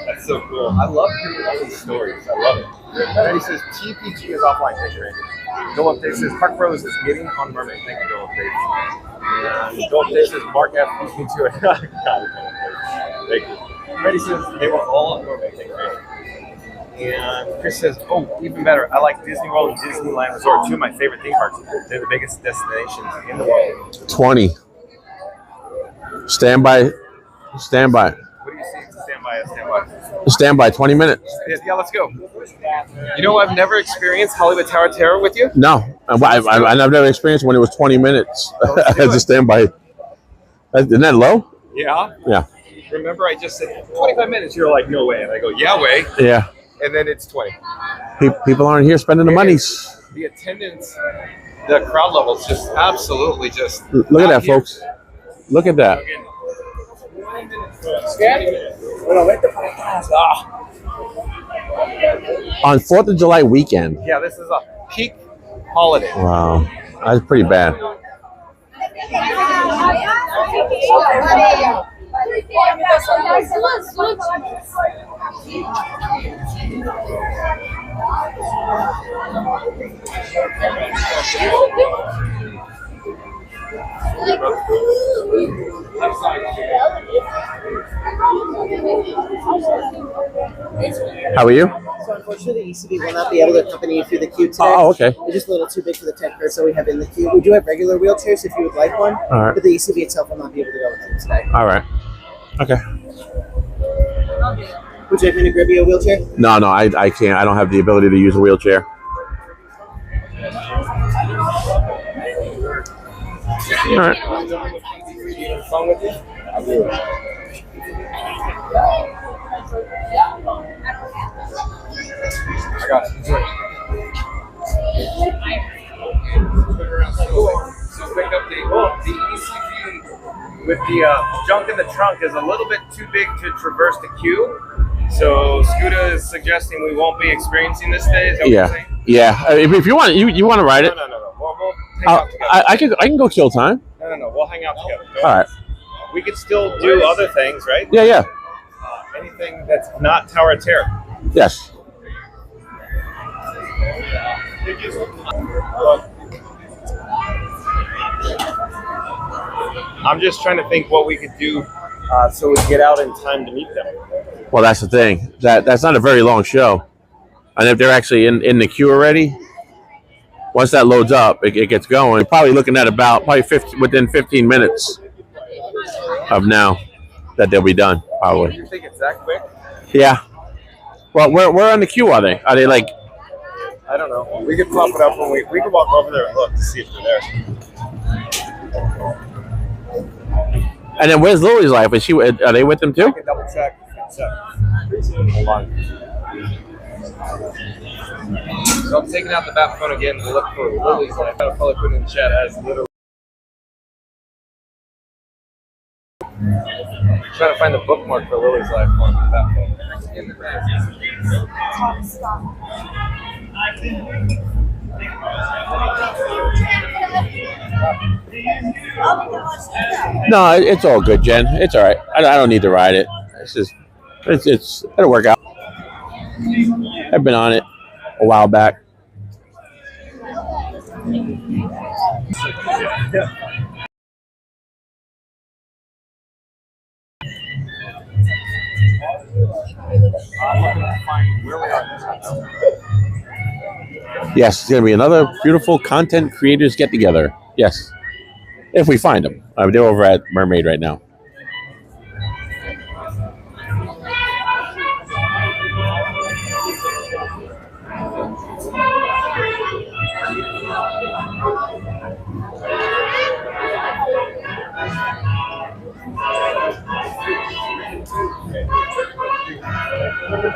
Speaker 3: That's so cool. I love hearing all these stories. I love it. Betty says TPG is offline. Thank you, Randy. Joel Update says Park Rose is getting on Mermaid. Thank you, Joel Update. Joel Update says Mark F. beat me to it. Got it, thank you. Betty says they were all on Mermaid. Thank you, Randy. And Chris says, oh, even better. I like Disney World and Disneyland Resort, two of my favorite theme parks. They're the biggest destinations in the world.
Speaker 1: 20. Stand by. Stand by.
Speaker 3: What do you see? Stand by. Stand by.
Speaker 1: Stand by. 20 minutes.
Speaker 3: Yeah, let's go. You know, I've never experienced Hollywood Tower Terror with you.
Speaker 1: No, I've never experienced when it was 20 minutes as a standby. Isn't that low?
Speaker 3: Yeah.
Speaker 1: Yeah.
Speaker 3: Remember, I just said 25 minutes. You're like, no way. And I go, yeah, way.
Speaker 1: Yeah.
Speaker 3: And then it's 20.
Speaker 1: People aren't here spending the monies.
Speaker 3: The attendance, the crowd levels, just absolutely just.
Speaker 1: Look at that, folks. Look at that. On 4th of July weekend.
Speaker 3: Yeah, this is a peak holiday.
Speaker 1: Wow, that's pretty bad. How are you?
Speaker 8: So unfortunately, the ECB will not be able to accompany you through the queue today.
Speaker 1: Oh, okay.
Speaker 8: They're just a little too big for the 10 car, so we have in the queue. We do have regular wheelchairs if you would like one,
Speaker 1: All right.
Speaker 8: but the ECB itself will not be able to go with them today.
Speaker 1: All right. Okay.
Speaker 8: Would you like me to grab you a wheelchair?
Speaker 1: No, I can't. I don't have the ability to use a wheelchair. All right.
Speaker 3: Phone with you? I got it. Enjoy. So quick update. The ECV with the junk in the trunk is a little bit too big to traverse the queue. So Scuda is suggesting we won't be experiencing this day. Is that what you're saying?
Speaker 1: Yeah. If you want, you want to ride it.
Speaker 3: No. We'll hang out together.
Speaker 1: I can go kill time.
Speaker 3: No. We'll hang out together.
Speaker 1: All right.
Speaker 3: We could still do other things, right?
Speaker 1: Yeah.
Speaker 3: Anything that's not Tower of Terror.
Speaker 1: Yes.
Speaker 3: I'm just trying to think what we could do so we get out in time to meet them.
Speaker 1: Well, that's the thing. That's not a very long show, and if they're actually in the queue already, once that loads up, it gets going. You're probably looking at within 15 minutes of now that they'll be done. Probably.
Speaker 3: You think it's that quick?
Speaker 1: Yeah. Well, where on the queue are they? Are they like?
Speaker 3: I don't know. We could pop it up when we could walk over there and look to see if they're there.
Speaker 1: And then where's Lily's life? Are they with them too?
Speaker 3: I can double check. Hold on. So I'm taking out the bat phone again to look for Lily's life. I'll probably put it in the chat as literally. Trying to find the bookmark for Lily's life on the bat phone.
Speaker 1: No, it's all good, Jen. It's all right. I don't need to ride it. It'll work out. I've been on it a while back. Yes, it's going to be another beautiful content creators get together. Yes, if we find them. They're over at Mermaid right now. All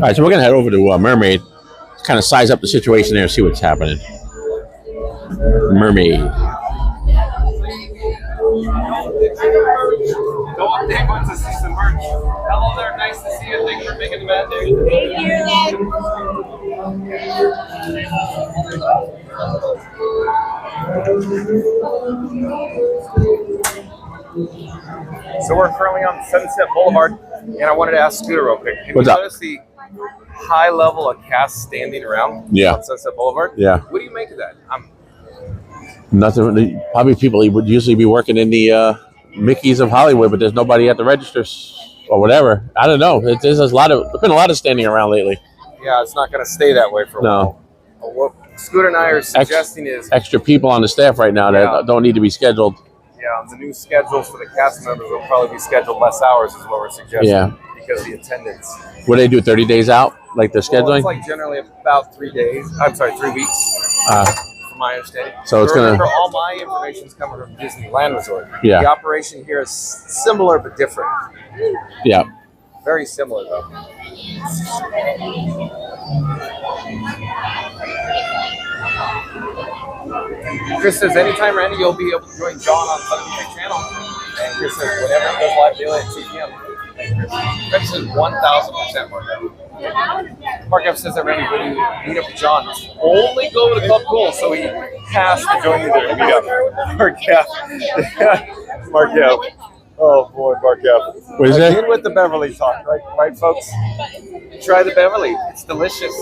Speaker 1: right, so we're gonna head over to Mermaid, kind of size up the situation there, see what's happening. Mermaid.
Speaker 3: Dave wants to see some merch. Hello there, nice to see you. Thanks for making the bad day. So we're currently on Sunset Boulevard, and I wanted to ask Scooter real quick. Have
Speaker 1: What's
Speaker 3: you
Speaker 1: up?
Speaker 3: noticed the high level of cast standing around
Speaker 1: Yeah.
Speaker 3: on Sunset Boulevard?
Speaker 1: Yeah.
Speaker 3: What do you make of that?
Speaker 1: Nothing. Probably people would usually be working in the Mickey's of Hollywood, but there's nobody at the registers or whatever. I don't know. There's a lot of. There's been a lot of standing around lately.
Speaker 3: Yeah, it's not going to stay that way for a while. What Scooter and I are suggesting is
Speaker 1: extra people on the staff right now that don't need to be scheduled.
Speaker 3: Yeah, the new schedules for the cast members will probably be scheduled less hours, is what we're suggesting.
Speaker 1: Yeah.
Speaker 3: Because of the attendance.
Speaker 1: What do they do? 30 days out, like they're scheduling.
Speaker 3: Well, it's like generally about 3 days. I'm sorry, 3 weeks. From my understanding.
Speaker 1: So it's
Speaker 3: remember, all my information is coming from Disneyland Resort.
Speaker 1: Yeah.
Speaker 3: The operation here is similar but different.
Speaker 1: Yeah.
Speaker 3: Very similar though. Chris says, anytime, Randy, you'll be able to join John on the YouTube channel. And Chris says, whatever it goes live daily at 2 p.m. Chris says 1,000% Mark F. Mark F says that, Randy, when you meet up with John, only go to the Club Cool, so he has to join you there to meet up. Mark F. Mark F. Oh boy, Mark F.
Speaker 1: What is that?
Speaker 3: Again with the Beverly talk, right, folks? Try the Beverly. It's delicious.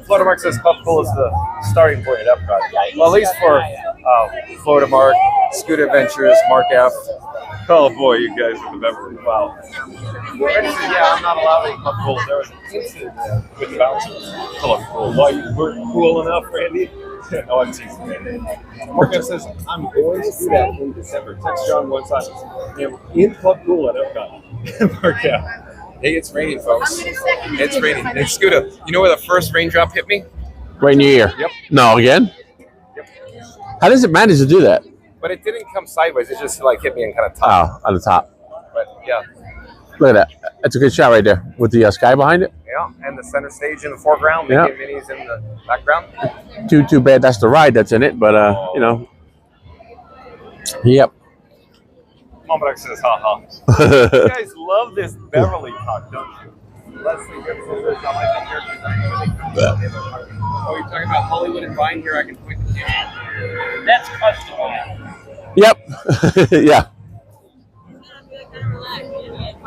Speaker 3: Florida Mark says Club Cool is the starting point at EPCOT. Well, at least for Florida Mark, Scooter Adventures, Mark F. Oh boy, you guys with the Beverly. Wow. Randy said, yeah, I'm not allowed in Club Cool. There was an incident with the bouncers. Club Cool. Why you weren't cool enough, Randy? No, I'm teasing Randy. Mark F says, I'm going to do that in December. Text John one time. In Club Cool at EPCOT. Mark F. Hey, it's raining, folks. It's raining. Hey, Scooter, you know where the first raindrop hit me?
Speaker 1: Right in your ear.
Speaker 3: Yep.
Speaker 1: No, again?
Speaker 3: Yep.
Speaker 1: How does it manage to do that?
Speaker 3: But it didn't come sideways. It just like hit me and kind of top.
Speaker 1: Oh, on the top.
Speaker 3: But yeah.
Speaker 1: Look at that. That's a good shot right there with the sky behind it.
Speaker 3: Yeah, and the center stage in the foreground. Mickey and Minnie's in the background.
Speaker 1: Too bad that's the ride that's in it, but you know. Yep.
Speaker 3: Mom says, ha ha. You guys love this Beverly talk, don't you? Leslie says, I like the characters. Oh, you're talking about Hollywood and Vine here? I can point the camera.
Speaker 7: That's customized.
Speaker 1: Yep. Yeah.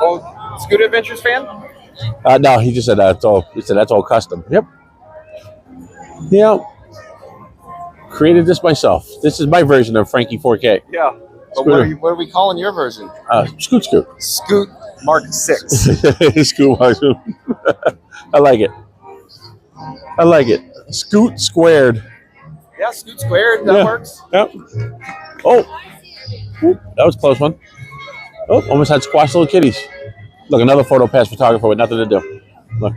Speaker 3: Oh, Scooter Adventures fan?
Speaker 1: No, he just said that's all. He said that's all custom. Yep. Yeah. Created this myself. This is my version of Frankie 4K.
Speaker 3: Yeah. But what are we calling your version?
Speaker 1: Scoot.
Speaker 3: Scoot Mark 6.
Speaker 1: Scoot Mark. I like it. Scoot squared.
Speaker 3: Yeah, Scoot squared. That works.
Speaker 1: Yep. Oh. Ooh, that was a close one. Oh, almost had squashed little kitties. Look, another photo pass photographer with nothing to do. Look.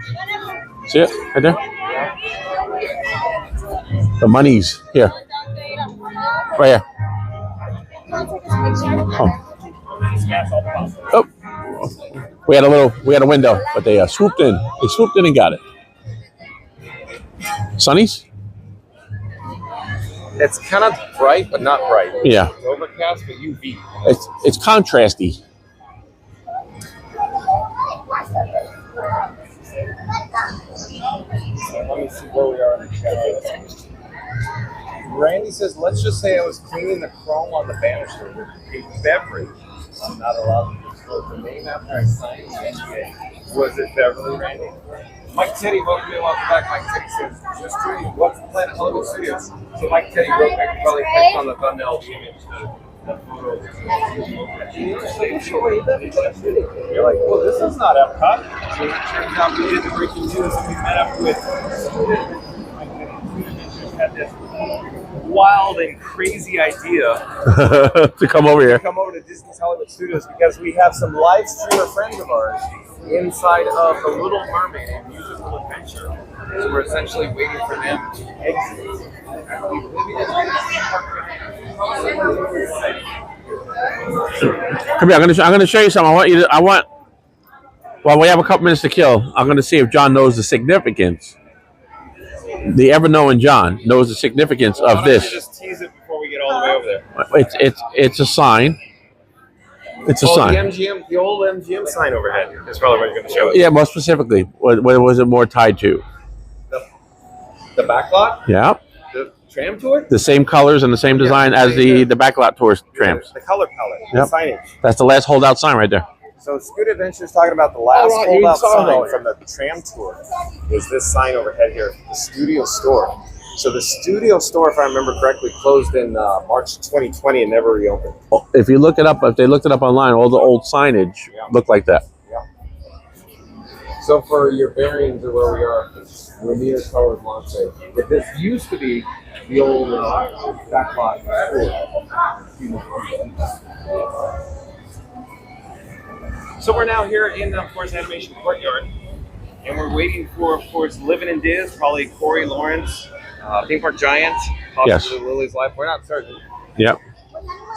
Speaker 1: See it? Right there? The money's here. Right here. Oh. We had a window, but they swooped in. They swooped in and got it. Sunnies?
Speaker 3: It's kind of bright, but not bright.
Speaker 1: Yeah.
Speaker 3: It's overcast, but UV.
Speaker 1: It's contrasty.
Speaker 3: Let me see where we are in the chat. Randy says, let's just say I was cleaning the chrome on the banister with a beverage. I'm not allowed to disclose the name after I signed the NDA. Was it Beverly, Randy? Mike Teddy, welcome back. Mike Teddy says, just tuning. What's the plan at Hollywood Studios? So Mike Teddy real quick probably clicked on the thumbnail of the image. You're like, well, this is not Epcot. So it turns out we did the breaking news and we met up with had this wild and crazy idea
Speaker 1: to come over here.
Speaker 3: to come over to Disney's Hollywood Studios because we have some live streamer friends of ours inside of the Little Mermaid, a musical adventure. So we're essentially waiting for them to exit.
Speaker 1: Come here. I'm gonna show you something. Well, we have a couple minutes to kill. I'm gonna see if John knows the significance. The ever-knowing John knows the significance of this.
Speaker 3: Just tease it before we get all the way over there.
Speaker 1: It's a sign. It's a sign.
Speaker 3: The old MGM sign overhead is probably what you're going to show us.
Speaker 1: Yeah, more specifically, what was it more tied to?
Speaker 3: The backlot?
Speaker 1: Yeah.
Speaker 3: The tram tour?
Speaker 1: The same colors and the same design as the backlot tour trams.
Speaker 3: The color palette,
Speaker 1: Yep.
Speaker 3: the signage.
Speaker 1: That's the last holdout sign right there.
Speaker 3: So Scoot Adventure is talking about the last holdout sign from the tram tour. Is this sign overhead here, the studio store. So the studio store, if I remember correctly, closed in March 2020 and never reopened.
Speaker 1: If you look it up, if they looked it up online, all the old signage looked like that.
Speaker 3: Yeah. So for your bearings of where we are, we're near Colors Launch. But this used to be the old backlot store. So we're now here in the, of course, Animation Courtyard, and we're waiting for, of course, Living in Diz, probably Corey Lawrence, Theme Park Giant, possibly
Speaker 1: Yes.
Speaker 3: Lily's Life. We're not certain.
Speaker 1: Yep.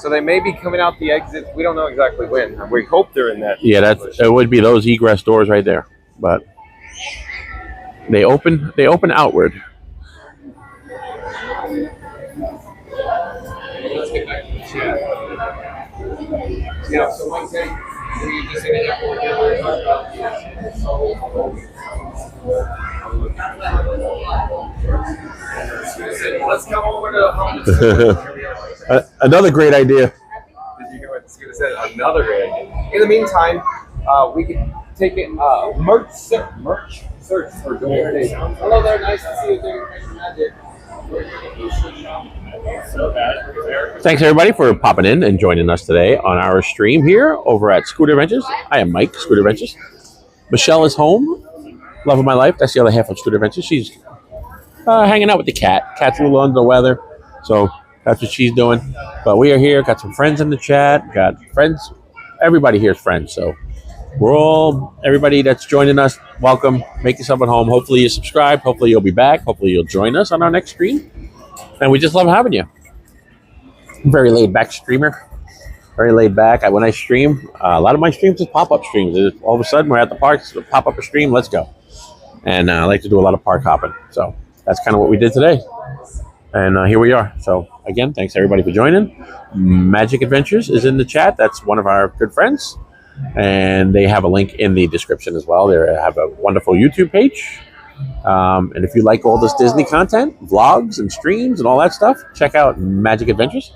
Speaker 3: So they may be coming out the exit. We don't know exactly when. We hope they're in that.
Speaker 1: Yeah, it would be those egress doors right there, but they open outward.
Speaker 3: Let's get back to the chat. Yeah. So one thing. We just in the airport here. Let's come over to
Speaker 1: Another great idea.
Speaker 3: Did you hear what Scooter said? Another great idea. In the meantime, we can take it merch search for donation. Hello there, nice to see you doing magic.
Speaker 1: Thanks everybody for popping in and joining us today on our stream here over at Scooter Adventures. I am Mike, Scooter Adventures. Michelle is home, love of my life. That's the other half of Scooter Adventures. She's hanging out with the cat. Cat's a little under the weather, so that's what she's doing. But we are here, got some friends in the chat, got friends. Everybody here is friends, so everybody that's joining us, welcome. Make yourself at home. Hopefully you subscribe. Hopefully you'll be back. Hopefully you'll join us on our next stream. And we just love having you. Very laid back streamer. Very laid back. When I stream, a lot of my streams is pop-up streams. All of a sudden we're at the parks, pop up a stream, let's go. And I like to do a lot of park hopping. So that's kind of what we did today. And here we are. So again, thanks everybody for joining. Magic Adventures is in the chat. That's one of our good friends. And they have a link in the description as well. They have a wonderful YouTube page. And if you like all this Disney content, vlogs and streams and all that stuff, check out Magic Adventures.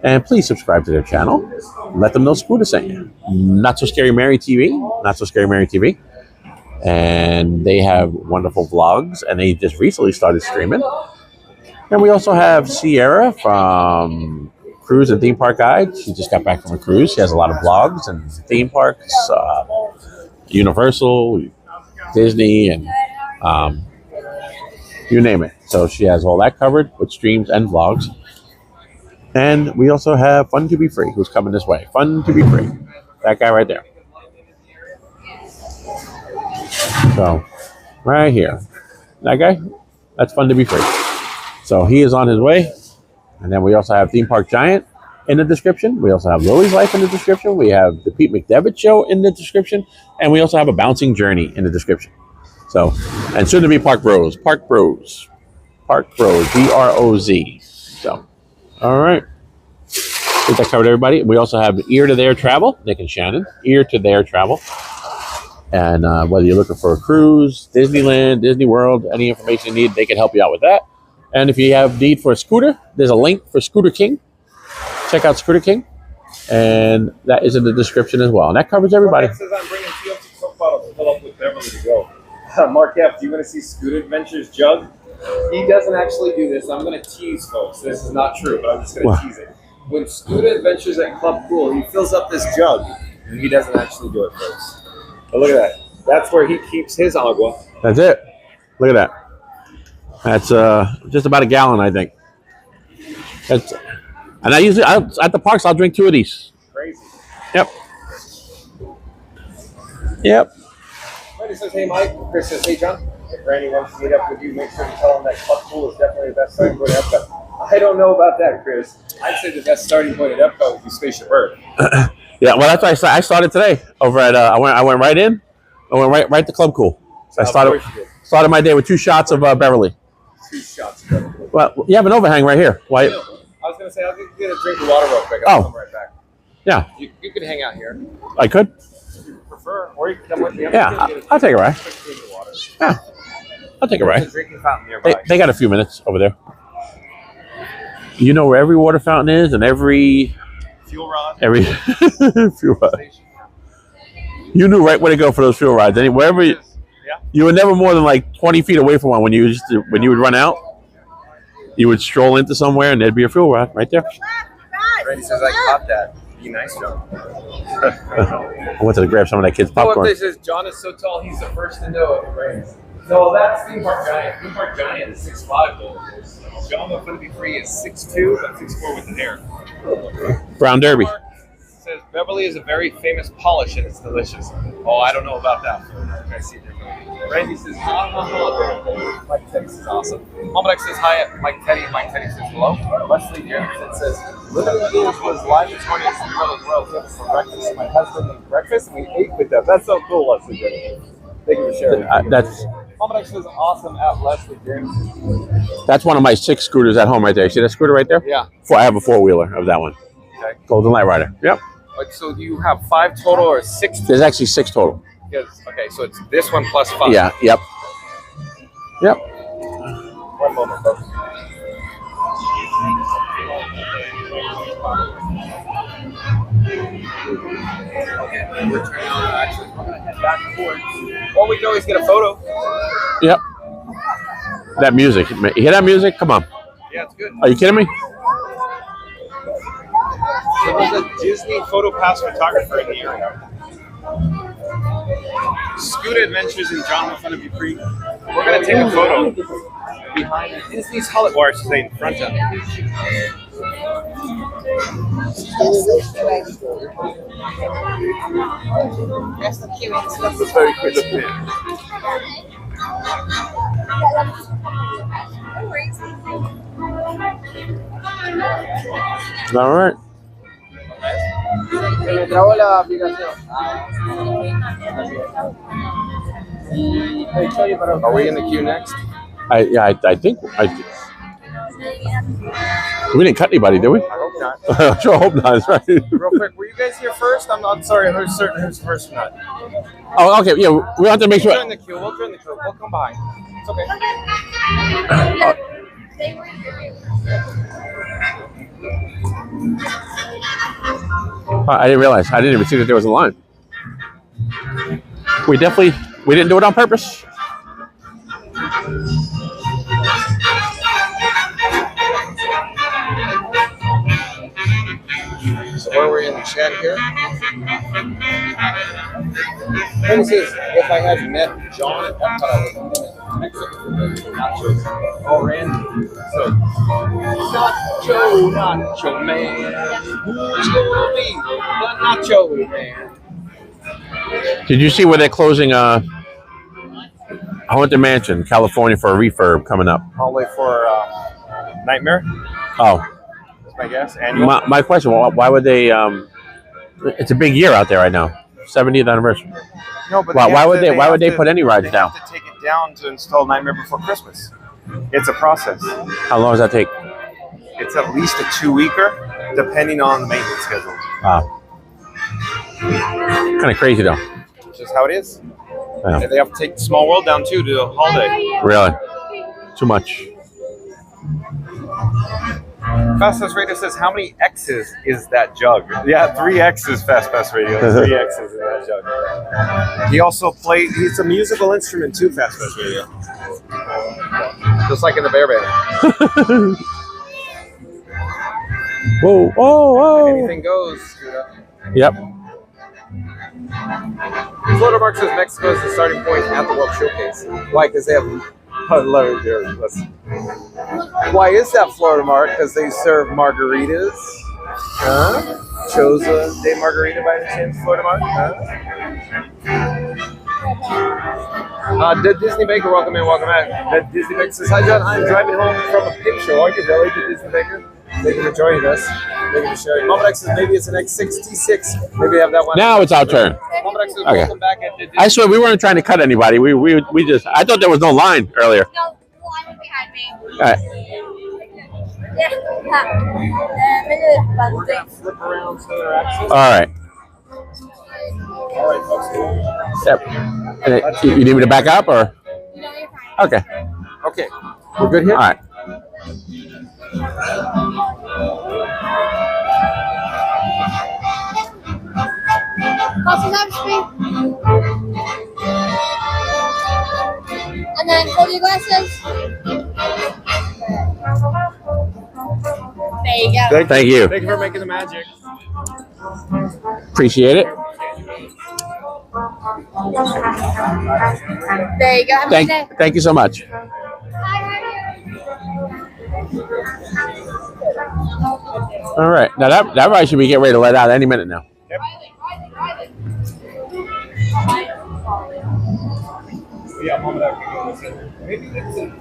Speaker 1: And please subscribe to their channel. Let them know Scooter sent you. Not So Scary Mary TV. Not So Scary Mary TV. And they have wonderful vlogs. And they just recently started streaming. And we also have Sierra from Cruise and Theme Park Guide. She just got back from a cruise. She has a lot of vlogs and theme parks, Universal, Disney, and you name it. So she has all that covered with streams and vlogs. And we also have Fun to Be Free, who's coming this way. Fun to Be Free. That guy right there. So, right here. That guy, that's Fun to Be Free. So he is on his way. And then we also have Theme Park Giant in the description. We also have Lily's Life in the description. We have the Pete McDevitt Show in the description. And we also have a Bouncing Journey in the description. So, and soon to be Park Bros. Park Bros. Park Bros. BROZ. So, all right. I think that covered everybody. We also have Ear to Their Travel. Nick and Shannon. Ear to Their Travel. And whether you're looking for a cruise, Disneyland, Disney World, any information you need, they can help you out with that. And if you have need for a scooter, there's a link for Scooter King. Check out Scooter King. And that is in the description as well. And that covers everybody.
Speaker 3: Mark F says I'm bringing TLC Coke bottles to fill up with Beverly to go. Mark F, do you want to see Scooter Adventures jug? He doesn't actually do this. I'm going to tease folks. This is not true, but I'm just going to tease it. When Scooter adventures at Club Pool, he fills up this jug, and he doesn't actually do it first. But look at that. That's where he keeps his agua.
Speaker 1: That's it. Look at that. That's just about a gallon, I think. That's, and I usually at the parks I'll drink 2 of these.
Speaker 3: Crazy.
Speaker 1: Yep. Yep.
Speaker 3: Randy says, "Hey Mike." Chris says, "Hey John. If Randy wants to meet up with you, make sure to tell him that Club Pool is definitely the best starting point at EPCOT." I don't know about that, Chris. I'd say the best starting point at EPCOT would be Spaceship Earth.
Speaker 1: Yeah, well, that's why I started today over at. I went right in. I went right to Club Cool. So I started my day with 2 shots of Beverly.
Speaker 3: 2 shots of Beverly.
Speaker 1: Well, you have an overhang right here. Why?
Speaker 3: I was going to say, I'll get a drink of water real quick. I'll come right back.
Speaker 1: Yeah.
Speaker 3: You could hang out here.
Speaker 1: I could.
Speaker 3: If you prefer, or you can come with me.
Speaker 1: Yeah, I'll take a ride. Yeah, I'll take a ride.
Speaker 3: There's a drinking fountain nearby.
Speaker 1: They got a few minutes over there. You know where every water fountain is and every
Speaker 3: fuel rod.
Speaker 1: Fuel rod. You knew right where to go for those fuel rods. Wherever you were never more than like 20 feet away from one when you would run out. You would stroll into somewhere and there'd be a fuel rod right there.
Speaker 3: Randy says I caught that. Be nice, John.
Speaker 1: I wanted to grab some of that kid's popcorn.
Speaker 3: What if they says John is so tall he's the first to know it rains? No, that's Theme Park Giant. Theme Park Giant is 6'5" though. John will be free is 6'2", but 6'4" with the hair.
Speaker 1: Brown Derby.
Speaker 3: Says Beverly is a very famous polish and it's delicious. Oh, I don't know about that. I see it. Randy says, Mike Teddy says awesome. Malbeck says hi at Mike Teddy. Mike Teddy says hello. Leslie Jameson says, Living Games was live this morning at Cinderella's Royal Table for breakfast. My husband made breakfast and we ate with them. That's so cool, Leslie Jameson. Thank you for sharing. Malbeck says awesome at Leslie Jameson.
Speaker 1: That's one of my 6 scooters at home right there. See that scooter right there?
Speaker 3: Yeah.
Speaker 1: I have a 4-wheeler of that one.
Speaker 3: Okay.
Speaker 1: Golden Light Rider. Yep.
Speaker 3: So you have 5 total or 6?
Speaker 1: There's actually 6 total.
Speaker 3: Okay, so it's this one plus 5.
Speaker 1: Yeah, yep. Yep.
Speaker 3: One moment, folks. Okay, we're turning on actually. We're going to head back towards. Or we can always get a photo.
Speaker 1: Yep. That music. You hear that music? Come on.
Speaker 3: Yeah, it's good.
Speaker 1: Are you kidding me?
Speaker 3: So there's a Disney Photo Pass photographer in the area. Scooter Adventures in John will be free. We're going to take a photo behind Disney's Hollywood, or I should say in front of it.
Speaker 8: That's the cutest.
Speaker 3: That's a very quick look there.
Speaker 1: All right.
Speaker 8: Me trabo la aplicación.
Speaker 3: Are we in the queue next?
Speaker 1: I think. We didn't cut anybody, did we?
Speaker 3: I hope not.
Speaker 1: I sure hope not. That's right.
Speaker 3: Real quick, were you guys here first? I'm sorry, who's certain who's first or not?
Speaker 1: Oh, okay. Yeah, we have to make sure.
Speaker 3: We'll join the queue. We'll come behind. It's okay.
Speaker 1: I didn't realize. I didn't even see that there was a line. We didn't do it on purpose.
Speaker 3: So where we're in the chat here. Randy says, if I had met John at EPCOT, I would have Mexico. Oh, Randy. So, Nacho Man. Who's gonna be the Nacho Man?
Speaker 1: Did you see where they're closing Haunted Mansion, California, for a refurb coming up?
Speaker 3: All the way for Nightmare?
Speaker 1: Oh.
Speaker 3: That's my guess. Annual?
Speaker 1: My question, why would they... it's a big year out there right now. 70th anniversary.
Speaker 3: No, but
Speaker 1: why would they put any rides down?
Speaker 3: They have to take it down to install Nightmare Before Christmas. It's a process.
Speaker 1: How long does that take?
Speaker 3: It's at least a 2-weeker, depending on the maintenance schedule.
Speaker 1: Wow. Kind of crazy, though.
Speaker 3: It's just how it is.
Speaker 1: Yeah.
Speaker 3: And they have to take Small World down, too, to the holiday.
Speaker 1: Really? Too much.
Speaker 3: Fast Pass Radio says, how many X's is that jug? Yeah, 3 X's, Fast Pass Radio. 3 X's in that jug. He also he's a musical instrument too, Fast Pass Radio. Just like in the Bear Band.
Speaker 1: Whoa, whoa, whoa.
Speaker 3: Anything goes.
Speaker 1: Yep.
Speaker 3: Florida Mark says Mexico is the starting point at the World Showcase. Why? Because they have. Why is that, Florida Mark? Because they serve margaritas. Huh? Choza de margarita by any chance, Florida Mark? Huh? The Disney Baker, welcome in, welcome back. The Disney Baker says, hi John, I'm driving home from a pig show. Are you really, the Disney Baker? Thank you for joining us. Thank you for sharing. Mama X says maybe it's an X66. Maybe have that one.
Speaker 1: Now it's our turn.
Speaker 3: Mama X says,
Speaker 1: Okay.
Speaker 3: welcome back at the Disney.
Speaker 1: I swear we weren't trying to cut anybody. We just, I thought there was no line earlier.
Speaker 2: No, line was behind me.
Speaker 1: All right.
Speaker 3: Flip around center axis.
Speaker 1: All right.
Speaker 3: All right, folks.
Speaker 1: Yep. And you need me to back up or? Okay.
Speaker 3: Okay, we're good here?
Speaker 1: All right.
Speaker 2: And then hold your glasses. There you go.
Speaker 1: Thank you.
Speaker 3: Thank you for making the magic.
Speaker 1: Appreciate it.
Speaker 2: There you go. Have a good day.
Speaker 1: Thank you so much. All right. Now that ride should be getting ready to let out any minute now.
Speaker 3: Yep. Yeah, Mama, that would be good. Maybe it's an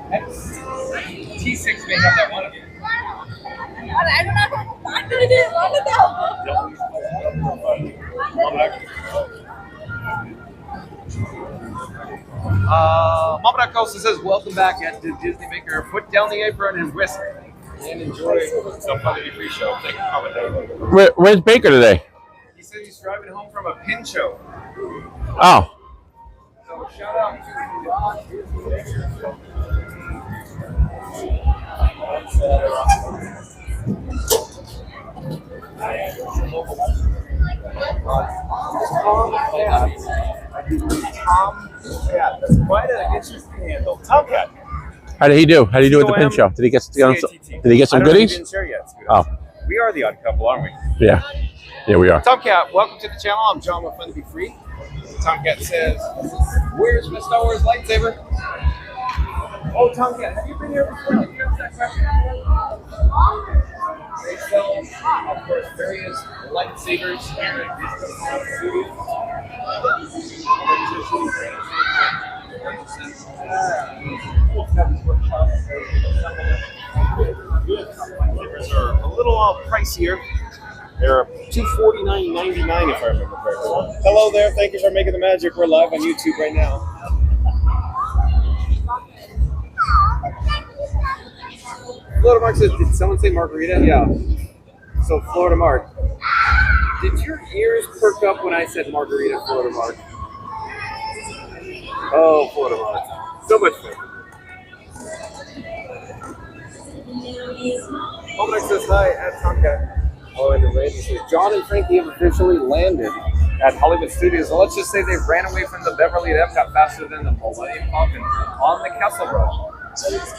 Speaker 3: T6 may have that one.
Speaker 2: I don't know how to find it.
Speaker 3: Mama Costa says, welcome back at the Disney Maker. Put down the apron and whisk and enjoy some fun to be free show. Thank you for coming.
Speaker 1: Where's Baker today?
Speaker 3: He said he's driving home from a pin show.
Speaker 1: Oh.
Speaker 3: So shout out to the Disney Maker. Tomcat. That's quite an interesting handle. Tomcat.
Speaker 1: How did he do? How did he do at the pin show? Did he get some goodies?
Speaker 3: Didn't share yet.
Speaker 1: Oh.
Speaker 3: We are the odd couple, aren't we?
Speaker 1: Yeah. Yeah, we are.
Speaker 3: Tomcat, welcome to the channel. I'm John with Fun to Be Free. Tomcat says, where's my Star Wars lightsaber? Oh, Tomcat, have you been here before? Did you answer that question? They sell, of course, various lightsabers here at Disney Studios. Lightsabers are a little pricier. They're $249.99 if I remember correctly. Hello there, thank you for making the magic. We're live on YouTube right now. Florida Mark says, did someone say margarita? Yeah. So Florida Mark, did your ears perk up when I said margarita, Florida Mark? Oh, Florida Mark. So much fun. Florida Mark says hi at Tomcat. Oh, and the Randy says, John and Frankie have officially landed at Hollywood Studios. So let's just say they ran away from the Beverly at Epcot faster than the Millennium Falcon on the Castle Run.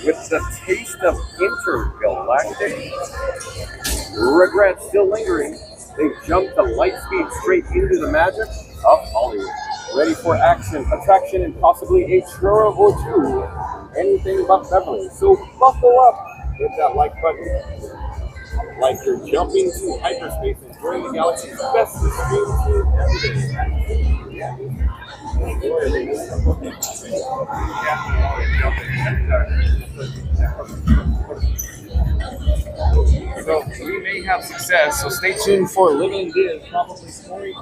Speaker 3: With the taste of intergalactic regret still lingering, they jumped the light speed straight into the magic of Hollywood. Ready for action, attraction, and possibly a churro or two. Anything but Beverly. So buckle up, hit that like button. Like you're jumping to hyperspace, enjoying the galaxy's best experiences every day. So we may have success, so stay tuned for Living Diz, probably story.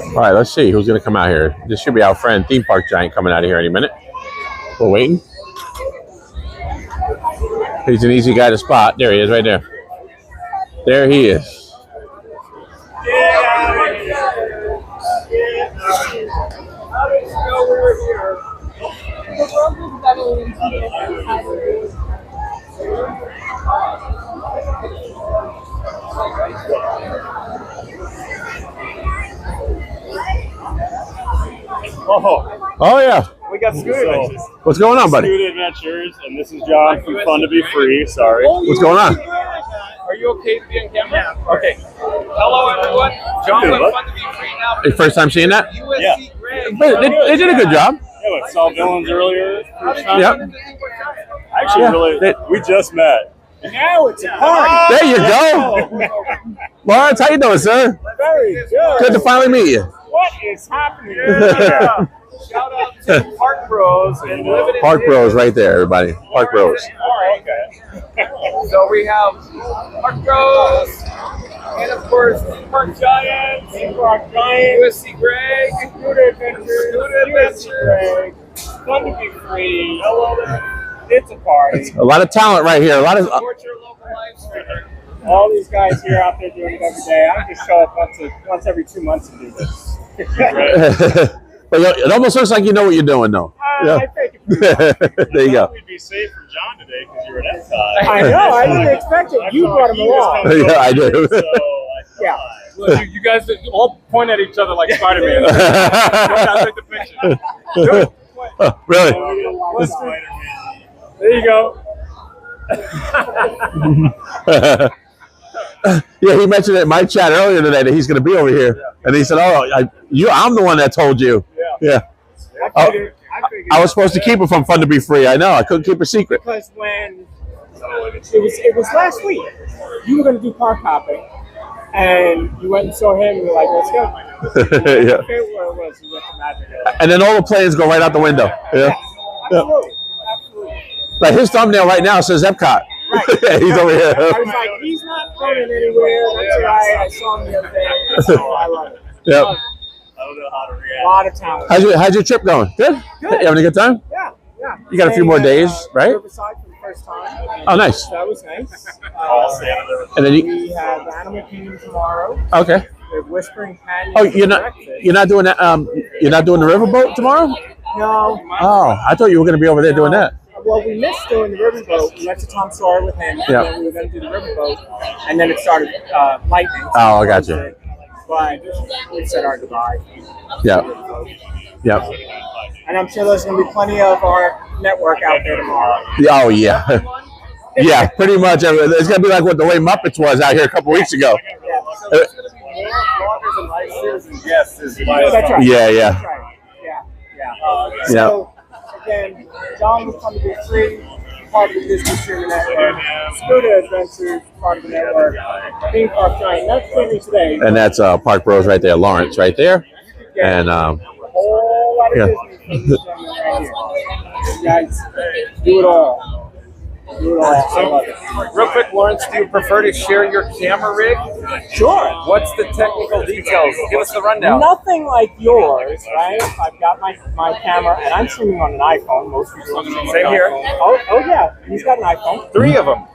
Speaker 1: All right, let's see who's going to come out here. This should be our friend Theme Park Giant coming out of here any minute. We're waiting. He's an easy guy to spot. There he is, right there. There he is.
Speaker 2: world was better when people had it.
Speaker 1: Oh yeah.
Speaker 7: We got Scooter Adventures.
Speaker 1: What's going on, buddy?
Speaker 7: Scooter Adventures, and this is John from Fun to Be Free. Sorry.
Speaker 1: What's going on?
Speaker 3: Are you okay to be on camera? Yeah. Okay. Hello, everyone. John from Fun to Be Free now.
Speaker 1: Your first time seeing that?
Speaker 7: Yeah.
Speaker 1: They did a good job.
Speaker 7: Yeah, we saw villains earlier.
Speaker 1: Yep.
Speaker 7: Actually, we just met. Now it's a party.
Speaker 1: There you go. Lawrence, how you doing, sir?
Speaker 7: Very good.
Speaker 1: Good to finally meet you.
Speaker 7: What is happening here?
Speaker 3: Shout out to Park Bros and Limited.
Speaker 1: Park Bros right there, everybody. Park Bros.
Speaker 7: Oh, okay.
Speaker 3: So we have Park Bros and of course Park Giants, USC Greg,
Speaker 7: Scooter Adventures, Greg. Fun to be free. Hello there. It's a party.
Speaker 1: A lot of talent right here. A lot of.
Speaker 3: support your local live streamer.
Speaker 7: All these guys here out there doing it every day. I just show up once every 2 months and do this.
Speaker 1: But it almost looks like you know what you're doing, though. Yeah.
Speaker 7: I think it pretty well.
Speaker 1: There you go.
Speaker 7: We'd be safe from John today because you were at EPCOT. I know. I didn't expect it. You brought him along.
Speaker 1: Yeah, I do.
Speaker 7: Yeah.
Speaker 3: Look, you guys all point at each other like Spider-Man. Take the picture.
Speaker 1: Oh, really?
Speaker 7: There you go.
Speaker 1: Yeah, he mentioned it in my chat earlier today that he's going to be over here, and he said, "Oh, I'm the one that told you." Yeah. I was supposed to keep it from Fun to Be Free. I know. I couldn't keep a secret.
Speaker 7: Because when it was last week, you were going to do park hopping, and you went and saw him, and you were like, "Let's go."
Speaker 1: Yeah.
Speaker 7: Where it was, you went to Magic.
Speaker 1: And then all the plans go right out the window. Yeah.
Speaker 7: Absolutely. Absolutely.
Speaker 1: Like his thumbnail right now says EPCOT.
Speaker 7: Right.
Speaker 1: Yeah, he's over here.
Speaker 7: I was like, he's not going anywhere. That's right. I saw him the other day. So I love it.
Speaker 1: Yep.
Speaker 7: I don't know how to react. A lot of talent.
Speaker 1: How's your trip going? Good? You having a good time?
Speaker 7: Yeah. Yeah.
Speaker 1: You got a few more days, right?
Speaker 7: Riverside for the first time.
Speaker 1: Oh, nice.
Speaker 7: That was nice.
Speaker 1: And then
Speaker 7: We have Animal Kingdom tomorrow.
Speaker 1: okay.
Speaker 7: We have Whispering Canyon.
Speaker 1: Oh, you're not doing that. You're not doing the riverboat tomorrow?
Speaker 7: No.
Speaker 1: Oh, I thought you were going to be over there doing that.
Speaker 7: Well, we missed doing the riverboat. We went to Tom Sawyer with him, and then we were going to do the riverboat, and then it started lightning.
Speaker 1: Oh, I got you.
Speaker 7: But we said our goodbye.
Speaker 1: Yeah. Yep.
Speaker 7: And I'm sure there's going to be plenty of our network out there tomorrow.
Speaker 1: Oh, yeah. Yeah, pretty much. It's going to be like what the way Muppets was out here a couple weeks ago.
Speaker 7: Yeah.
Speaker 3: So there's going to be more vloggers and live streamers and guests.
Speaker 7: That's right.
Speaker 1: Yeah.
Speaker 7: That's right. Yeah. So, again, John was Fun to Be Free, part of the Disney Streaming Network. Scooter Adventures, part of the network. Theme Park Giant, that's streaming today.
Speaker 1: And that's Park Bros right there. Lawrence right there. And
Speaker 7: a whole lot of Disney films right here. You guys, do it all. Do it all. I love it.
Speaker 3: Real quick, Lawrence, do you prefer to share your camera rig?
Speaker 7: Sure.
Speaker 3: What's the technical details? Give us the rundown.
Speaker 7: Nothing like yours, right? I've got my camera, and I'm streaming on an iPhone. Most people are streaming on
Speaker 3: Same
Speaker 7: an
Speaker 3: here.
Speaker 7: iPhone. Oh yeah, he's got an iPhone.
Speaker 3: 3 of them.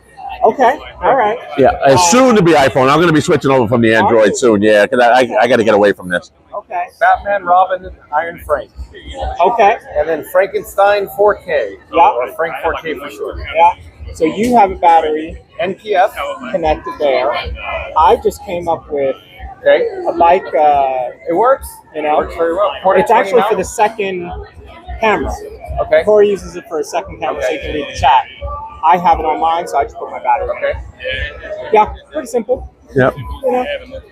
Speaker 7: Okay, all right.
Speaker 1: yeah, soon to be iPhone. I'm going to be switching over from the Android soon. Yeah, because I got to get away from this.
Speaker 7: Okay.
Speaker 3: Batman, Robin, and Iron Frank.
Speaker 7: Okay.
Speaker 3: And then Frankenstein 4K.
Speaker 7: Yeah.
Speaker 3: Or Frank 4K for sure.
Speaker 7: Yeah. So you have a battery
Speaker 3: NPF.
Speaker 7: connected there. I just came up with
Speaker 3: Okay.
Speaker 7: a bike.
Speaker 3: It works.
Speaker 7: You know,
Speaker 3: Works very well.
Speaker 7: it's actually for the second camera.
Speaker 3: Okay.
Speaker 7: Corey uses it for a second camera so he can read the chat. I have it on mine, so I just put my battery.
Speaker 3: Okay.
Speaker 7: Yeah, pretty simple.
Speaker 1: Yep.
Speaker 7: You know,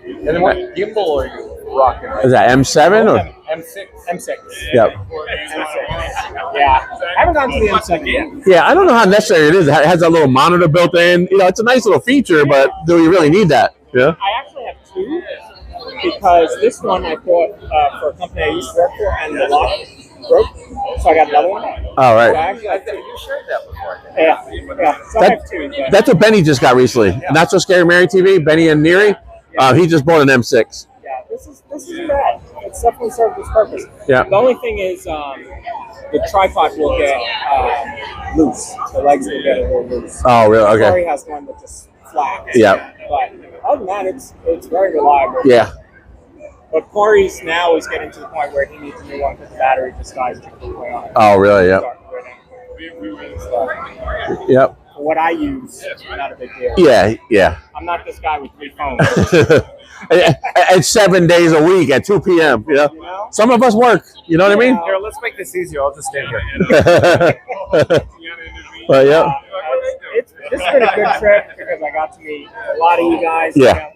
Speaker 3: And then what gimbal are you rocking? Right?
Speaker 1: Is that M7 or?
Speaker 3: M6.
Speaker 7: M6.
Speaker 1: Yep.
Speaker 7: M6. Yeah. I haven't gone to the M7 yet.
Speaker 1: Yeah, I don't know how necessary it is. It has a little monitor built in. You know, it's a nice little feature, but do you really need that? Yeah.
Speaker 7: I actually have 2 because this one I bought for a company I used to work for, and the lock broke, so I got another one.
Speaker 1: All right.
Speaker 7: So actually,
Speaker 3: I think you shared that before.
Speaker 7: yeah. So I have 2. But
Speaker 1: That's what Benny just got recently. Not So Scary Mary TV. Benny and Neary. He just bought an M6.
Speaker 7: yeah, this isn't bad. It's definitely served its purpose.
Speaker 1: Yeah.
Speaker 7: The only thing is the tripod will get loose. The legs will get a little loose.
Speaker 1: Oh, really?
Speaker 7: Corey
Speaker 1: Okay.
Speaker 7: has one that just flaps.
Speaker 1: Yeah.
Speaker 7: But other than that, it's very reliable.
Speaker 1: Yeah.
Speaker 7: But Corey's now is getting to the point where he needs a new one because the battery just dies quickly on it.
Speaker 1: Oh, really? Yeah.
Speaker 7: For what I use, not a big deal.
Speaker 1: Yeah.
Speaker 7: I'm not this guy with 3 phones.
Speaker 1: It's 7 days a week at 2 p.m. You know? Some of us work. You know what I mean?
Speaker 3: Here, let's make this easier. I'll just stand here.
Speaker 1: But yeah.
Speaker 7: It's been a good trip because I got to meet a lot of you guys.
Speaker 1: Yeah.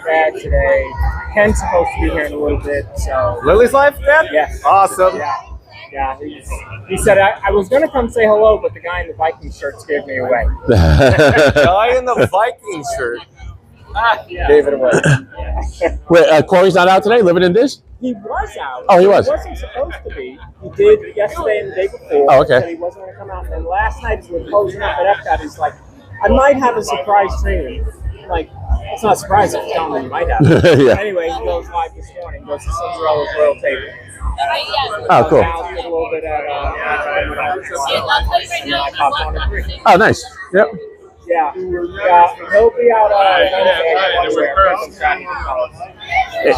Speaker 7: Dad today. Ken's supposed to be here in a little bit. So
Speaker 3: Lily's life, Dad?
Speaker 7: Yeah.
Speaker 3: Awesome.
Speaker 7: Yeah. He said I was gonna come say hello, but the guy in the Viking shirt scared me away.
Speaker 3: Guy in the Viking shirt. Gave it away.
Speaker 1: Wait, Corey's not out today, living in this?
Speaker 7: He was out.
Speaker 1: Oh, he was?
Speaker 7: He wasn't supposed to be. He did yesterday and the day before.
Speaker 1: Oh, okay.
Speaker 7: Said he wasn't going to come out. And then last night, as we're closing up at EPCOT, he's like, I might have a surprise training. I'm like, it's not a surprise if you tell him you might have.
Speaker 1: Yeah.
Speaker 7: Anyway, he goes live this morning. Goes to Cinderella's Royal Table.
Speaker 1: Oh, cool.
Speaker 7: Now, did a little bit at, and then I popped on at 3.
Speaker 1: Oh, nice. Yep.
Speaker 7: Yeah. He'll be out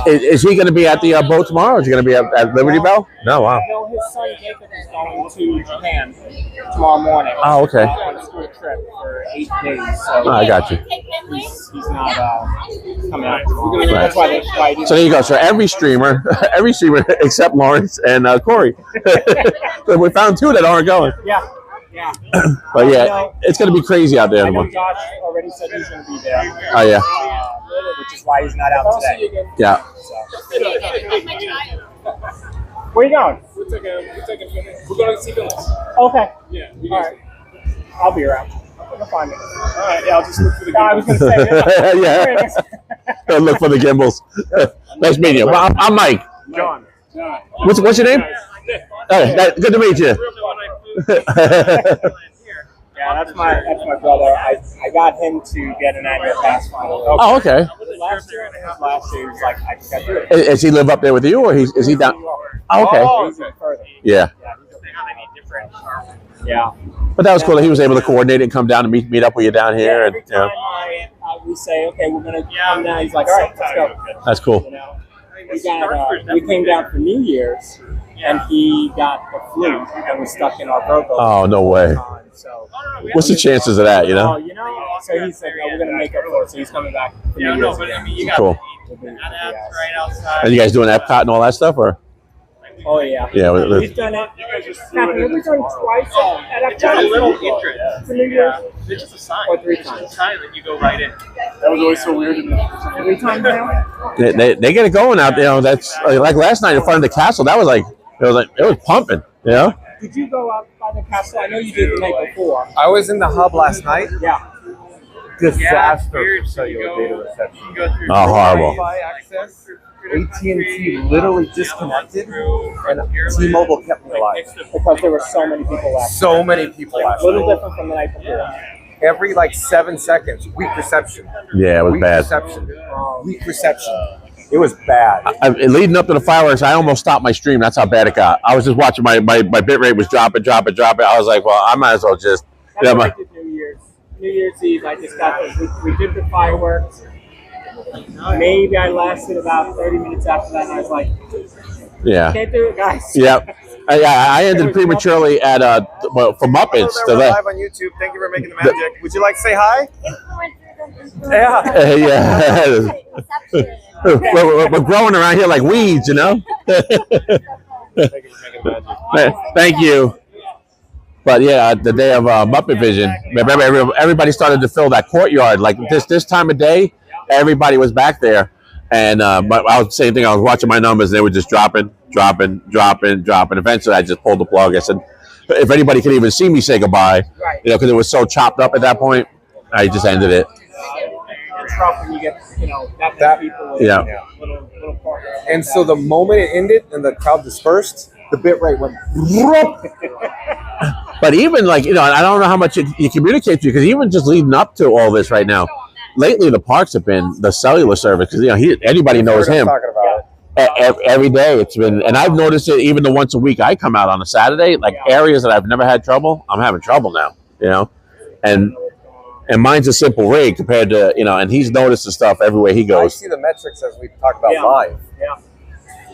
Speaker 1: Is he going to be at the boat tomorrow? Or is he going to be at Liberty Bell? No, wow.
Speaker 7: No, his son Jacob is going to Japan tomorrow morning.
Speaker 1: Oh, okay.
Speaker 7: On a school trip for 8 days. So
Speaker 1: I got you.
Speaker 7: he's not coming out tomorrow. That's why
Speaker 1: So there you go. So every streamer except Lawrence and Corey. So we found 2 that aren't going.
Speaker 7: Yeah.
Speaker 1: But yeah, it's going to be crazy out there
Speaker 7: I know
Speaker 1: tomorrow.
Speaker 7: Josh already said he's going to be there.
Speaker 1: Oh, yeah.
Speaker 7: Which is why he's not out today.
Speaker 1: Yeah.
Speaker 7: Where are you going?
Speaker 3: We're going to see Phyllis.
Speaker 7: Okay.
Speaker 3: Yeah.
Speaker 7: All right. I'll be around. You'll find me. All
Speaker 3: right. Yeah, I'll just look for the
Speaker 7: I was going to say.
Speaker 1: Yeah. Look for the gimbals. Nice meeting you. Well, I'm Mike.
Speaker 3: John.
Speaker 1: What's your name? Hey, good to meet you.
Speaker 7: Yeah, that's my brother. I got him to get an annual pass finally.
Speaker 1: Oh, okay.
Speaker 7: Last year he was like, I think I do it.
Speaker 1: Does he live up there with you, or is he down? Oh, okay.
Speaker 7: He's even further.
Speaker 1: Yeah.
Speaker 7: Yeah.
Speaker 1: But that was cool that he was able to coordinate and come down and meet up with you down here.
Speaker 7: Every time we say, okay, we're gonna come down, he's like, all right, let's go.
Speaker 1: That's cool.
Speaker 7: You know, we came down for New Year's, and he got the flu and was stuck in our Virgo.
Speaker 1: Oh, no way.
Speaker 7: So,
Speaker 1: what's the chances of that, you know?
Speaker 7: So he said, no, we're going to make up for it. So he's coming back for New Year's again.
Speaker 1: Cool. And you guys doing EPCOT and all that stuff, or?
Speaker 7: Oh, yeah.
Speaker 1: Yeah.
Speaker 7: We've done it. We've done twice at EPCOT.
Speaker 3: A little interest.
Speaker 7: For New Year's.
Speaker 3: It's just a sign.
Speaker 7: Or 3
Speaker 3: It's
Speaker 7: times.
Speaker 3: just a sign that you go right in. That was always so weird to me.
Speaker 7: 3 times now?
Speaker 1: They get it going out there. You know, that's like last night in front of the castle. That was like it was pumping. You know.
Speaker 7: Did you go out by the castle? I know you did the night before.
Speaker 3: I was in the hub last night.
Speaker 7: Yeah.
Speaker 3: Disaster for cellular data reception.
Speaker 1: Oh, horrible.
Speaker 3: Wi-Fi access. AT&T literally disconnected, and T-Mobile kept me alive.
Speaker 7: Because there were so many people last
Speaker 3: So many people
Speaker 7: A
Speaker 3: last
Speaker 7: little
Speaker 3: night.
Speaker 7: different from the night before.
Speaker 3: Every 7 seconds, weak reception.
Speaker 1: Yeah, it was
Speaker 3: Weak
Speaker 1: bad.
Speaker 3: reception. Weak reception. It was bad.
Speaker 1: Leading up to the fireworks, I almost stopped my stream. That's how bad it got. I was just watching my bit rate was dropping. I was like, well, I might as well just.
Speaker 7: That's what I did New Year's Eve. I just got we did the fireworks. Maybe I lasted about 30 minutes after that, and I was like,
Speaker 1: yeah.
Speaker 7: Can't do it, guys.
Speaker 1: Yep. I ended prematurely at for Muppets.
Speaker 3: Hello there, we're live on YouTube. Thank you for making the magic. Would you like to say hi? Yeah.
Speaker 1: We're growing around here like weeds, you know.
Speaker 3: Thank you for making the magic.
Speaker 1: Thank you. But yeah, the day of Muppet Vision, everybody started to fill that courtyard. Like this time of day, everybody was back there, and but I was the same thing. I was watching my numbers, and they were just dropping. Eventually, I just pulled the plug. I said, if anybody could even see me say goodbye, you know, because it was so chopped up at that point, I just ended it.
Speaker 7: It's rough when you get, that many people.
Speaker 1: Yeah.
Speaker 7: Little part.
Speaker 3: And so the moment it ended and the crowd dispersed, the bit rate went.
Speaker 1: But even I don't know how much you communicate to, because even just leading up to all this right now, lately the parks have been the cellular service, because anybody knows him.
Speaker 3: Talking about it.
Speaker 1: Every day it's been, and I've noticed it even the once a week I come out on a Saturday, areas that I've never had trouble, I'm having trouble now, and mine's a simple rig compared to, and he's noticing stuff everywhere he
Speaker 3: I
Speaker 1: goes.
Speaker 3: see the metrics as we talk about live.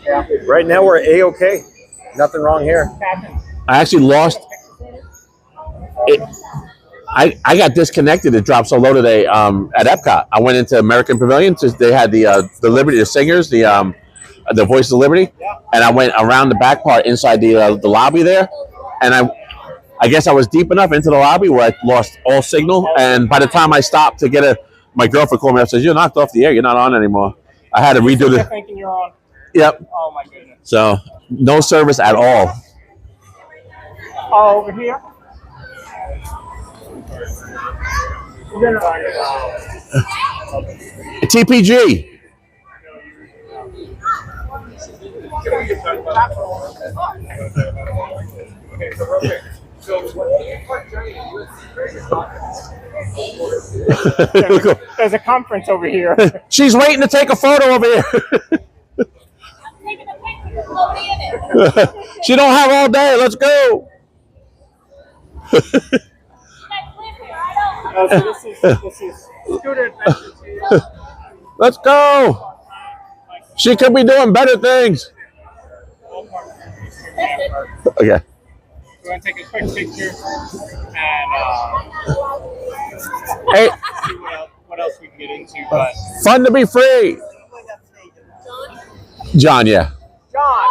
Speaker 7: Yeah.
Speaker 3: Right now we're A-OK. Nothing wrong here.
Speaker 1: I actually lost it. I got disconnected. It dropped so low today at EPCOT. I went into American Pavilion. They had the Liberty, the singers, the Voice of Liberty, and I went around the back part inside the lobby there, and I guess I was deep enough into the lobby where I lost all signal. And by the time I stopped to get my girlfriend called me up and says, "You're knocked off the air. You're not on anymore." I had to redo the.
Speaker 7: Thinking you're on.
Speaker 1: Yep.
Speaker 7: Oh my goodness.
Speaker 1: So no service at all.
Speaker 7: Oh, over here.
Speaker 1: TPG.
Speaker 7: There's a conference over here.
Speaker 1: She's waiting to take a photo over here. She don't have all day. Let's go.
Speaker 7: So this is Scooter Adventure.
Speaker 1: Let's go. She could be doing better things. Okay.
Speaker 7: We're going to take a quick picture and
Speaker 1: Hey,
Speaker 7: see what else we can get into. But
Speaker 1: fun to be free. John, yeah.
Speaker 7: John,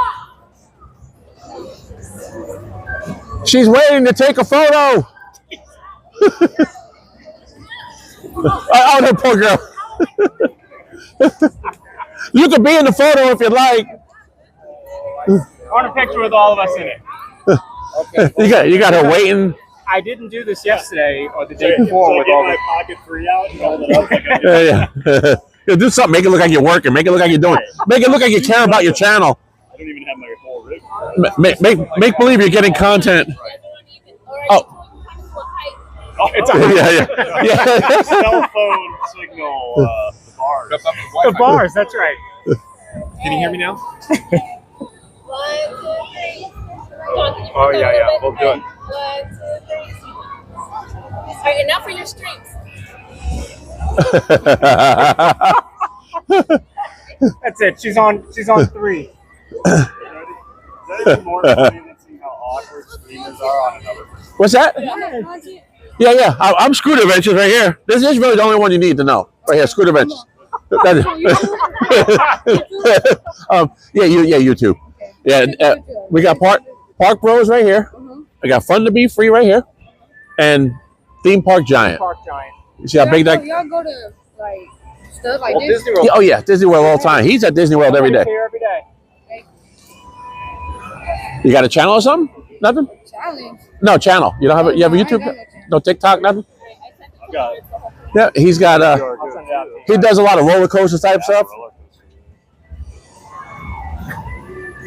Speaker 1: She's waiting to take a photo. Oh, that poor girl. You could be in the photo if you'd like.
Speaker 7: I want a picture with all of us in it.
Speaker 1: You got her waiting.
Speaker 7: I didn't do this yesterday or the day before with all the
Speaker 9: pocket free out and hold it up like
Speaker 1: Yeah. Yeah, do something. Make it look like you're working. Make it look like you're doing. Make it look like you care about your channel.
Speaker 9: I don't even have my whole rig.
Speaker 1: Make believe you're getting content. Oh.
Speaker 9: It's
Speaker 1: Yeah.
Speaker 9: cell phone signal. The bars.
Speaker 7: The bars, that's right.
Speaker 3: Can you hear me now?
Speaker 9: Oh yeah. We'll do it.
Speaker 10: 1, 2, 3. All right, and now for your streams.
Speaker 7: That's it. She's on 3.
Speaker 9: Is that even more funny than seeing how awkward streamers are on another person?
Speaker 1: What's that? Yeah. I'm Scooter Adventures right here. This is really the only one you need to know. Right here, Scooter Adventures. YouTube. Yeah, we got Park Bros right here. I got Fun to Be Free right here, and Theme Park Giant. You see how big that?
Speaker 2: Y'all go to like stuff like this.
Speaker 3: Disney World.
Speaker 1: Oh yeah, Disney World all the time. He's at Disney World every day.
Speaker 7: Here every day.
Speaker 1: You got a channel or something? Nothing?
Speaker 2: Challenge.
Speaker 1: No channel. You don't have it. You have a YouTube? No TikTok? Nothing?
Speaker 9: I've got it.
Speaker 1: Yeah, he's got.
Speaker 7: I'll send it out to you.
Speaker 1: He does a lot of roller coaster type stuff.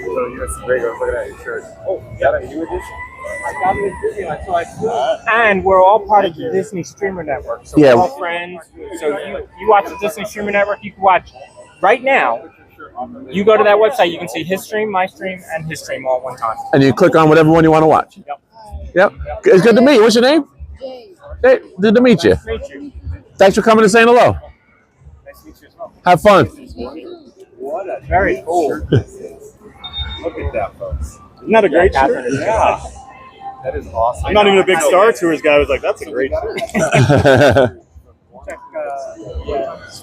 Speaker 3: So you got some great girls. Look at that, your shirt. Oh, yeah, that new edition. I got it at Disneyland, so I flew.
Speaker 7: And we're all part of the Disney Streamer Network. So
Speaker 1: Yeah.
Speaker 7: we're all friends. So you watch the Disney Streamer Network, you can watch right now. You go to that website, you can see his stream, my stream, and his stream all at one time.
Speaker 1: And you click on whatever one you want to watch. Yep. It's good to meet you. What's your name? Hey, good to meet you.
Speaker 7: Nice to meet you.
Speaker 1: Thanks for coming and saying hello.
Speaker 7: Nice to meet you as well.
Speaker 1: Have fun.
Speaker 9: What a
Speaker 7: Very cool.
Speaker 3: Look at that, folks.
Speaker 9: Isn't that a great shirt?
Speaker 3: Yeah. That is awesome.
Speaker 9: I'm not even a big Star Tours guy. I was like, that's a great shirt.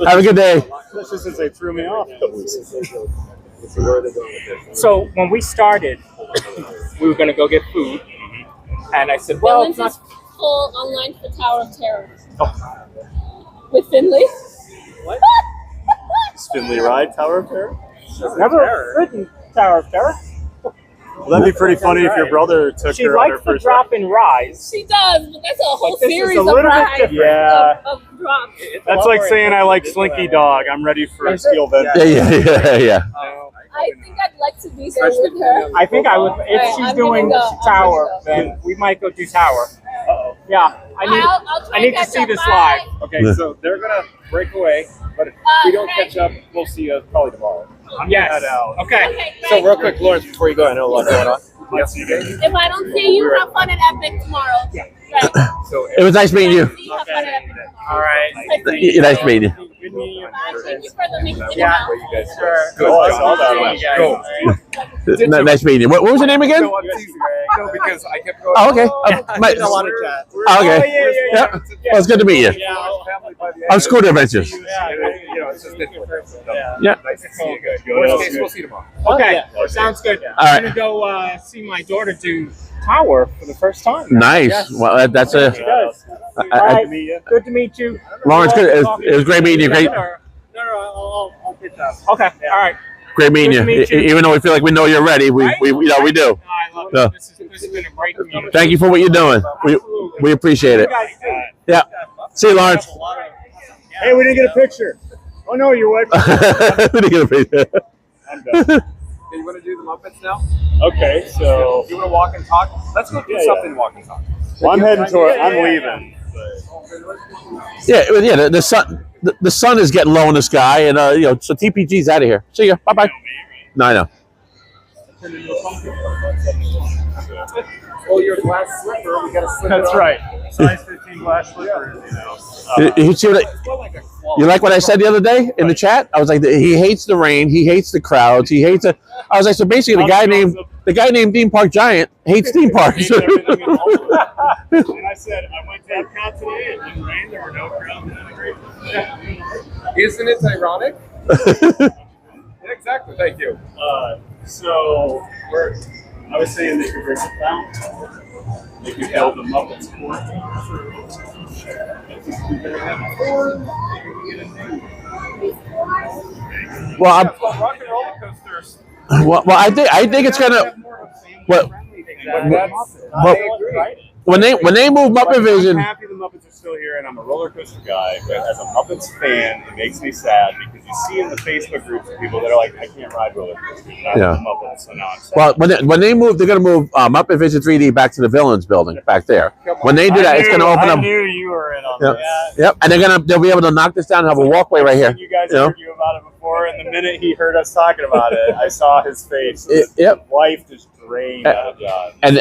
Speaker 1: Have a good day.
Speaker 9: Especially since they threw me off.
Speaker 7: So when we started, we were going to go get food. And I said, well, it's not...
Speaker 10: Full online for Tower of Terror. With Finley.
Speaker 7: What?
Speaker 9: Finley Ride, Tower of Terror?
Speaker 7: Never ridden Tower of Terror.
Speaker 9: Well, that'd be pretty funny if your brother took
Speaker 7: She
Speaker 9: her on her
Speaker 7: likes the
Speaker 9: first
Speaker 7: drop and rise.
Speaker 10: She does, but that's a whole
Speaker 7: This is
Speaker 10: series
Speaker 7: a
Speaker 10: of
Speaker 7: little bit
Speaker 10: rides
Speaker 7: different.
Speaker 9: Yeah.
Speaker 10: of drops.
Speaker 9: That's like saying I like Slinky Dog. I'm ready for Steel Vengeance.
Speaker 1: Yeah.
Speaker 10: I think I'd like to be there with her.
Speaker 7: I think I would, if
Speaker 10: Alright,
Speaker 7: she's
Speaker 10: I'm
Speaker 7: doing
Speaker 10: gonna go.
Speaker 7: Tower,
Speaker 10: I'm gonna
Speaker 7: then we might go do Tower.
Speaker 9: Uh-oh.
Speaker 7: Yeah, I
Speaker 10: I'll
Speaker 7: need to
Speaker 10: catch
Speaker 7: see
Speaker 10: up.
Speaker 7: this
Speaker 10: Bye.
Speaker 7: live.
Speaker 3: Okay, so they're gonna break away, but if we don't catch up, we'll see you probably tomorrow.
Speaker 7: Yes.
Speaker 9: Head out.
Speaker 7: Okay.
Speaker 10: Okay,
Speaker 3: So
Speaker 10: great.
Speaker 3: real quick, Lawrence, before you go, I know a lot going on.
Speaker 9: Let's see again.
Speaker 10: If I don't see you, have fun at Epic tomorrow. Right.
Speaker 3: So
Speaker 1: It was nice meeting you.
Speaker 10: See you, have fun at Epic tomorrow.
Speaker 7: All right.
Speaker 1: Nice meeting you.
Speaker 7: Good meeting you.
Speaker 10: Thank you for the mix.
Speaker 7: Yeah. Sure.
Speaker 9: Good.
Speaker 7: Oh,
Speaker 9: I saw that last.
Speaker 1: Nice meeting you. What was your name again?
Speaker 3: No, because I kept going.
Speaker 1: Oh, okay.
Speaker 8: I want to chat.
Speaker 1: Yeah. Well, it's good to meet you. I'm Scooter Adventures.
Speaker 3: You know, it's just different.
Speaker 1: Yeah.
Speaker 3: Nice to see you guys. Worst case, we'll see you tomorrow.
Speaker 7: Okay, sounds good.
Speaker 1: All
Speaker 7: I'm
Speaker 1: right.
Speaker 7: gonna go see my daughter do tower for the first time.
Speaker 1: Nice.
Speaker 7: Yes.
Speaker 1: Well, that's a.
Speaker 7: She does. All right. Good to meet you.
Speaker 1: Lawrence, good. It was great meeting you. Great.
Speaker 7: No, I'll get that. Okay. All right.
Speaker 1: Great meeting
Speaker 7: Good
Speaker 1: you.
Speaker 7: to meet you.
Speaker 1: Even though we feel like we know you're ready, we do.
Speaker 7: I love
Speaker 1: No.
Speaker 7: it. This has been a great community.
Speaker 1: Thank you for what you're doing. We appreciate it.
Speaker 7: You guys too.
Speaker 1: Yeah. See you, Lawrence.
Speaker 9: Hey, we didn't get a picture. Oh no, you would.
Speaker 1: We didn't get a picture.
Speaker 9: I'm done.
Speaker 3: Hey, you want to do the Muppets now?
Speaker 9: Okay, so
Speaker 3: You want to walk and talk? Let's go do something walk and talk.
Speaker 9: well, I'm heading toward. I'm leaving.
Speaker 1: Yeah. The sun. The sun is getting low in the sky, and so TPG's out of here. See ya. Bye bye. No, I know.
Speaker 3: Oh, your glass slipper. We got to slip
Speaker 9: That's
Speaker 3: it on.
Speaker 9: right. Size 15 glass slippers. You know.
Speaker 1: You see what? You like what I said the other day in the chat? I was like, he hates the rain, he hates the crowds, he hates it. I was like, so basically, the guy named Theme Park Giant hates theme parks.
Speaker 9: And I said I went to EPCOT today. It didn't rain. There were no crowds.
Speaker 3: Isn't it ironic? Yeah, exactly. Thank you.
Speaker 9: So I was saying they could bring a fountain. They could build the Muppets court.
Speaker 1: Well,
Speaker 3: Rock and roller coasters.
Speaker 1: I think it's gonna. What? When they move Muppet Vision.
Speaker 9: I'm happy the Muppets are still here, and I'm a roller coaster guy. But as a Muppets fan, it makes me sad because you see in the Facebook groups of people that are like, "I can't ride roller coasters." Not
Speaker 1: Yeah.
Speaker 9: the Muppets, so now I'm sad.
Speaker 1: Well, when they move, they're gonna move Muppet Vision 3D back to the Villains building back there. When they do that, it's gonna open
Speaker 9: I
Speaker 1: up.
Speaker 9: knew you were in on
Speaker 1: Yep.
Speaker 9: this.
Speaker 1: Yep, and they'll be able to knock this down and have a walkway right here.
Speaker 9: You guys
Speaker 1: You know?
Speaker 9: argue about it before, and the minute he heard us talking about it, I saw his face.
Speaker 1: Yep.
Speaker 9: Life just drained out of John.
Speaker 1: And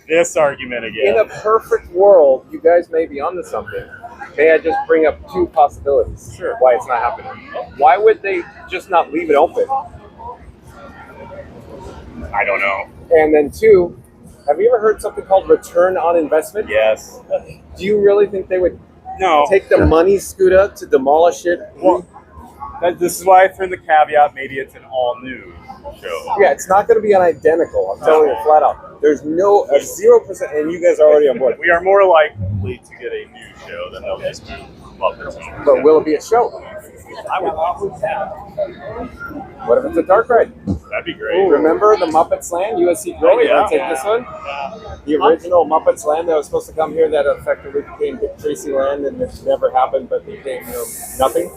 Speaker 9: This argument again.
Speaker 3: In a perfect world, you guys may be onto something. May I just bring up two possibilities? Sure. Why it's not happening? Why would they just not leave it open?
Speaker 9: I don't know.
Speaker 3: And then two, have you ever heard something called return on investment?
Speaker 9: Yes.
Speaker 3: Do you really think they would
Speaker 9: No.
Speaker 3: take the money, Scooter, to demolish it?
Speaker 9: Well, this is why I threw in the caveat. Maybe it's an all-new show.
Speaker 3: Yeah, it's not going to be an identical. I'm telling you flat out. There's no 0%, and you guif already on board.
Speaker 9: We are more likely to get a new show than they'll just move Muppets.
Speaker 3: But will it be a show?
Speaker 9: I would love that.
Speaker 3: What if it's a dark ride?
Speaker 9: That'd be great.
Speaker 3: Remember the Muppets Land? USC Grill?
Speaker 9: Oh,
Speaker 3: You want to
Speaker 9: yeah.
Speaker 3: take this one?
Speaker 9: Yeah.
Speaker 3: The original Muppets Land that was supposed to come here that effectively became Dick Tracy Land, and it never happened, but became nothing.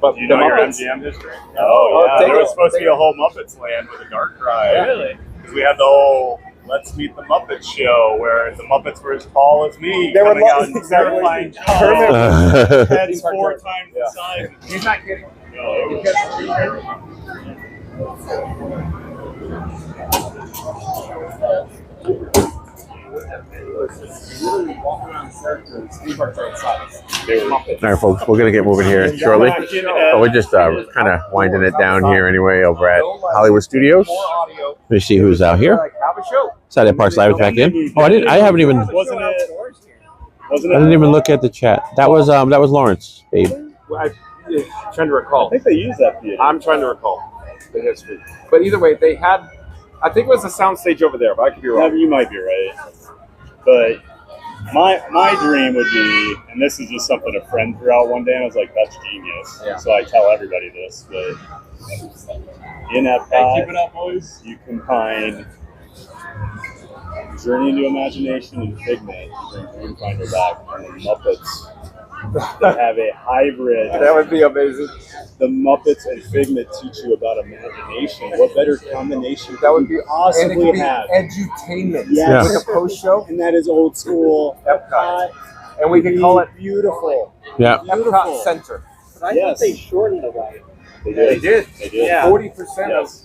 Speaker 3: But
Speaker 9: Do you
Speaker 3: the
Speaker 9: know your
Speaker 3: Muppets.
Speaker 9: MGM history? Oh, yeah.
Speaker 3: take
Speaker 9: There was
Speaker 3: it.
Speaker 9: supposed to be a whole Muppets Land with a dark ride.
Speaker 3: Yeah.
Speaker 9: Really? Because we had the whole Let's Meet the Muppets show where the Muppets were as tall as me.
Speaker 3: They were
Speaker 9: coming out and
Speaker 3: exactly.
Speaker 9: terrifying
Speaker 3: Kermit.
Speaker 9: heads 4 times the size.
Speaker 3: He's not kidding.
Speaker 9: No, it
Speaker 1: All right, folks, we're gonna get moving here shortly. But we're just kind of winding it down here anyway over at Hollywood Studios. Let me see who's out here.
Speaker 3: Have a show.
Speaker 1: Saturday Parks Live is back in. Oh, I haven't even.
Speaker 9: Wasn't it? Wasn't
Speaker 1: I
Speaker 9: it?
Speaker 1: didn't even look at the chat. That was Lawrence, babe.
Speaker 3: I'm trying to recall.
Speaker 9: I think they used that theater.
Speaker 3: I'm trying to recall the history. But either way, they had, I think it was a soundstage over there, but I could be
Speaker 9: Yeah,
Speaker 3: wrong.
Speaker 9: you might be right. But my dream would be, and this is just something a friend threw out one day, and I was like, that's genius.
Speaker 3: Yeah.
Speaker 9: So I tell everybody this, but in EPCOT,
Speaker 3: keep it up, boys.
Speaker 9: you combine Journey into Imagination and Figment to bring Dreamfinder back, and the Muppets that have a hybrid.
Speaker 3: That would be amazing.
Speaker 9: The Muppets and Figment teach you about imagination. What better combination
Speaker 3: That would be
Speaker 9: could you possibly
Speaker 3: and it could be
Speaker 9: have?
Speaker 3: edutainment.
Speaker 9: Yes.
Speaker 3: Like a post show.
Speaker 9: And that is old school
Speaker 3: EPCOT. And we could call it
Speaker 9: beautiful.
Speaker 1: Yeah.
Speaker 3: EPCOT Center.
Speaker 8: But I
Speaker 9: Yes.
Speaker 8: think they shortened the ride.
Speaker 9: They
Speaker 3: They did.
Speaker 9: They did.
Speaker 8: Yeah.
Speaker 3: 40%
Speaker 9: Yes.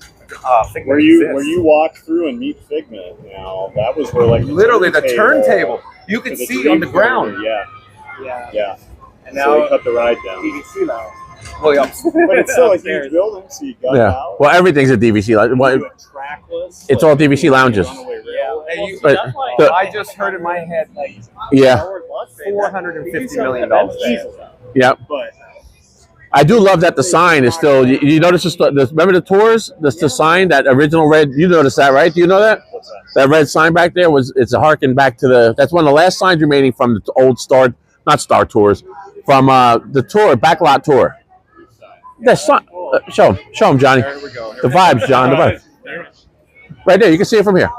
Speaker 3: of Figment
Speaker 9: Where you
Speaker 3: exists.
Speaker 9: walk through and meet Figment, you know, that was where like
Speaker 3: Literally the turntable. You could
Speaker 9: for the
Speaker 3: see on the
Speaker 9: Dreamfinder,
Speaker 3: ground.
Speaker 9: Yeah,
Speaker 8: Yeah.
Speaker 9: yeah.
Speaker 8: And
Speaker 9: So
Speaker 8: now
Speaker 9: they cut the ride down.
Speaker 8: BBC now.
Speaker 3: Well, yeah.
Speaker 9: But it's still a huge building, so you got out.
Speaker 1: Well, everything's a DVC.
Speaker 9: Trackless.
Speaker 1: It's all DVC lounges.
Speaker 3: But I just heard in my head, like, $450 million.
Speaker 1: Yeah.
Speaker 9: But
Speaker 1: I do love that the sign is still. You notice remember the tours? The sign, that original red. You noticed that, right? Do you know that?
Speaker 9: what's that?
Speaker 1: That red sign back there it's a harken back to that's one of the last signs remaining from the old not Star Tours, from the tour, backlot tour. That sign, show him, Johnny. The vibes, John. The vibes. Right there, you can see it from here.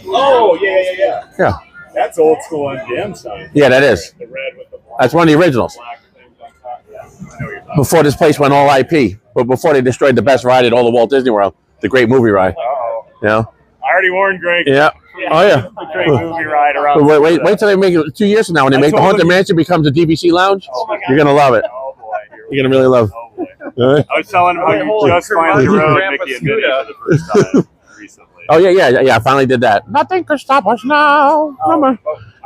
Speaker 9: Oh, yeah.
Speaker 1: Yeah.
Speaker 9: That's old school MGM sign.
Speaker 1: Yeah, that is.
Speaker 9: The red with the black.
Speaker 1: That's one of the originals. Before this place went all IP, but before they destroyed the best ride at all the Walt Disney World, the Great Movie Ride. Yeah.
Speaker 9: I already warned Greg.
Speaker 1: Yeah. Oh yeah.
Speaker 9: The Great Movie Ride around.
Speaker 1: Wait till they make it 2 years from now when they make the Haunted Mansion becomes a DVC lounge. You're gonna love it.
Speaker 9: Oh boy.
Speaker 1: You're gonna really love it.
Speaker 9: Oh boy. I was telling him how you just finally rode Mickey and Minnie for the first time recently.
Speaker 1: Oh yeah. I finally did that. Nothing can stop us now.
Speaker 3: I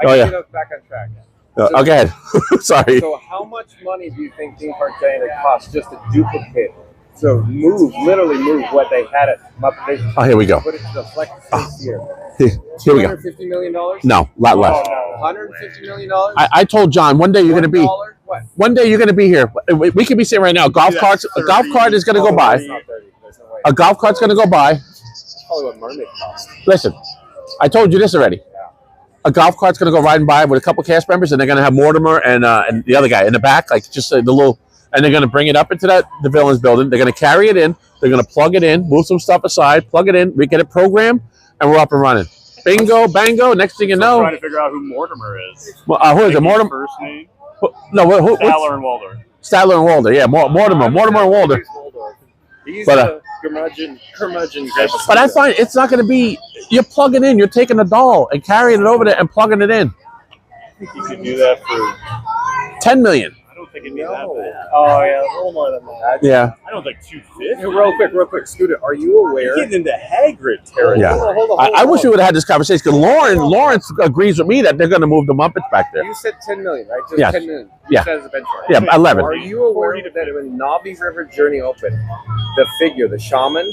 Speaker 3: get us back on track.
Speaker 1: Go ahead. Sorry.
Speaker 3: So how much money do you think Theme Park Giant cost just to duplicate? So literally move what they had at Muppet.
Speaker 1: Oh, here we go.
Speaker 3: Put it to the flex space here.
Speaker 1: Here we go.
Speaker 3: $250 million?
Speaker 1: No, a lot less.
Speaker 3: $150 million?
Speaker 1: I told John one day you're gonna be.
Speaker 3: What?
Speaker 1: One day you're gonna be here. We could be saying right now, a golf cart is gonna go by. A golf cart's gonna go by.
Speaker 3: That's probably what Mermaid cost.
Speaker 1: Listen, I told you this already. A golf cart's gonna go riding by with a couple cast members, and they're gonna have Mortimer and the other guy in the back, like just the little, and they're gonna bring it up into the villains building. They're gonna carry it in. They're gonna plug it in, move some stuff aside, plug it in. We get it programmed, and we're up and running. Bingo, bango. Next thing you know,
Speaker 9: I'm trying to figure out who Mortimer is.
Speaker 1: Who is it? Mortimer.
Speaker 9: First name?
Speaker 1: No,
Speaker 9: Statler and Waldorf.
Speaker 1: Statler and Walder. Yeah, Mortimer and Walder.
Speaker 3: He's
Speaker 1: But,
Speaker 3: a curmudgeon.
Speaker 1: But I find it's not going to be. You're plugging in. You're taking a doll and carrying it over there and plugging it in.
Speaker 9: I think you could do that for
Speaker 1: $10 million.
Speaker 9: I don't think it'd be that bad.
Speaker 3: Oh yeah, a little more than that.
Speaker 1: Yeah.
Speaker 9: I don't think 250.
Speaker 3: Hey, real quick, Scooter. Are you aware?
Speaker 9: You're getting into Hagrid territory.
Speaker 1: Yeah.
Speaker 3: Hold on.
Speaker 1: I wish we would have had this conversation because Lawrence agrees with me that they're going to move the Muppets back there.
Speaker 3: You said 10 million, right? Just
Speaker 1: Yes.
Speaker 3: 10 million.
Speaker 1: Yeah.
Speaker 3: You said as a benchmark.
Speaker 1: Yeah, 11.
Speaker 3: Are you aware that when Na'vi River Journey opened, the shaman,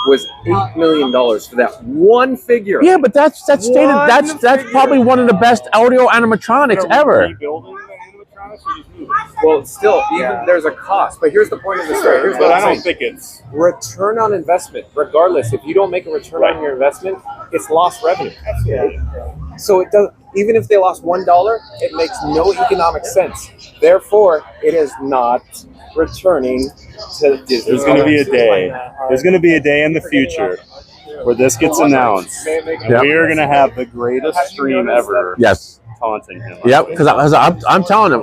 Speaker 3: was $8 million for that one figure?
Speaker 1: Yeah, but that's stated. That's probably one of the best audio animatronics ever.
Speaker 3: Well, still, there's a cost. But here's the point of the story. Here's what
Speaker 9: But I
Speaker 3: I'm
Speaker 9: don't
Speaker 3: saying.
Speaker 9: think it's
Speaker 3: Return on investment. Regardless, if you don't make a return on your investment, it's lost revenue. So it does. Even if they lost $1, it makes no economic sense. Therefore, it is not returning to Disney.
Speaker 9: There's going to be a day. There's going to be a day in the future where this gets announced. And we are going to have the greatest stream ever.
Speaker 1: Yes.
Speaker 9: Taunting him.
Speaker 1: Yep. Because I'm telling him,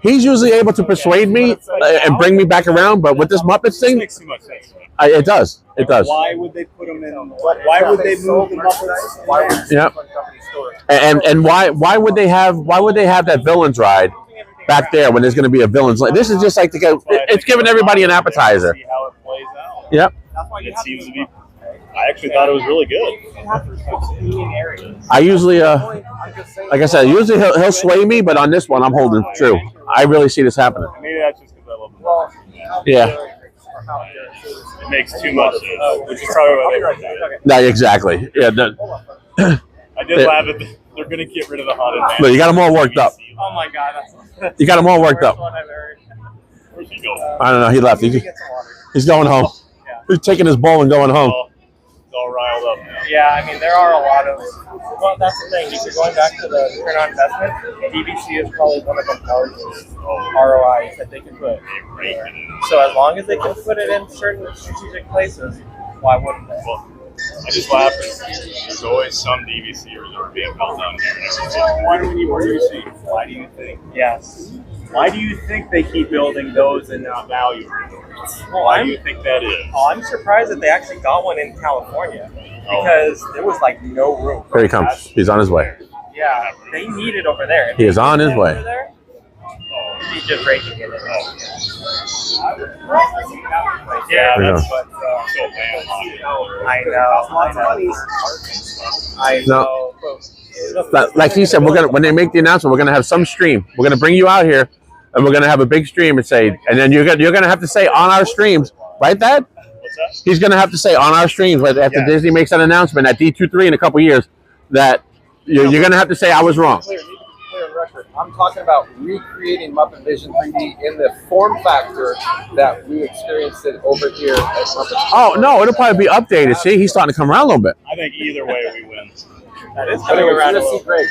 Speaker 1: he's usually able to persuade me and bring me back around, but with this Muppets thing,
Speaker 9: Makes too much sense.
Speaker 1: it does. It does.
Speaker 9: Why would they put him in? Why would they move the Muppets?
Speaker 1: Yep. And why would they have that villains ride back there when there's going to be a villains? This is just like it's giving everybody an appetizer.
Speaker 9: See how it plays out.
Speaker 1: Yep.
Speaker 9: It seems to be. I actually thought it was really good.
Speaker 1: I usually, like I said, usually he'll sway me, but on this one, I'm holding true. I really see this happening.
Speaker 9: Maybe that's just because I love the
Speaker 1: Yeah.
Speaker 9: It makes too much sense, which is probably why they were doing it.
Speaker 1: No, exactly. Yeah.
Speaker 9: I did laugh at they're going to get rid of the haunted man.
Speaker 1: But you got them all worked up.
Speaker 3: Oh my God!
Speaker 1: You got them all worked up.
Speaker 9: Where's he going?
Speaker 1: I don't know. He left. He's going home. He's taking his ball and going home.
Speaker 9: It's all riled up now.
Speaker 7: Yeah, I mean, there are a lot of. Well, that's the thing. If you're going back to the return on investment, DVC is probably one of the largest ROIs that they can put. So as long as they can put it in certain strategic places, why wouldn't they?
Speaker 9: Well, I just laugh. There's always some DVC resort being built down here. Why do we need more DVC? Why do you think?
Speaker 7: Yes.
Speaker 9: Why do you think they keep building those and not value resorts? Why do you think that is?
Speaker 7: Oh, I'm surprised that they actually got one in California because there was like no room.
Speaker 1: Here he comes. He's on his way.
Speaker 7: Yeah, they need it over there. If
Speaker 1: He is on his way.
Speaker 7: over there, he's just breaking it in.
Speaker 9: Yeah,
Speaker 1: Yeah.
Speaker 9: that's
Speaker 7: But
Speaker 9: so bad.
Speaker 7: I know.
Speaker 1: No. Like he said, when they make the announcement, we're gonna have some stream. We're gonna bring you out here, and we're gonna have a big stream and say, and then you're gonna have to say on our streams, right, Dad? He's gonna have to say on our streams after Disney makes an announcement at D23 in a couple years that you're gonna have to say I was wrong.
Speaker 3: I'm talking about recreating Muppet Vision 3D in the form factor that we experienced it over here at Muppet.
Speaker 1: Oh no, it'll probably be updated. See, he's starting to come around a little bit.
Speaker 9: I think either way we win.
Speaker 3: That is coming around a little. Great.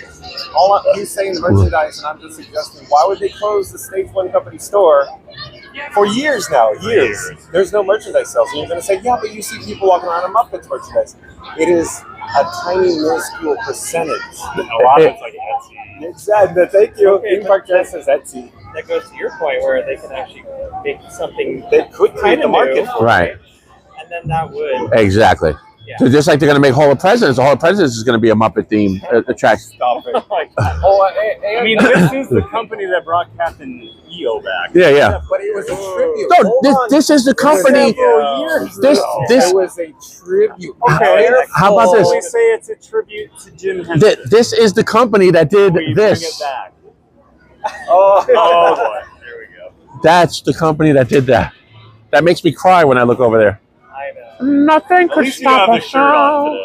Speaker 3: He's saying the merchandise, and I'm just suggesting, why would they close the Stage 1 Company store for years now? Years. There's no merchandise sales. And you're going to say, yeah, but you see people walking around in Muppets merchandise. It is a tiny, minuscule percentage.
Speaker 9: A lot of it's like Etsy.
Speaker 3: Exactly. Thank you. Theme Park Giant says Etsy.
Speaker 11: That goes to your point where they can actually make something
Speaker 3: they could create the market for,
Speaker 1: right?
Speaker 11: And then that would
Speaker 1: exactly.
Speaker 11: Yeah.
Speaker 1: So just like they're going to make Hall of Presidents, the Hall of Presidents is going to be a Muppet theme attraction.
Speaker 9: Stop it. I mean, this is the company that brought Captain EO back.
Speaker 1: Yeah.
Speaker 3: But it was a tribute.
Speaker 1: No, this is the company. This
Speaker 3: was a tribute.
Speaker 9: Okay.
Speaker 1: How about this?
Speaker 9: We say it's a tribute to Jim Henson.
Speaker 1: This is the company that did this.
Speaker 9: Bring it back. Oh boy. There we go.
Speaker 1: That's the company that did that. That makes me cry when I look over there. Nothing could stop us now.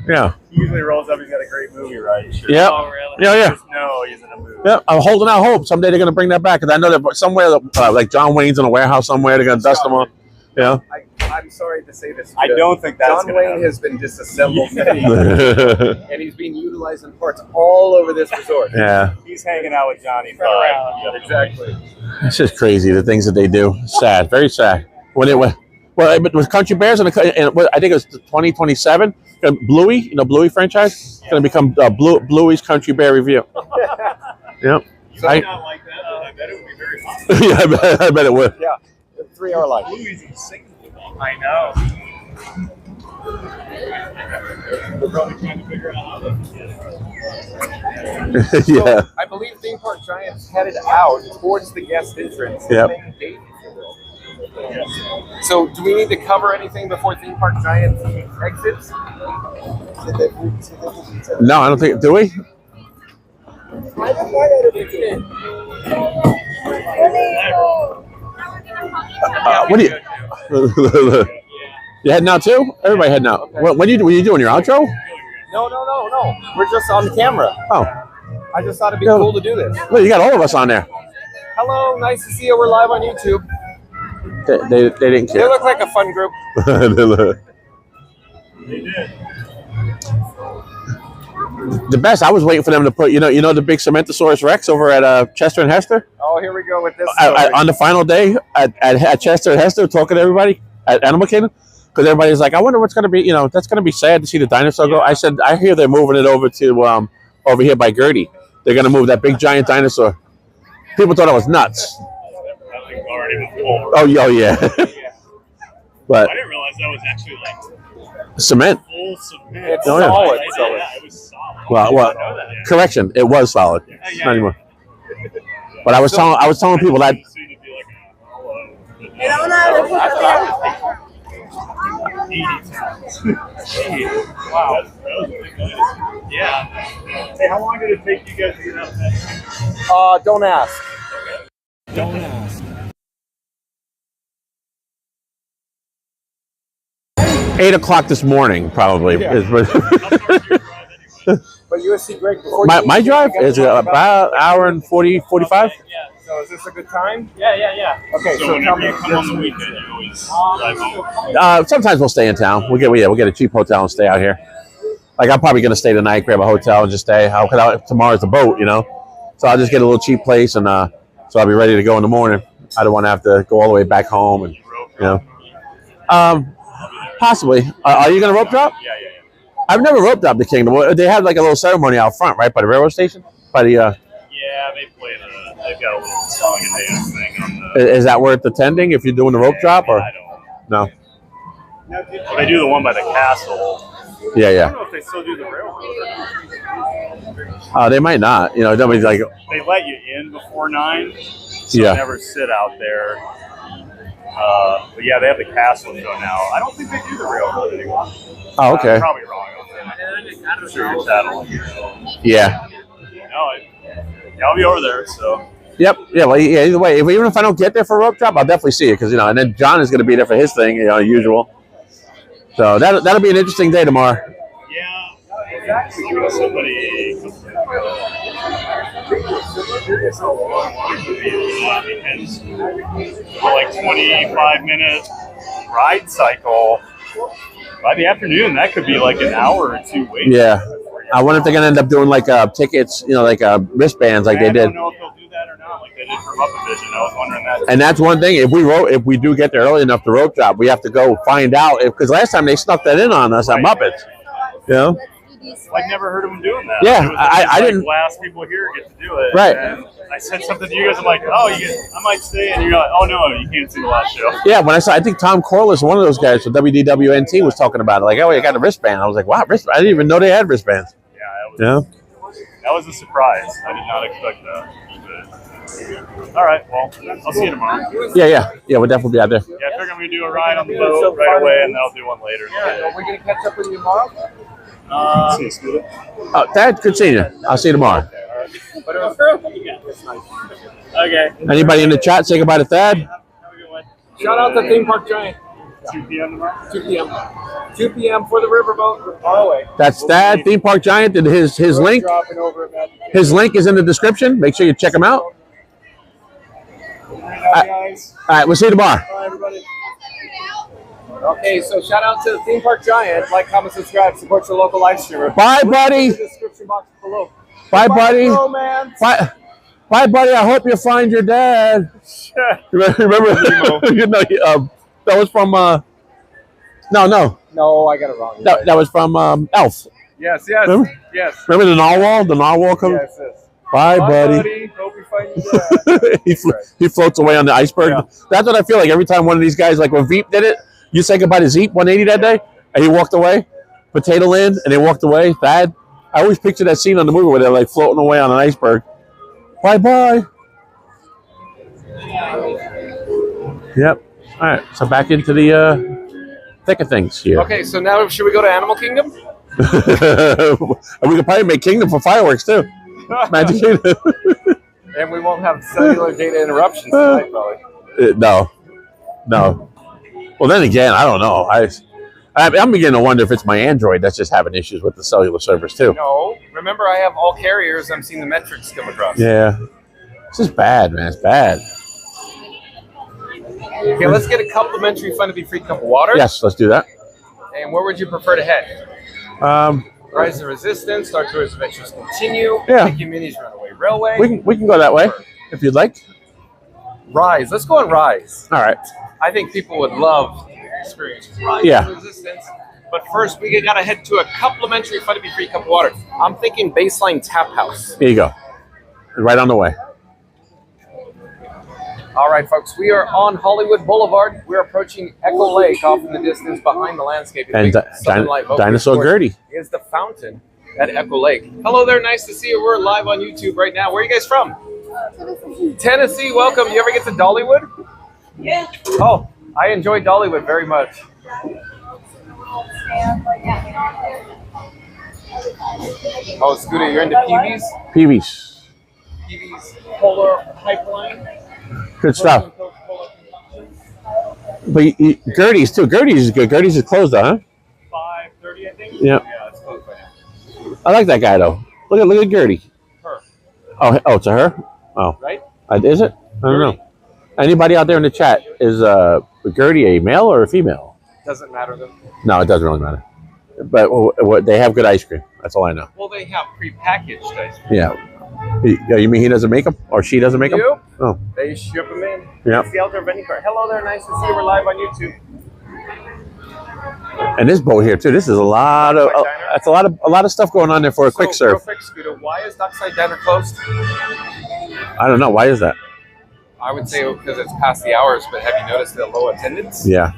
Speaker 1: Yeah.
Speaker 9: He usually rolls up. He's got a great movie, right? Sure.
Speaker 1: Yeah.
Speaker 11: Oh, really?
Speaker 1: Yeah.
Speaker 9: No, he's in a movie.
Speaker 1: Yeah. I'm holding out hope someday they're going to bring that back because I know that somewhere, like John Wayne's in a warehouse somewhere, they're going to dust them on. Yeah.
Speaker 3: I'm sorry to say this.
Speaker 9: I don't think that's
Speaker 3: John Wayne has been disassembled and he's being utilized in parts all over this resort.
Speaker 1: Yeah.
Speaker 9: He's hanging out with Johnny Five.
Speaker 3: Yep. Exactly.
Speaker 1: It's just crazy the things that they do. Sad, very sad. When it went. Well, it was Country Bears, and I think it was 2027. Bluey, Bluey franchise, going to become Bluey's Country Bear Review. Yep.
Speaker 9: I not like that. I bet it would be very fun.
Speaker 1: Yeah, I bet it would.
Speaker 3: Yeah, 3-hour life.
Speaker 9: Bluey's insane. I know. We're probably trying to figure out how to
Speaker 1: Yeah.
Speaker 3: So, I believe Theme Park Giant's headed out towards the guest entrance.
Speaker 1: Yep.
Speaker 3: So, do we need to cover anything before Theme Park Giant exits?
Speaker 1: No, I don't think. Do we? What are you? You heading out too? Everybody heading out. Okay. When you doing your outro?
Speaker 3: No. We're just on the camera.
Speaker 1: Oh.
Speaker 3: I just thought it'd be cool to do this.
Speaker 1: Well, you got all of us on there.
Speaker 3: Hello, nice to see you. We're live on YouTube.
Speaker 1: They didn't care.
Speaker 3: They look like a fun group.
Speaker 9: They did.
Speaker 1: The best. I was waiting for them to put, the big Cementosaurus Rex over at Chester and Hester.
Speaker 3: Oh, here we go with this.
Speaker 1: On the final day at Chester and Hester, talking to everybody at Animal Kingdom, because everybody's like, I wonder what's going to be. That's going to be sad to see the dinosaur go. I said, I hear they're moving it over to over here by Gertie. They're going to move that big giant dinosaur. People thought I was nuts. Oh yeah. But
Speaker 9: I didn't realize that was actually like
Speaker 1: cement.
Speaker 9: full cement.
Speaker 3: It's
Speaker 1: Oh, yeah.
Speaker 3: solid.
Speaker 9: Yeah, it was solid.
Speaker 1: Well, correction. It was solid. Not anymore. But I was telling people that.
Speaker 9: Wow. Yeah. Hey, how long did it take you guys to get out there?
Speaker 3: Don't ask.
Speaker 5: Don't ask.
Speaker 1: 8 o'clock this morning, probably.
Speaker 3: Yeah. But USC Greg, before
Speaker 1: My drive is about an hour and 45.
Speaker 3: So is this a good time?
Speaker 11: Yeah.
Speaker 3: Okay,
Speaker 9: So
Speaker 3: so tell
Speaker 9: whenever
Speaker 3: me.
Speaker 9: you come on the weekend, you always drive home.
Speaker 1: Sometimes we'll stay in town. We'll get a cheap hotel and stay out here. Like I'm probably gonna stay tonight, grab a hotel and just stay. Tomorrow's the boat, So I'll just get a little cheap place and so I'll be ready to go in the morning. I don't want to have to go all the way back home and possibly. Are you gonna rope drop?
Speaker 9: Yeah.
Speaker 1: I've never rope dropped the Kingdom. They have like a little ceremony out front, right by the railroad station. By the
Speaker 9: Yeah, they've got a little song and dance thing on the.
Speaker 1: Is that worth attending if you're doing the rope drop or
Speaker 9: I don't.
Speaker 1: no?
Speaker 9: Well, they do the one by the castle.
Speaker 1: Yeah.
Speaker 9: I don't know if they still do the railroad or not.
Speaker 1: They might not. Nobody's like.
Speaker 9: They let you in before 9, so
Speaker 1: Yeah.
Speaker 9: you never sit out there. But yeah, they have the castle show now. I don't think they do the railroad anymore.
Speaker 1: Oh, okay.
Speaker 9: I'm probably wrong. I'm sure you're saddling.
Speaker 1: Yeah.
Speaker 9: No, I'll be over there. So.
Speaker 1: Yep. Yeah. Well, yeah. Either way, even if I don't get there for a rope drop, I'll definitely see it because and then John is going to be there for his thing, usual. So that'll be an interesting day tomorrow.
Speaker 9: Yeah. Somebody. Because like 25-minute ride cycle. By the afternoon, that could be like an hour or two waiting.
Speaker 1: Yeah. I wonder if they're going to end up doing like tickets, like wristbands like they did.
Speaker 9: I don't know if they'll do that or not, like they did for Muppet Vision. I was wondering that.
Speaker 1: And that's one thing. If we do get there early enough to rope drop, we have to go find out. Because last time they snuck that in on us at Muppets.
Speaker 9: I've never heard of them doing that.
Speaker 1: Yeah, I didn't.
Speaker 9: Last people here get to do it.
Speaker 1: Right.
Speaker 9: And I said something to you guys. I'm like, I might stay, and you're like, oh no, you can't see the last show.
Speaker 1: Yeah, I think Tom Corliss, one of those guys from WDWNT, was talking about it. Like, you got a wristband. I was like, wow, wristband. I didn't even know they had wristbands.
Speaker 9: That was a surprise. I did not expect that. But, all right, well, I'll see you tomorrow.
Speaker 1: Yeah, we'll definitely be out there.
Speaker 9: Yeah, I figure I'm going to do a ride on the boat right away, and then I'll do one later.
Speaker 7: Are we going to catch up with you tomorrow?
Speaker 9: See you, Scooter.
Speaker 1: Oh, Dad, good seeing you. I'll see you tomorrow.
Speaker 7: Okay.
Speaker 1: Anybody in the chat say goodbye to Thad?
Speaker 7: Shout out to Theme Park Giant.
Speaker 9: 2 p.m. tomorrow?
Speaker 7: 2 p.m. 2 p.m. for the riverboat. Far away.
Speaker 1: That's Thad, Theme Park Giant, and his link. His link is in the description. Make sure you check him out. All right, we'll see you tomorrow.
Speaker 7: Bye, everybody. Okay, so shout out to the Theme Park Giant. Like, comment, subscribe, support your local live streamer.
Speaker 1: Bye, buddy.
Speaker 7: In the description box below.
Speaker 1: Bye, buddy.
Speaker 7: Romance.
Speaker 1: Bye, buddy. I hope you find your dad. Remember? That was from. No,
Speaker 7: I got it wrong.
Speaker 1: That was from Elf.
Speaker 7: Yes.
Speaker 1: Remember?
Speaker 7: Yes.
Speaker 1: Remember the narwhal? The narwhal comes.
Speaker 7: Yes.
Speaker 1: Bye, buddy.
Speaker 7: Hope you find your dad.
Speaker 1: he floats away on the iceberg. Yeah. That's what I feel like every time one of these guys, like when Veep did it, you say goodbye to Zeep 180 that day, and he walked away. Potato Land, and they walked away. Thad. I always picture that scene on the movie where they're like floating away on an iceberg. Bye. Yep. All right. So back into the thick of things here.
Speaker 7: Okay, so now should we go to Animal Kingdom?
Speaker 1: We could probably make Kingdom for fireworks too. Magic Kingdom.
Speaker 7: And we won't have cellular data interruptions tonight, probably.
Speaker 1: No. Well, then again, I don't know. I'm beginning to wonder if it's my Android that's just having issues with the cellular service too.
Speaker 7: No. Remember, I have all carriers. I'm seeing the metrics come across.
Speaker 1: Yeah. It's just bad, man. It's bad.
Speaker 7: Okay, let's get a complimentary Fun to Be Free cup of water.
Speaker 1: Yes, let's do that.
Speaker 7: And where would you prefer to head? Rise of Resistance, Star Tours Adventures Continue,
Speaker 1: Yeah.
Speaker 7: Mickey and Minnie's Runaway Railway.
Speaker 1: We can go that way if you'd like.
Speaker 7: Rise. Let's go on Rise.
Speaker 1: All right.
Speaker 7: I think people would love experiences. Rise
Speaker 1: Yeah.
Speaker 7: of Resistance. But first, we gotta head to a complimentary Fun to Be Free cup of water. I'm thinking Baseline Tap House.
Speaker 1: Here you go. Right on the way.
Speaker 7: All right, folks, we are on Hollywood Boulevard. We're approaching Echo Lake off in the distance behind the landscape.
Speaker 1: And Dinosaur Gertie
Speaker 7: is the fountain at Echo Lake. Hello there, nice to see you. We're live on YouTube right now. Where are you guys from? Tennessee, welcome. You ever get to Dollywood?
Speaker 10: Yeah.
Speaker 7: Oh, I enjoy Dollywood very much. Oh, Scooter, you're into PVs?
Speaker 1: PVs.
Speaker 7: PVs, Polar Pipeline.
Speaker 1: Good stuff. But Gertie's too. Gertie's is good. Gertie's is closed though, huh?
Speaker 9: 5:30, I think.
Speaker 1: Yeah.
Speaker 9: Yeah, it's closed by now.
Speaker 1: I like that guy though. Look at Gertie.
Speaker 7: Her.
Speaker 1: Oh, it's a her. Oh,
Speaker 7: right.
Speaker 1: Is it? I don't know. Anybody out there in the chat, is Gertie a male or a female?
Speaker 7: Doesn't matter though.
Speaker 1: No, it doesn't really matter. But what they have good ice cream. That's all I know.
Speaker 7: Well, they have prepackaged ice cream.
Speaker 1: Yeah. You mean he doesn't make them, or she doesn't make them?
Speaker 7: Yep.
Speaker 1: Oh.
Speaker 7: They ship them in.
Speaker 1: Yeah.
Speaker 7: It's the outdoor vending cart. Hello there, nice to see you. We're live on YouTube.
Speaker 1: And this boat here too. This is a lot of that's a lot of stuff going on there for a quick serve.
Speaker 7: Real quick, Scooter, why is Dockside Diner closed?
Speaker 1: I don't know. Why is that?
Speaker 7: I would say because it's past the hours, but have you noticed the low attendance?
Speaker 1: Yeah.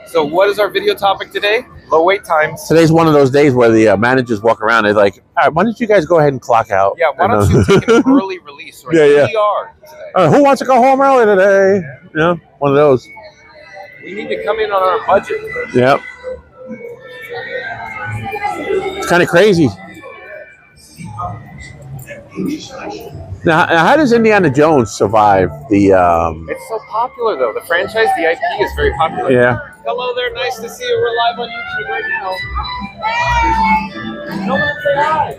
Speaker 7: So what is our video topic today? Low wait times.
Speaker 1: Today's one of those days where the managers walk around. They're like, "All right, why don't you guys go ahead and clock out?"
Speaker 7: Yeah. Why don't you take an early release or
Speaker 1: yeah.
Speaker 7: ER today?
Speaker 1: Who wants to go home early today? Yeah, one of those.
Speaker 7: We need to come in on our budget.
Speaker 1: Yep. kind of crazy. Now, how does Indiana Jones survive the?
Speaker 3: It's so popular though. The franchise, the IP, is very popular.
Speaker 1: Yeah.
Speaker 3: Hello there. Nice to see you. We're live on YouTube right now. No one say hi.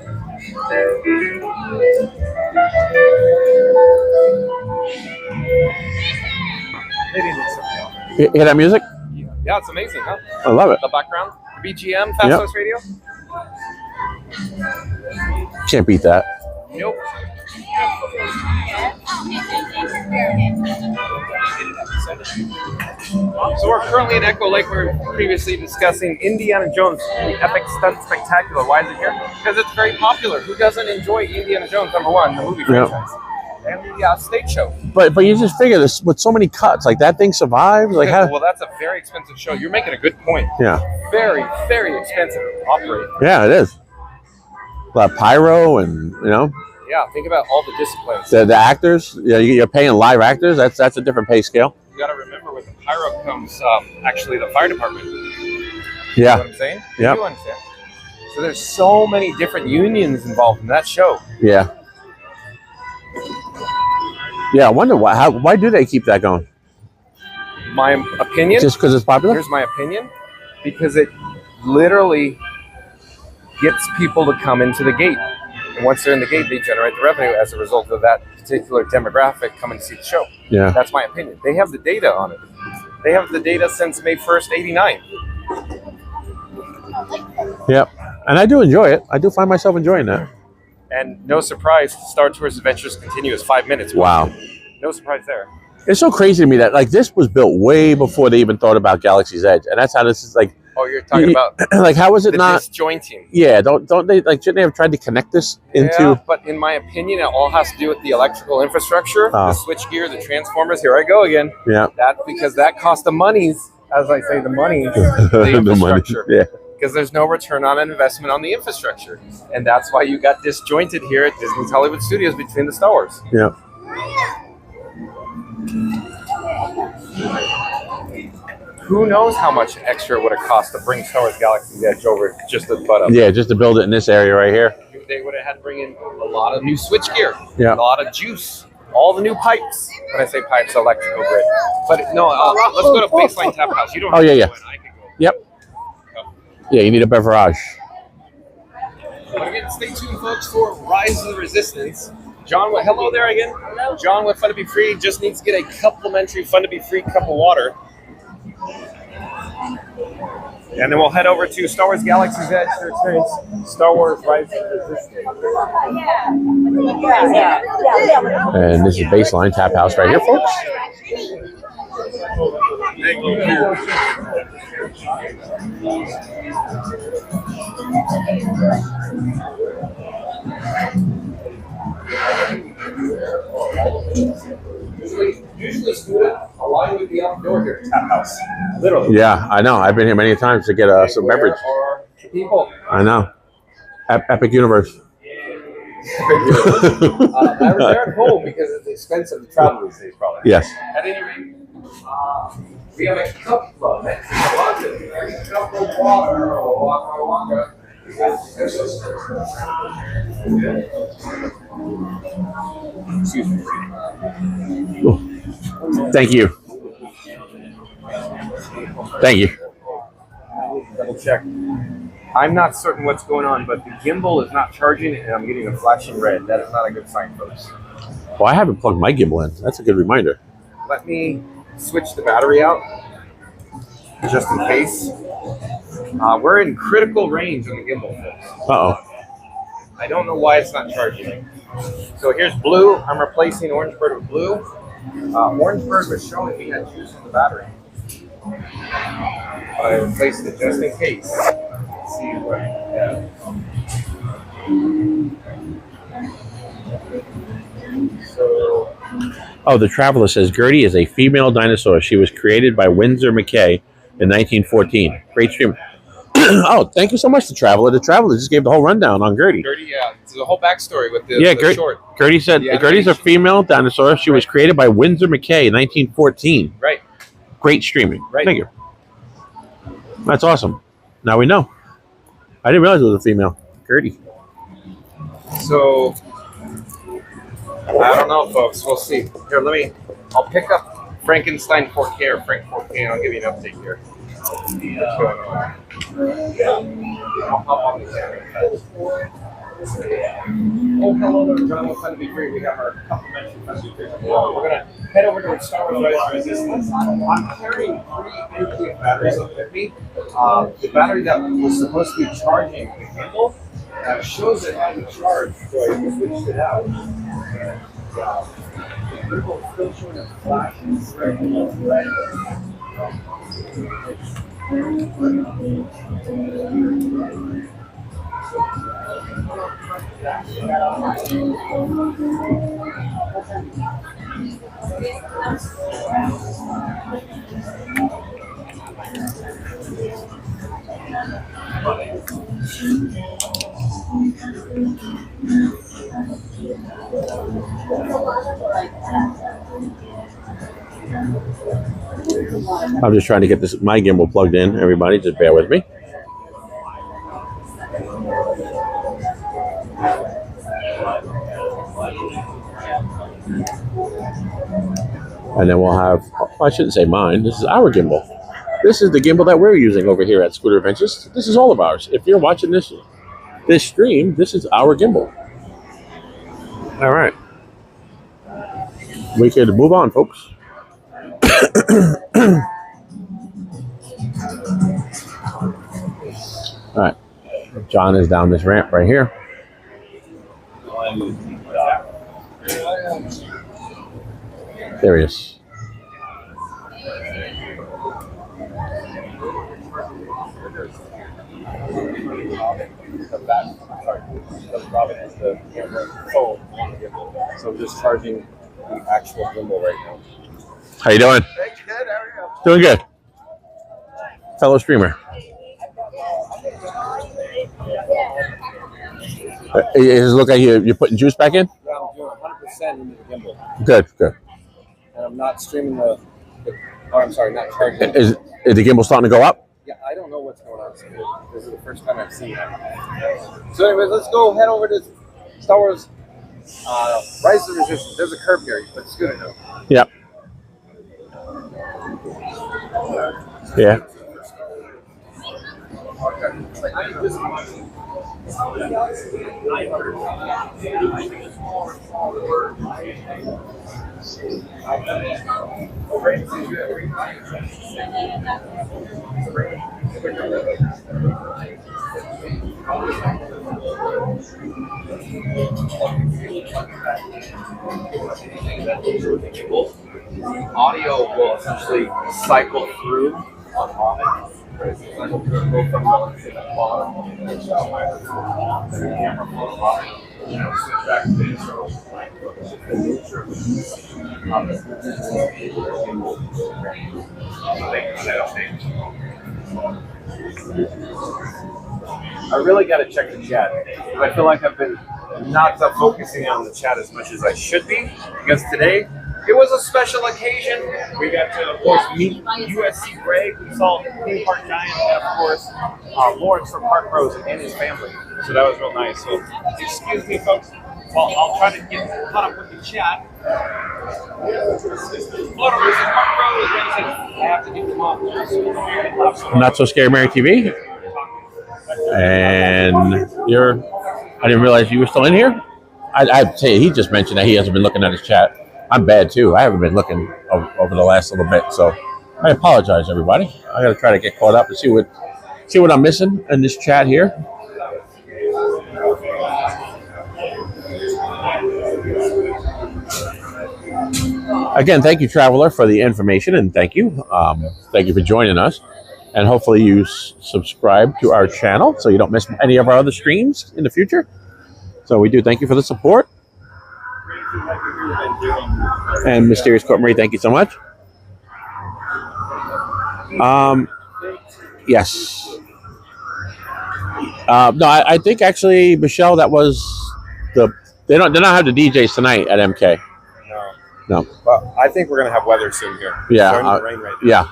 Speaker 1: Hear that music?
Speaker 3: Yeah, it's amazing, huh?
Speaker 1: I love it.
Speaker 3: The background, the BGM, Fast Radio.
Speaker 1: Can't beat that.
Speaker 3: Nope. So we're currently in Echo Lake. We were previously discussing Indiana Jones, the epic stunt spectacular. Why is it here? Because it's very popular. Who doesn't enjoy Indiana Jones, number one, the movie franchise? And the stage show.
Speaker 1: But you just figure this with so many cuts, like that thing survives. Like how?
Speaker 3: Well, that's a very expensive show. You're making a good point.
Speaker 1: Yeah.
Speaker 3: Very, very expensive to operate.
Speaker 1: Yeah, it is. A lot of pyro and
Speaker 3: Yeah, think about all the disciplines.
Speaker 1: the actors. Yeah, you're paying live actors. That's a different pay scale.
Speaker 3: You got to remember with the pyro comes actually the fire department.
Speaker 1: Yeah.
Speaker 3: You know what I'm saying?
Speaker 1: Yeah.
Speaker 3: You do understand. So there's so many different unions involved in that show.
Speaker 1: Yeah. Yeah, I wonder why do they keep that going?
Speaker 3: My opinion?
Speaker 1: Just because it's popular?
Speaker 3: Here's my opinion. Because it literally gets people to come into the gate. And once they're in the gate, they generate the revenue as a result of that particular demographic coming to see the show.
Speaker 1: Yeah.
Speaker 3: That's my opinion. They have the data on it. They have the data since May 1st, 89.
Speaker 1: Yep. And I do enjoy it. I do find myself enjoying that.
Speaker 3: And no surprise, Star Tours Adventures Continue is 5 minutes.
Speaker 1: Wow.
Speaker 3: No surprise there.
Speaker 1: It's so crazy to me that this was built way before they even thought about Galaxy's Edge. And that's how this is like.
Speaker 3: Oh, you're talking about
Speaker 1: how was it
Speaker 3: the
Speaker 1: not
Speaker 3: disjointing?
Speaker 1: Yeah, don't they shouldn't they have tried to connect this into?
Speaker 3: Yeah, but in my opinion, it all has to do with the electrical infrastructure, the switchgear, the transformers. Here I go again.
Speaker 1: Yeah.
Speaker 3: Because that cost the monies, as I say, the money, the infrastructure.
Speaker 1: Yeah.
Speaker 3: Because there's no return on investment on the infrastructure, and that's why you got disjointed here at Disney's Hollywood Studios between the Star Wars.
Speaker 1: Yeah.
Speaker 3: Who knows how much extra it would have cost to bring Star Wars Galaxy's Edge over just to butt up?
Speaker 1: Yeah, just to build it in this area right here.
Speaker 3: They would have had to bring in a lot of new switchgear,
Speaker 1: Yeah.
Speaker 3: a lot of juice, all the new pipes. When I say pipes, electrical grid. But no, let's go to Baseline Tap House. You don't.
Speaker 1: Oh
Speaker 3: have
Speaker 1: yeah,
Speaker 3: to
Speaker 1: yeah.
Speaker 3: go in. I can go.
Speaker 1: Yep. Yeah, you need a beverage.
Speaker 3: But again, stay tuned, folks, for Rise of the Resistance. John, hello there again. Hello. John with Fun to Be Free just needs to get a complimentary Fun to Be Free cup of water. And then we'll head over to Star Wars Galaxy's Edge to experience Star Wars Rise of the Resistance.
Speaker 1: And this is Baseline Tap House right here, folks.
Speaker 3: Thank you. Usually, student, along with the outdoor here at Tap House. Literally.
Speaker 1: Yeah, I know. I've been here many times to get some beverage.
Speaker 3: Are the people.
Speaker 1: I know. Epic Universe.
Speaker 3: I was there at home because it's expensive to travel these days, probably.
Speaker 1: Yes.
Speaker 3: At any rate, we have a cup club next to London. A cup of water or waka. Excuse me.
Speaker 1: Thank you. Thank you.
Speaker 3: Double check. I'm not certain what's going on, but the gimbal is not charging and I'm getting a flashing red. That is not a good sign, folks.
Speaker 1: Well, I haven't plugged my gimbal in. That's a good reminder.
Speaker 3: Let me switch the battery out just in case. We're in critical range on the gimbal, folks.
Speaker 1: Uh-oh.
Speaker 3: I don't know why it's not charging. So here's blue. I'm replacing Orange Bird with blue. Orange Bird was showing me had juice in the battery. I replaced it just in case. Let's see what. Yeah. So.
Speaker 1: Oh, the Traveler says Gertie is a female dinosaur. She was created by Windsor McKay in 1914. Great stream. Oh, thank you so much, The Traveler. The Traveler just gave the whole rundown on Gertie.
Speaker 3: Gertie, yeah. It's the whole backstory with the short.
Speaker 1: Gertie said Gertie's a female dinosaur. She was created by Windsor McKay in 1914.
Speaker 3: Right.
Speaker 1: Great streaming.
Speaker 3: Right.
Speaker 1: Thank you. That's awesome. Now we know. I didn't realize it was a female. Gertie.
Speaker 3: So, I don't know, folks. We'll see. Here, I'll pick up Frankenstein 4K or Frank 4K, and I'll give you an update here. What's going on? I'll hop on the camera. Oh, hello there, John. We'll kind of be free. We have our complimentary festival. We're going to head over to Star Wars Rise Resistance. I'm carrying 3 nuclear batteries with me. The battery that was supposed to be charging the gimbal shows it hadn't charged, so I switched it out. The gimbal is still showing a flash red.
Speaker 1: I'm just trying to get my gimbal plugged in. Everybody, just bear with me. And then we'll have, I shouldn't say mine, this is our gimbal. This is the gimbal that we're using over here at Scooter Adventures. This is all of ours. If you're watching this stream, this is our gimbal. All right. We could move on, folks. All right. John is down this ramp right here. There he is.
Speaker 3: So I'm just charging the actual gimbal right now.
Speaker 1: How you doing?
Speaker 3: Hey, good. How are you?
Speaker 1: Doing good. Fellow streamer. Does it look like you're putting juice back in?
Speaker 3: Yeah, I'm doing 100% into the gimbal.
Speaker 1: Good, good.
Speaker 3: And I'm not streaming not charging.
Speaker 1: Is the gimbal starting to go up?
Speaker 3: Yeah, I don't know what's going on. This is the first time I've seen it. So anyways, let's go head over to Star Wars Rise of the Resistance. There's a curb here, but it's good enough.
Speaker 1: Yep. Yeah.
Speaker 3: The audio will essentially cycle through on it. I really got to check the chat. I feel like I've been not focusing on the chat as much as I should be, because today it was a special occasion. We got to, of course, meet USC Greg, who saw Theme Park Giant, and of course, Lawrence from Park Rose and his family. So that was real nice. So, excuse me, folks. Well, I'll try to get caught up with the chat. I have to get them off.
Speaker 1: Not So Scary Mary TV. And I didn't realize you were still in here. I'd say he just mentioned that he hasn't been looking at his chat. I'm bad too. I haven't been looking over the last little bit, so I apologize, everybody. I got to try to get caught up and see what I'm missing in this chat here. Again, thank you, Traveler, for the information, and thank you for joining us. And hopefully you subscribe to our channel so you don't miss any of our other streams in the future. So we do thank you for the support. And Mysterious Court Marie, thank you so much. Yes. No, I think actually, Michelle, that was they don't have the DJs tonight at MK.
Speaker 3: No. But I think we're gonna have weather soon here.
Speaker 1: Yeah.
Speaker 3: It's starting to rain right now.
Speaker 1: Yeah.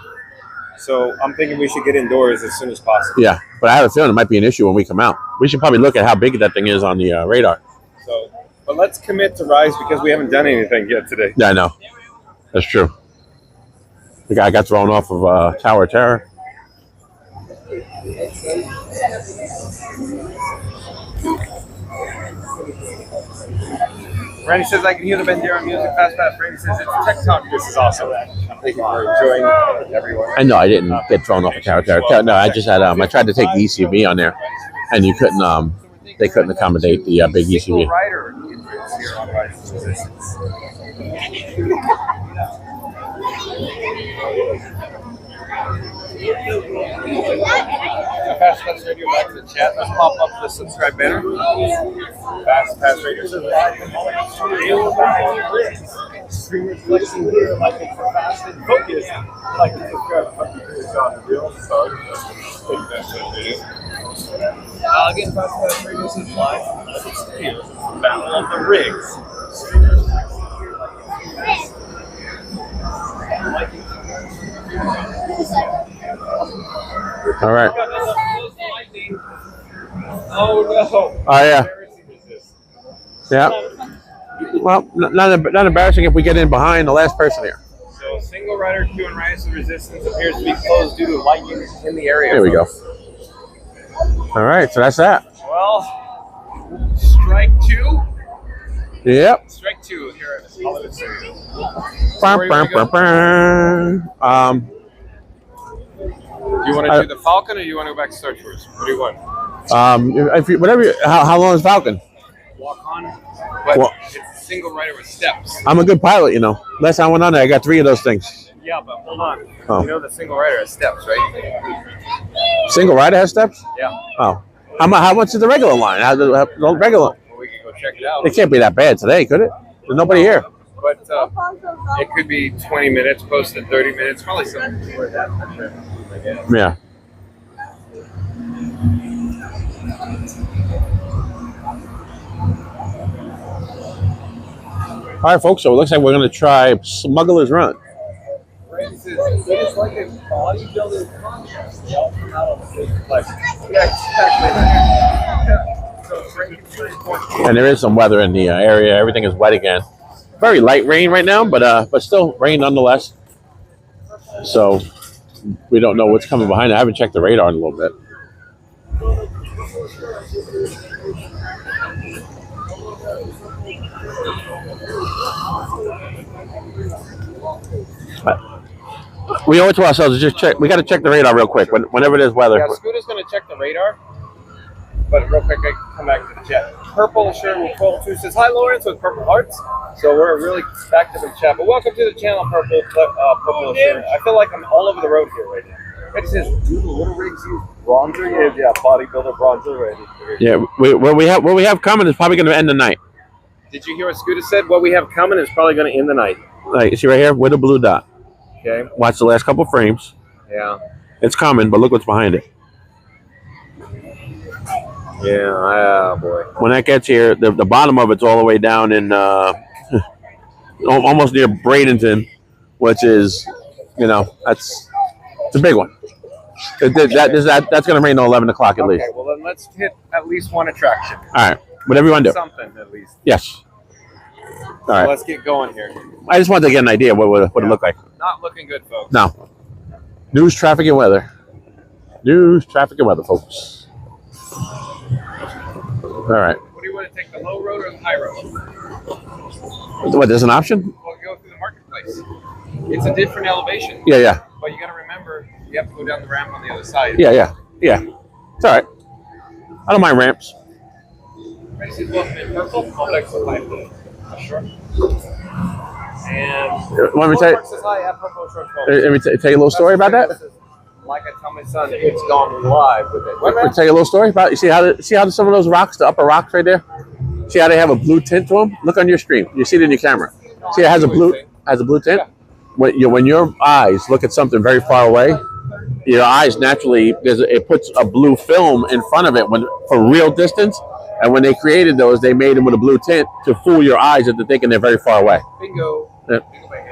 Speaker 3: So I'm thinking we should get indoors as soon as possible.
Speaker 1: Yeah, but I have a feeling it might be an issue when we come out. We should probably look at how big that thing is on the radar.
Speaker 3: So, but let's commit to Rise because we haven't done anything yet today.
Speaker 1: Yeah, I know. That's true. The guy got thrown off of Tower of Terror.
Speaker 3: Randy says I can hear the Bandera music. Fast Randy says it's TikTok. This is awesome. Thank you for enjoying everyone.
Speaker 1: I know I didn't get thrown off of Tower of Terror. No, I just had I tried to take the ECV on there, and you couldn't. They couldn't accommodate the big ECV.
Speaker 3: Rider entrance here on Rise Resistance. Fast Radio back to the chat. Let's pop up the subscribe banner. Fast Radio says streamers flexing here like it's fast and focused. Like it's on the real start. Again, Fast Radio says live. It's here. Battle of the Rigs.
Speaker 1: All right.
Speaker 3: Oh no!
Speaker 1: Oh yeah. Yeah. Well, not embarrassing if we get in behind the last person here.
Speaker 3: So single rider queue and Rise of Resistance appears to be closed due to lightning in the area.
Speaker 1: There we go. All right, so that's that.
Speaker 3: Well, strike two.
Speaker 1: Yep.
Speaker 3: Strike two here at Hollywood Studios. Do you want to do the Falcon or do you want to go back to Star Tours? What do you want?
Speaker 1: How long is Falcon?
Speaker 3: Walk on. But it's a single rider with steps.
Speaker 1: I'm a good pilot, you know. Last time I went on there, I got 3 of those things.
Speaker 3: Yeah, but hold on.
Speaker 1: Oh.
Speaker 3: You know the single rider has steps, right?
Speaker 1: Single rider has steps?
Speaker 3: Yeah.
Speaker 1: Oh. How much is the regular line? The regular?
Speaker 3: Well, we can go check it out.
Speaker 1: It can't be that bad today, could it? There's nobody here.
Speaker 3: But it could be 20 minutes, posted 30 minutes, probably something like that.
Speaker 1: Yeah. All right, folks. So it looks like we're going to try Smuggler's Run.
Speaker 3: It's like a bodybuilding contest. They all come out on the stage like, yeah, exactly.
Speaker 1: And there is some weather in the area. Everything is wet again. Very light rain right now, but still rain nonetheless. So we don't know what's coming behind it. I haven't checked the radar in a little bit. We owe it to ourselves to just check. We got to check the radar real quick whenever there's weather.
Speaker 3: Yeah, Scooter's going to check the radar. But real quick, I can come back to the chat. Purple shirt with 12-2 says, hi, Lawrence, with purple hearts. So we're really active in chat. But welcome to the channel, Purple shirt. I feel like I'm all over the road here right now. It says, do the little rigs use bronzer? Yeah, bodybuilder bronzer. Right?
Speaker 1: Yeah, what we have coming is probably going to end the night.
Speaker 3: Did you hear what Scooter said? What we have coming is probably going to end the night.
Speaker 1: Like, see right here with a blue dot.
Speaker 3: Okay.
Speaker 1: Watch the last couple frames.
Speaker 3: Yeah.
Speaker 1: It's coming, but look what's behind it.
Speaker 3: Yeah, boy.
Speaker 1: When that gets here, the bottom of it's all the way down in almost near Bradenton, which is, it's a big one. That's going to rain till 11 o'clock at least.
Speaker 3: Okay, well then let's hit at least one attraction.
Speaker 1: All right, whatever you want to do.
Speaker 3: Something at least.
Speaker 1: Yes. All right.
Speaker 3: Let's get going here.
Speaker 1: I just wanted to get an idea what it looked like.
Speaker 3: Not looking good, folks.
Speaker 1: No. News, traffic, and weather. News, traffic, and weather, folks. All right.
Speaker 3: What do you want to take, the low road or the high road?
Speaker 1: What, there's an option?
Speaker 3: We'll go through the marketplace. It's a different elevation.
Speaker 1: Yeah.
Speaker 3: But you got to remember, you have to go down the ramp on the other side.
Speaker 1: Yeah. It's all right. I don't mind ramps.
Speaker 3: Ready to go in purple? I'll next to high. Sure. And
Speaker 1: let me tell you a little story about that.
Speaker 3: Like I tell my son, it's gone live with it.
Speaker 1: Let me tell you a little story about. You see how some of those rocks, the upper rocks right there. See how they have a blue tint to them? Look on your screen. You see it in your camera. See, it has a blue tint. When your eyes look at something very far away, your eyes naturally it puts a blue film in front of it for real distance. And when they created those, they made them with a blue tint to fool your eyes into thinking they're very far away.
Speaker 3: Bingo.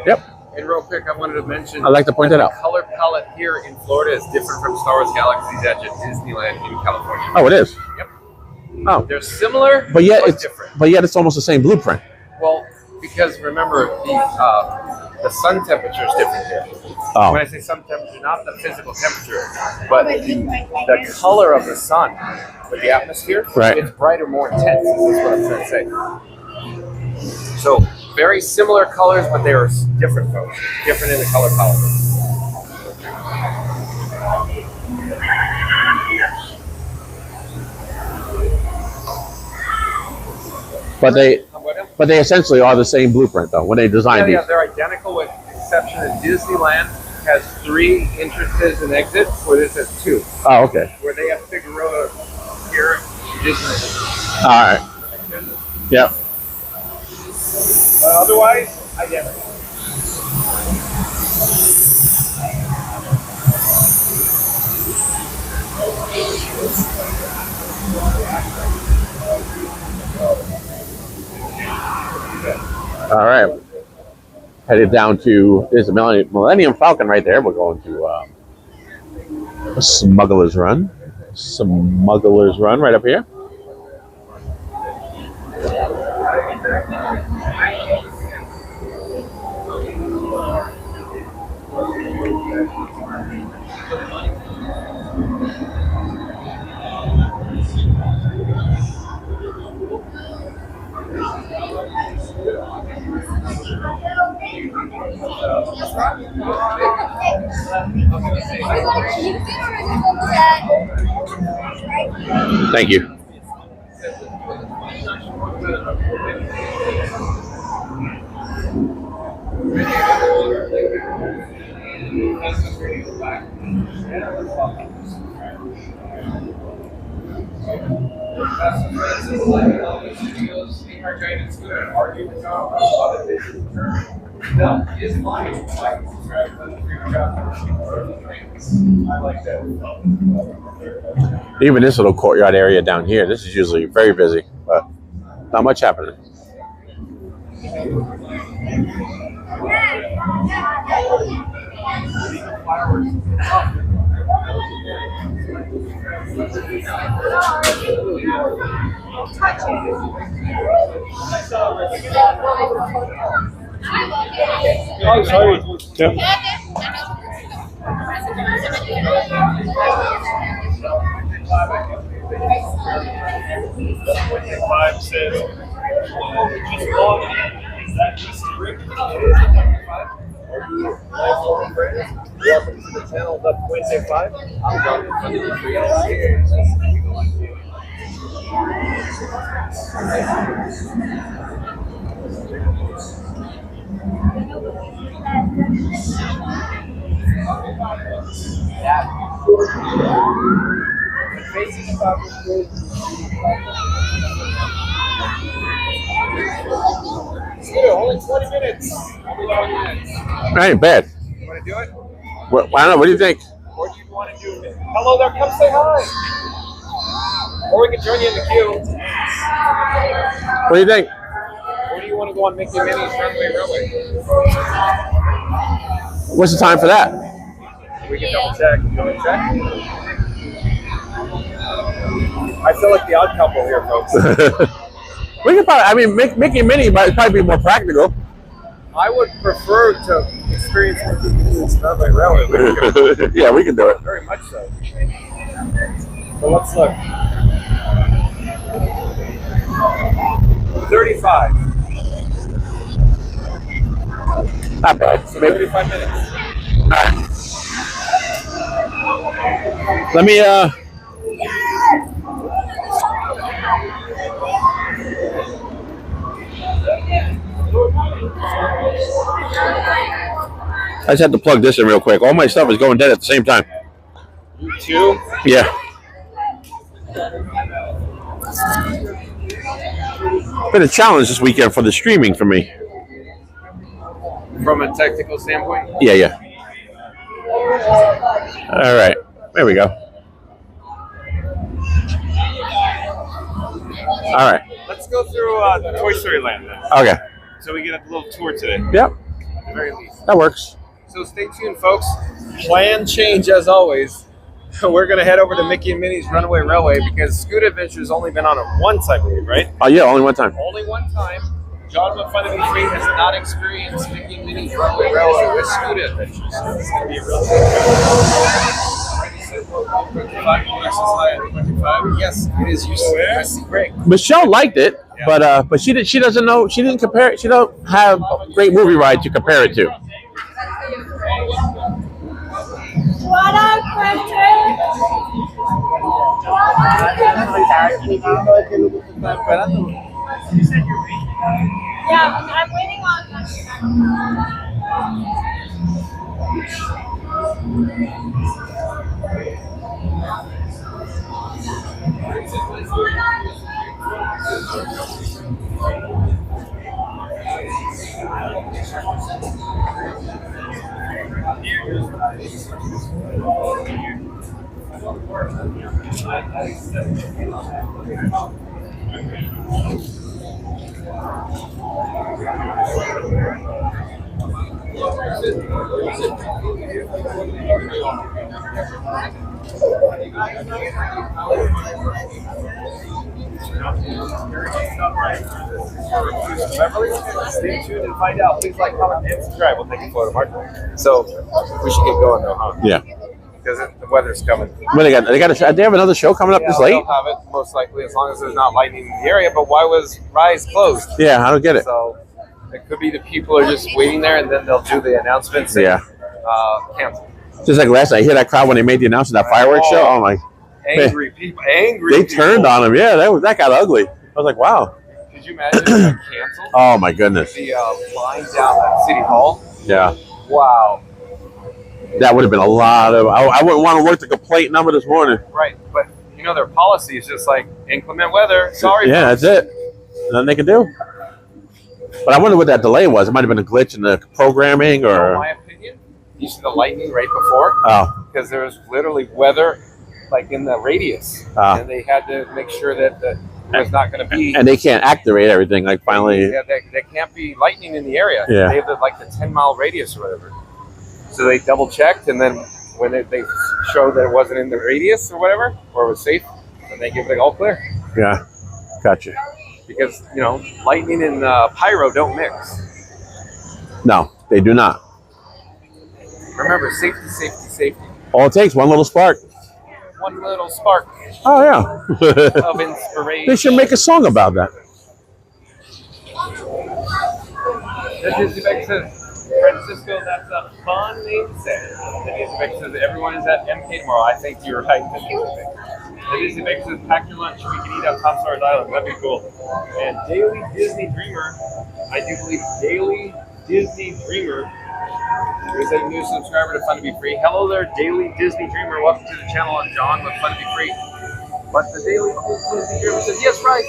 Speaker 1: Yep.
Speaker 3: And real quick, I wanted to mention.
Speaker 1: I'd like to point that out.
Speaker 3: Color call it here in Florida is different from Star Wars Galaxy's Edge at Disneyland in California.
Speaker 1: Oh, it is.
Speaker 3: Yep.
Speaker 1: Oh,
Speaker 3: They're similar,
Speaker 1: but yet it's
Speaker 3: different.
Speaker 1: But yet it's almost the same blueprint.
Speaker 3: Well, because remember the sun temperature is different here.
Speaker 1: Oh.
Speaker 3: When I say sun temperature, not the physical temperature, but the color of the sun with the atmosphere.
Speaker 1: Right.
Speaker 3: It's brighter, more intense. Is what I'm trying to say. So very similar colors, but they are different colors, different in the color palette.
Speaker 1: But they essentially are the same blueprint, though, when they designed
Speaker 3: Yeah,
Speaker 1: these.
Speaker 3: they're identical with the exception that Disneyland has 3 entrances and exits, where this has 2.
Speaker 1: Oh, okay.
Speaker 3: Where they have Figueroa here, Disneyland.
Speaker 1: All right. Yep.
Speaker 3: Otherwise, identical.
Speaker 1: All right. Headed down to, there's a Millennium Falcon right there. We're going to Smuggler's Run. Smuggler's Run right up here. Thank you. Even this little courtyard area down here, this is usually very busy, but not much happening.
Speaker 9: Oh, sorry. Yeah. Five says, just log in. Is that just Rick?
Speaker 3: Welcome to the channel, Wednesday 5. I'm only 20 minutes.
Speaker 1: That ain't bad.
Speaker 3: You want to do it?
Speaker 1: What, I don't know. What do you think?
Speaker 3: Or do you want to do it? Hello there, come say hi. Or we can join you in the queue.
Speaker 1: What do you think?
Speaker 3: Or do you want to go on Mickey and Minnie's Runaway?
Speaker 1: What's the time for that?
Speaker 3: We can double check. You want to check? I feel like the odd couple here, folks.
Speaker 1: We could probably, I mean, Mickey and Minnie might probably be more practical.
Speaker 3: I would prefer to experience Mickey and Minnie's Runaway Railway.
Speaker 1: Yeah, we can do it.
Speaker 3: Very much so. So let's look. 35.
Speaker 1: Not bad.
Speaker 3: So 35 minutes.
Speaker 1: All right. Let me, I just had to plug this in real quick. All my stuff is going dead at the same time.
Speaker 3: You too?
Speaker 1: Yeah. Been a challenge this weekend for the streaming for me.
Speaker 3: From a technical standpoint?
Speaker 1: Yeah, yeah. All right. There we go. All right.
Speaker 3: Let's go through Toy Story Land then.
Speaker 1: Okay.
Speaker 3: So we get a little tour today.
Speaker 1: Yep.
Speaker 3: At the very least.
Speaker 1: That works.
Speaker 3: So stay tuned, folks. Plan change as always. We're going to head over to Mickey and Minnie's Runaway Railway because Scoot Adventure's only been on it once, I believe, right?
Speaker 1: Oh, yeah, only one time.
Speaker 3: Only one time. John with Fun to Be Free has not experienced Mickey and Minnie's Runaway Railway with Scoot Adventures. So it's going to be a real good. Yes, it is used great.
Speaker 1: Michelle liked it, but she doesn't know. She didn't compare it. She don't have a great movie ride to compare it to.
Speaker 10: What up, Yeah, I'm waiting on.
Speaker 3: Stay tuned and find out. Please like, comment, and subscribe. We'll take a photo, Mark. So we should get going though, huh?
Speaker 1: Yeah.
Speaker 3: Because the weather's coming.
Speaker 1: Well, they have another show coming up this late?
Speaker 3: They'll have it most likely as long as there's not lightning in the area. But why was Rise closed?
Speaker 1: Yeah, I don't get it.
Speaker 3: So it could be the people are just waiting there and then they'll do the announcements. And, cancel.
Speaker 1: Just like last night, I hear that crowd when they made the announcement, that fireworks show. Oh my!
Speaker 3: Angry people. Angry.
Speaker 1: They turned on him. Yeah, that got ugly. I was like, wow.
Speaker 3: Could you imagine if it got canceled?
Speaker 1: Oh my goodness.
Speaker 3: The line down at City Hall.
Speaker 1: Yeah.
Speaker 3: Wow.
Speaker 1: That would have been a lot of. I wouldn't want to work the complaint number this morning.
Speaker 3: Right, but you know their policy is just like inclement weather. Sorry.
Speaker 1: Yeah,
Speaker 3: folks.
Speaker 1: that's it. Nothing they can do. But I wonder what that delay was. It might have been a glitch in the programming, or.
Speaker 3: In my opinion, you see the lightning right before.
Speaker 1: Oh.
Speaker 3: Because there was literally weather, like in the radius, and they had to make sure that there was not going to be.
Speaker 1: And they can't activate everything. Like finally.
Speaker 3: Yeah, there can't be lightning in the area.
Speaker 1: Yeah.
Speaker 3: They have the 10-mile radius or whatever. So they double checked, and then when they showed that it wasn't in the radius or whatever, or it was safe, then they give it all clear.
Speaker 1: Yeah, gotcha.
Speaker 3: Because lightning and pyro don't mix.
Speaker 1: No, they do not.
Speaker 3: Remember, safety, safety, safety.
Speaker 1: All it takes, one little spark.
Speaker 3: One little spark.
Speaker 1: Oh yeah.
Speaker 3: Of inspiration.
Speaker 1: They should make a song about that.
Speaker 3: Francisco, that's a fun name to say. Says everyone is at MK tomorrow. I think you're right. Disney Vic says pack your lunch. We can eat on Top Stars Island. That'd be cool. And Daily Disney Dreamer, I do believe Daily Disney Dreamer is a new subscriber to Fun to Be Free. Hello there, Daily Disney Dreamer. Welcome to the channel. I'm John with Fun to Be Free. But the Daily Disney Dreamer says, yes, right.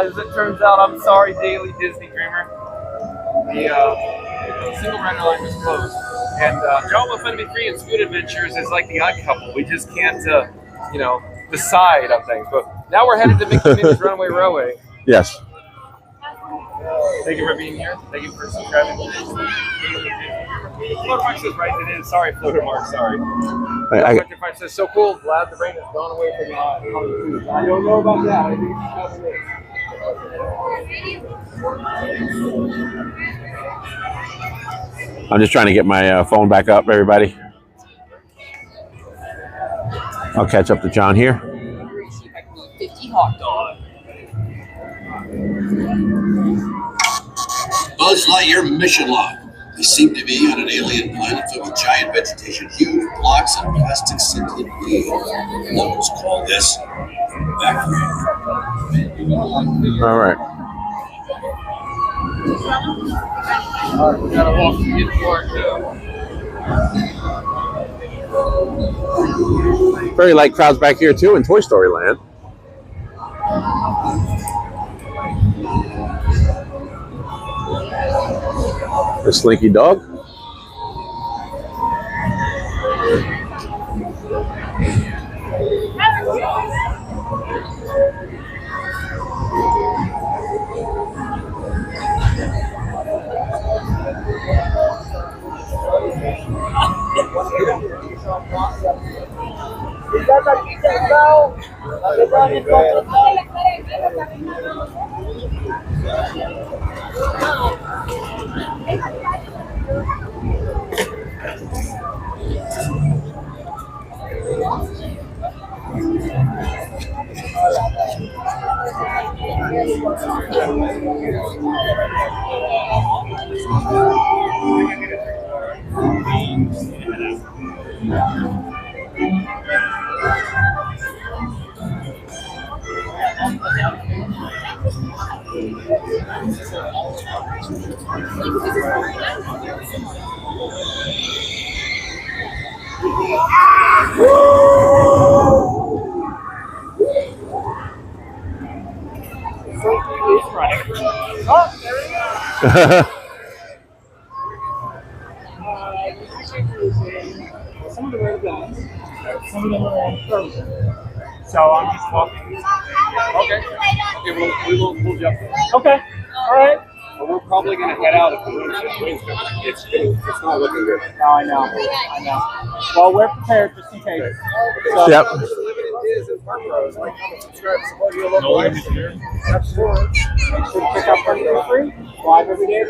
Speaker 3: As it turns out, I'm sorry, Daily Disney Dreamer. The single rental line was closed. And John with Fun to Be Free and Scoot Adventures is like the odd couple. We just can't, decide on things. But now we're headed to Mickey and Minnie's Runaway Railway.
Speaker 1: Yes.
Speaker 3: Thank you for being here. Thank you for subscribing. Floater Mark says, right, it is. Sorry, Floater Mark, sorry. Floater Mark says, so cool. Glad the rain has gone away from the I don't know about that. I think
Speaker 1: I'm just trying to get my phone back up, everybody. I'll catch up to John here.
Speaker 6: 50 hot dog.
Speaker 12: Buzz Lightyear mission log. They seem to be on an alien planet filled with giant vegetation, huge blocks, and plastic scented beings. Locals call this backyard.
Speaker 1: All right.
Speaker 3: we gotta walk to get to work too.
Speaker 1: Very light crowds back here too in Toy Story Land. The Slinky Dog.
Speaker 7: Oh, there we go. Some of them are guys. Some of them are frozen. So I'm just walking.
Speaker 3: Okay. Okay, we'll jump.
Speaker 7: Okay. All right.
Speaker 3: But we're probably going to head out if the wind's coming. It's not looking good.
Speaker 7: No, I know. Well, we're prepared just in case. So,
Speaker 1: Yep.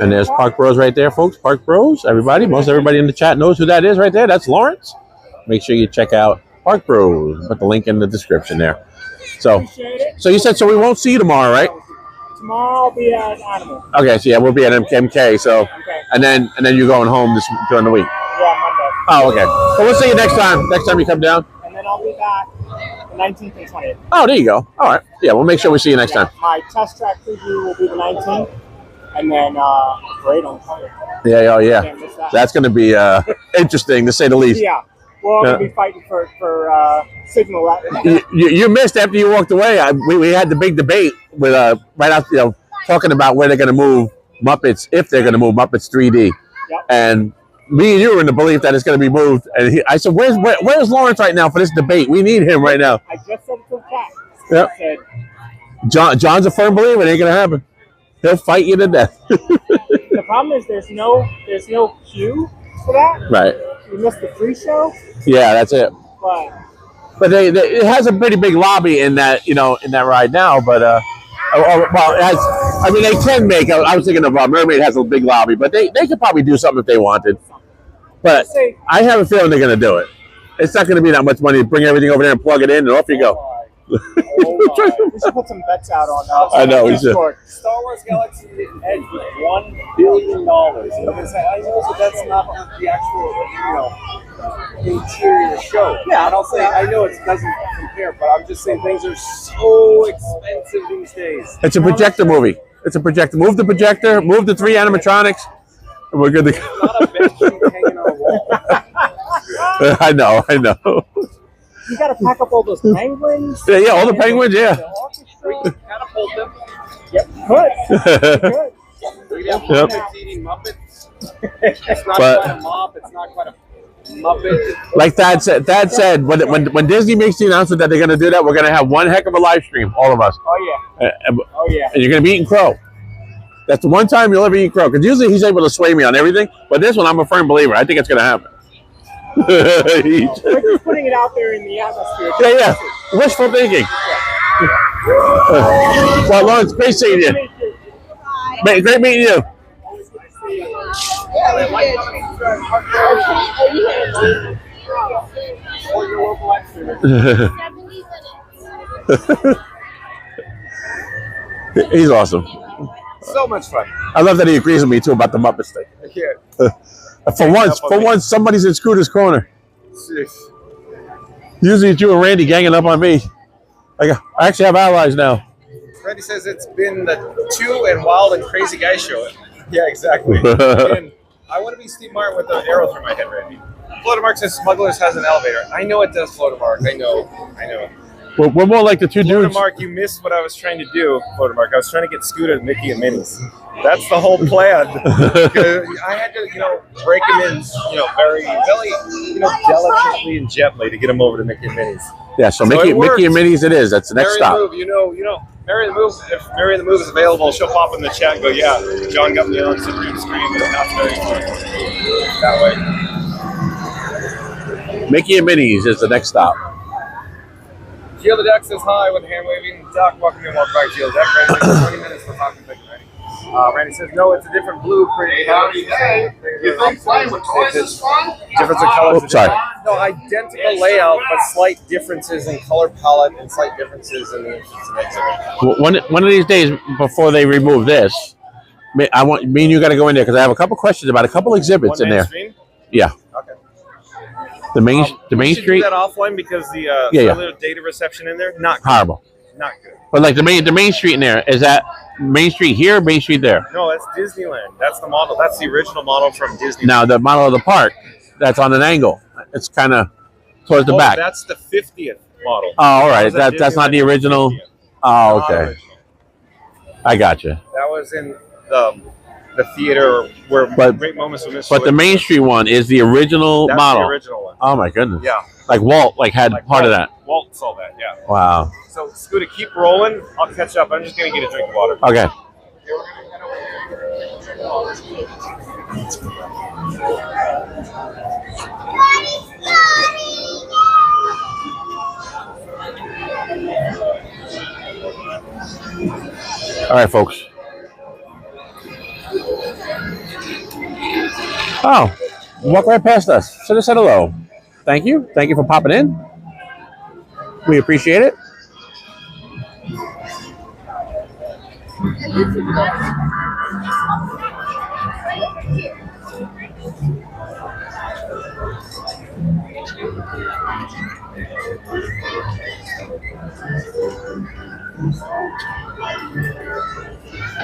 Speaker 1: And there's Park Bros right there, folks. Park Bros. Everybody, most everybody in the chat knows who that is right there. That's Lawrence. Make sure you check out Park Bros. Put the link in the description there. So you said so we won't see you tomorrow, right?
Speaker 7: tomorrow I'll be at Animal.
Speaker 1: Okay, so yeah, we'll be at MK. So,
Speaker 7: Okay.
Speaker 1: and then you're going home during the week.
Speaker 7: Yeah, Monday.
Speaker 1: Oh, okay. So we'll see you next time. Next time you come down.
Speaker 7: And then I'll be back the 19th and 20th.
Speaker 1: Oh, there you go. All right. Yeah, we'll make sure we see you next time.
Speaker 7: My test track preview will be the 19th, and then Parade on Sunday.
Speaker 1: Yeah. Oh, yeah.
Speaker 7: Can't miss that.
Speaker 1: That's going to be interesting to say the least.
Speaker 7: Yeah. We're all going to be fighting for signal.
Speaker 1: You missed after you walked away. We had the big debate with right after talking about where they're going to move Muppets, if they're going to move Muppets 3D.
Speaker 7: Yep.
Speaker 1: And me and you were in the belief that it's going to be moved. And I said, where's Lawrence right now for this debate? We need him right now.
Speaker 7: I just said it to the chat.
Speaker 1: Yep.
Speaker 7: I said,
Speaker 1: John's a firm believer. It ain't going to happen. He'll fight you to death.
Speaker 7: the problem is there's no queue for that.
Speaker 1: Right.
Speaker 7: You missed the pre-show.
Speaker 1: Yeah, that's it.
Speaker 7: But
Speaker 1: it has a pretty big lobby in that ride now. But well, it has. I mean, they can make. I was thinking of Mermaid has a big lobby, but they could probably do something if they wanted. But I have a feeling they're going to do it. It's not going to be that much money to bring everything over there and plug it in, and off you go.
Speaker 7: we should put some bets out on that.
Speaker 1: I know we should.
Speaker 11: Star Wars Galaxy Edge was $1 billion. I know that that's not the actual, interior show. Yeah, and I'll say I know it doesn't compare, but I'm just saying things are so expensive these days.
Speaker 1: It's a projector movie. It's a projector. Move the projector. Move the 3 animatronics, and we're good to go.
Speaker 11: Not a bench hanging on a wall.
Speaker 1: I know.
Speaker 7: You got to pack up all those penguins.
Speaker 1: Yeah, all the penguins. Yeah.
Speaker 11: Catapult them.
Speaker 7: Yep. Good.
Speaker 11: We have
Speaker 1: Yep.
Speaker 11: Muppets eating Muppets. It's not quite a mop. It's not quite a Muppet.
Speaker 1: Like Thad said, when Disney makes the announcement that they're going to do that, we're going to have one heck of a live stream, all of us.
Speaker 7: Oh yeah. Oh yeah.
Speaker 1: And you're going to be eating crow. That's the one time you'll ever eat crow. Because usually he's able to sway me on everything, but this one I'm a firm believer. I think it's going to happen.
Speaker 7: We're just putting it out there in the atmosphere.
Speaker 1: Yeah. Wishful thinking. Well, Lawrence, great seeing you. Great meeting you. He's awesome.
Speaker 3: So much fun.
Speaker 1: I love that he agrees with me too about the Muppets thing.
Speaker 3: Yeah.
Speaker 1: For once, somebody's in Scooter's corner. Usually it's you and Randy ganging up on me. I actually have allies now.
Speaker 3: Randy says it's been the 2 and wild and crazy guy show. Yeah, exactly. And I want to be Steve Martin with an arrow through my head, Randy. Floatermark says Smugglers has an elevator. I know it does, Floatermark. I know.
Speaker 1: We're more like the two dudes.
Speaker 3: Floatermark, you missed what I was trying to do, Floatermark. I was trying to get Scooter, Mickey, and Minnie's. That's the whole plan. I had to, break them in, very, delicately and gently to get them over to Mickey and Minnie's.
Speaker 1: Yeah, so Mickey and Minnie's it is. That's the next stop.
Speaker 3: Move, Mary the Move, if Mary the Move is available, she'll pop in the chat and go, yeah, John got me on some new screen, but not very fun. That way.
Speaker 1: Mickey and Minnie's is the next stop.
Speaker 3: Geo the Deck says hi with a hand waving. Doc, welcome in, welcome back, Geo the Deck. Randy says 20 minutes for talking to Randy. Randy says, no, it's a different blueprint.
Speaker 4: You think playing with toys is fun?
Speaker 3: Difference in colors.
Speaker 1: Oops, sorry.
Speaker 3: No, identical layout, but slight differences in color palette and slight differences in the
Speaker 1: One of these days before they remove this, I want me and you got to go in there because I have a couple questions about a couple exhibits in there.
Speaker 3: Stream?
Speaker 1: Yeah.
Speaker 3: Okay.
Speaker 1: The main
Speaker 3: we should
Speaker 1: street.
Speaker 3: do that offline because the little data reception in there not good.
Speaker 1: Horrible.
Speaker 3: Not good.
Speaker 1: But like the main street in there, is that Main Street here or Main Street there?
Speaker 3: No, that's Disneyland. That's the model. That's the original model from Disneyland.
Speaker 1: Now the model of the park, that's on an angle. It's kind of towards the back.
Speaker 3: That's the 50th model.
Speaker 1: Oh, all right. That's not the original.
Speaker 3: 50th.
Speaker 1: Oh, okay. I got you.
Speaker 3: That was in the theater where Great Moments with Mr.
Speaker 1: But the Main Street one is the original
Speaker 3: That's
Speaker 1: model.
Speaker 3: the original one.
Speaker 1: Oh my goodness.
Speaker 3: Yeah.
Speaker 1: Like Walt had part of that.
Speaker 3: Walt saw that, yeah.
Speaker 1: Wow.
Speaker 3: So, Scooter, keep rolling. I'll catch up. I'm just going to get a drink of water.
Speaker 1: Okay. All right, folks. Oh, walk right past us. Should have said hello. Thank you. Thank you for popping in. We appreciate it.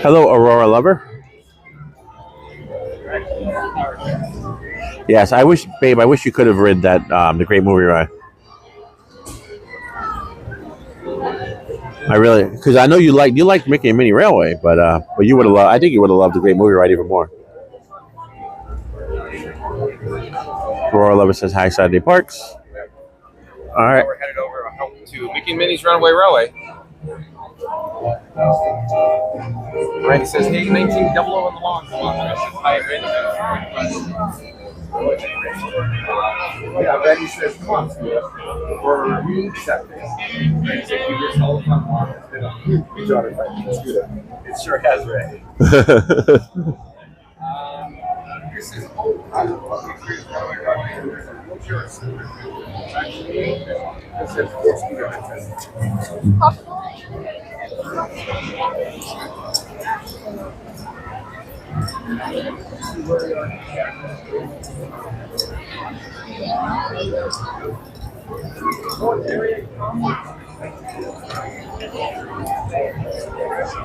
Speaker 1: Hello, Aurora Lover. Yes, I wish, babe, I wish you could have read that, the Great Movie Ride. I really, because I know you liked Mickey and Minnie Railway, but you would have loved, I think you would have loved the Great Movie Ride even more. Aurora Lover says hi, Saturday Parks. All right.
Speaker 3: We're headed over to Mickey and Minnie's Runaway Railway. Randy says, hey, 1900 in the lawn. Hi, Randy. Yeah, Randy says, come on, Scooter. We're accepting. Randy says, you just all the fun models. Good job, Scooter. It sure has, Randy. This is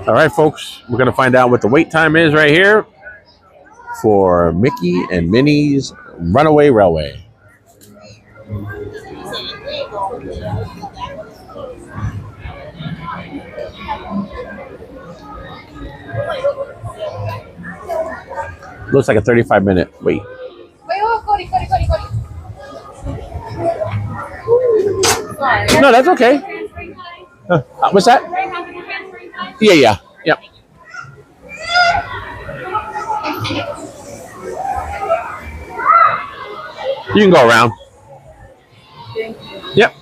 Speaker 1: All right, folks, we're going to find out what the wait time is right here for Mickey and Minnie's Runaway Railway. Looks like a 35-minute wait. No, that's okay. What's that? Yeah. Yep. You can go around. Yep.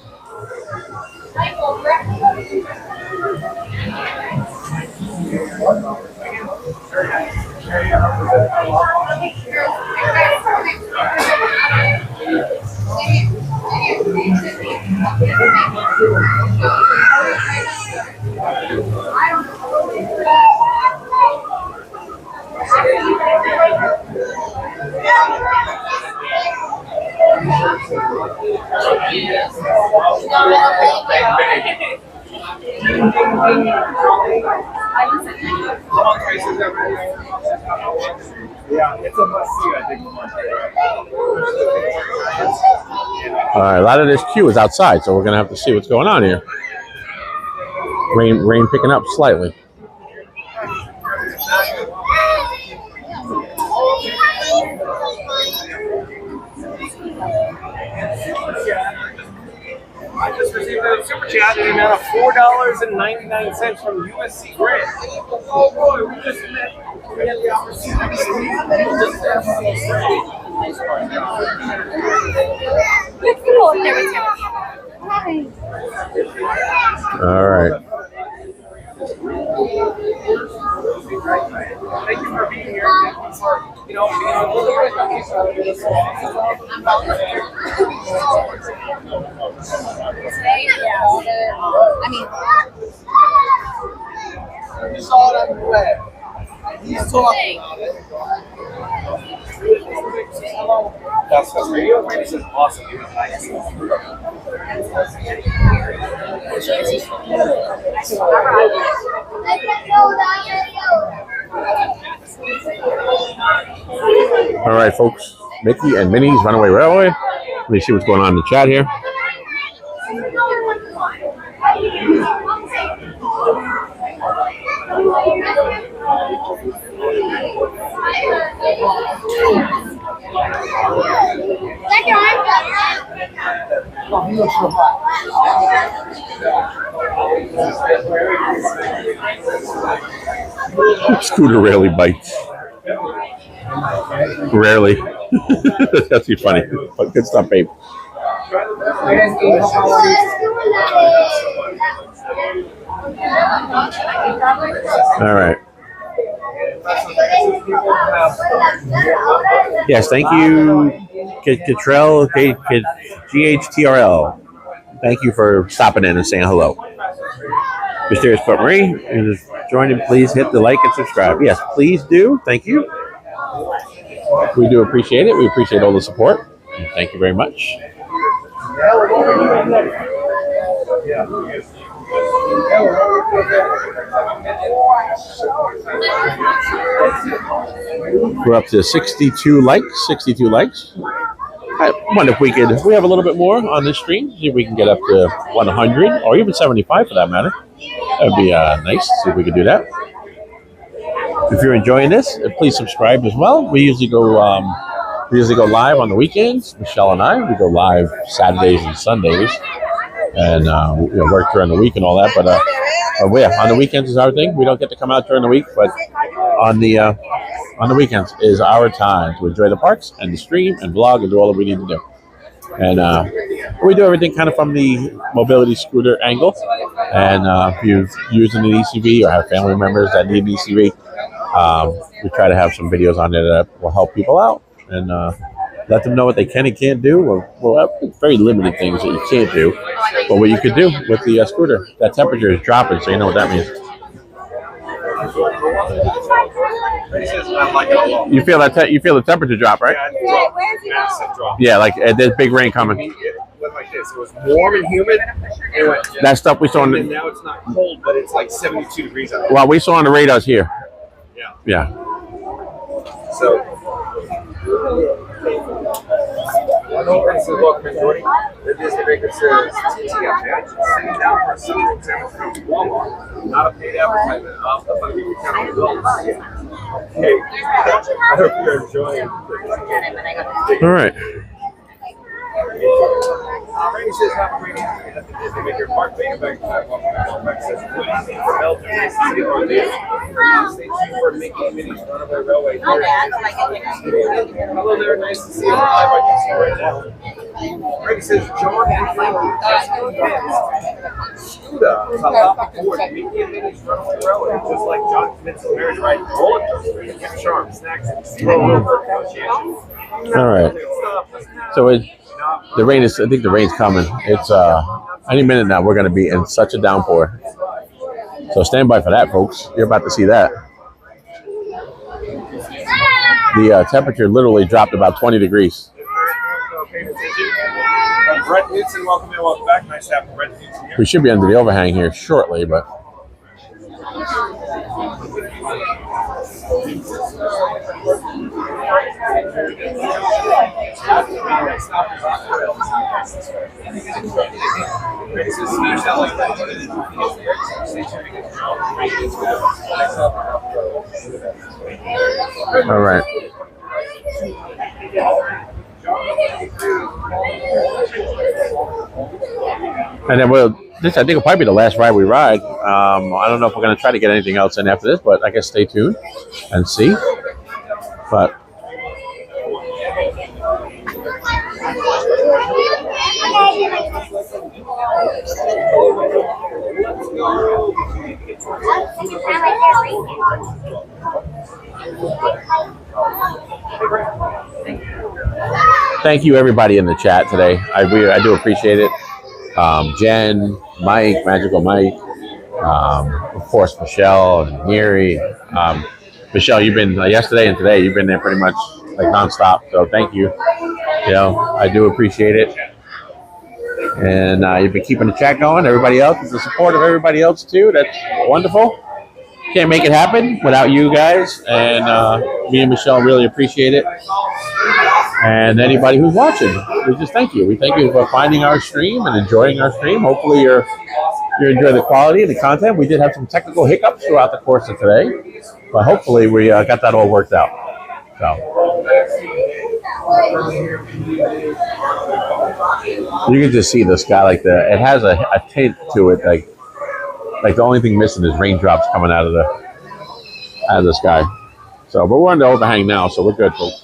Speaker 3: Yeah, it's a must-see, I think.
Speaker 1: All right, a lot of this queue is outside, so we're gonna have to see what's going on here. Rain picking up slightly.
Speaker 3: I just received a super chat in the amount of $4.99 from USC Grant. Oh boy, we just met. We had the opportunity to meet.
Speaker 1: All right.
Speaker 11: Thank you for being here. Thank you for, being on
Speaker 8: You saw it on the web. He's talking about it.
Speaker 11: That's radio. This is awesome.
Speaker 1: All right, folks. Mickey and Minnie's Runaway Railway. Let me see what's going on in the chat here. Scooter rarely bites. Rarely. That's too funny. But good stuff, babe. All right. Yes, thank you, Catrell, GHTRL. Thank you for stopping in and saying hello. Mysterious But Marie is joining. Please hit the like and subscribe. Yes, please do. Thank you. We do appreciate it. We appreciate all the support. And thank you very much. We're up to 62 likes. 62 likes. I wonder if we could. We have a little bit more on this stream. See if we can get up to 100 or even 75 for that matter. That'd be nice. See if we could do that. If you're enjoying this, please subscribe as well. We usually go live on the weekends. Michelle and I, we go live Saturdays and Sundays, and work during the week and all that. But yeah, on the weekends is our thing. We don't get to come out during the week, but on the weekends is our time to enjoy the parks and the stream and vlog and do all that we need to do. And we do everything kind of from the mobility scooter angle. And if you're using an ECV or have family members that need an ECV, we try to have some videos on there that will help people out and let them know what they can and can't do. Well, very limited things that you can't do, but what you could do with the scooter. That temperature is dropping, so you know what that means. You feel that? You feel the temperature drop, right? Yeah, like there's big rain coming.
Speaker 11: It went like this. It was warm and humid. It went,
Speaker 1: that stuff we saw on the.
Speaker 11: And now it's not cold, but it's like 72 degrees out.
Speaker 1: Well, we saw on the radars here.
Speaker 11: Yeah.
Speaker 1: Yeah.
Speaker 11: So. One over and says, "Look, Jordy, the Disney maker says TT up there. Sitting down for a summer exam from Boardwalk. Not a paid advertisement. If I give you kind of results." Hey, I hope you're enjoying.
Speaker 1: All right.
Speaker 11: Randy says, "Have a great evening at the Disney Maker Park Beta Bank." Says, "Good evening from Belgium. Nice to see you on this. Stay tuned for Mickey and Minnie's Runaway Railway here." Hello there. Nice to see you live. I can see right now. Randy says, "John and Frankie just convinced Scooter to hop aboard Mickey and Minnie's Runaway Railway, just like John convinced Mary to ride roller coaster and get charm, snacks, and stroll over negotiations."
Speaker 1: All right. So the rain is. I think the rain's coming. It's any minute now. We're going to be in such a downpour. So stand by for that, folks. You're about to see that. The temperature literally dropped about 20 degrees.
Speaker 11: Brett Newton, welcome in, welcome back. Nice to have Brett Newton here.
Speaker 1: We should be under the overhang here shortly, but. All right. And then this I think will probably be the last ride we ride. I don't know if we're going to try to get anything else in after this, but I guess stay tuned and see. But Thank you, everybody in the chat today. I do appreciate it. Jen, Mike, Magical Mike, of course, Michelle and Miri. Michelle, you've been yesterday and today. You've been there pretty much like nonstop. So thank you. You know, I do appreciate it. And you've been keeping the chat going. Everybody else, the support of everybody else too. That's wonderful. Can't make it happen without you guys. And me and Michelle really appreciate it. And anybody who's watching, we just thank you. We thank you for finding our stream and enjoying our stream. Hopefully you enjoy the quality of the content. We did have some technical hiccups throughout the course of today, but hopefully we got that all worked out. So you can just see the sky like it has a tint to it, like the only thing missing is raindrops coming out of the sky. So, but we're on the overhang now, so we're good, folks.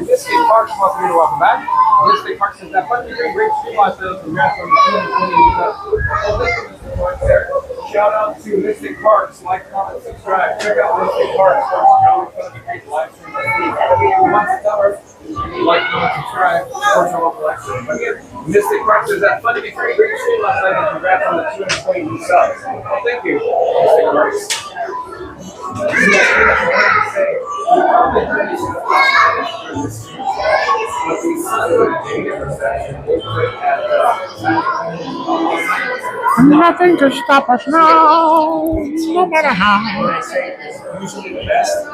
Speaker 13: Mystic Park, welcome back. Mystic Park says that funny great stream last night. Congrats on the shout out to Mystic Parks, like, comment, subscribe. Check out Mystic Parks. Live stream. Like, comment, subscribe. Support your local live stream. But again, Mystic Parks says that funny great stream last night. And congrats on the 220 new subs. Well, thank you, Mystic Parks.
Speaker 1: Nothing to stop us now, no matter how.
Speaker 13: Usually the best. The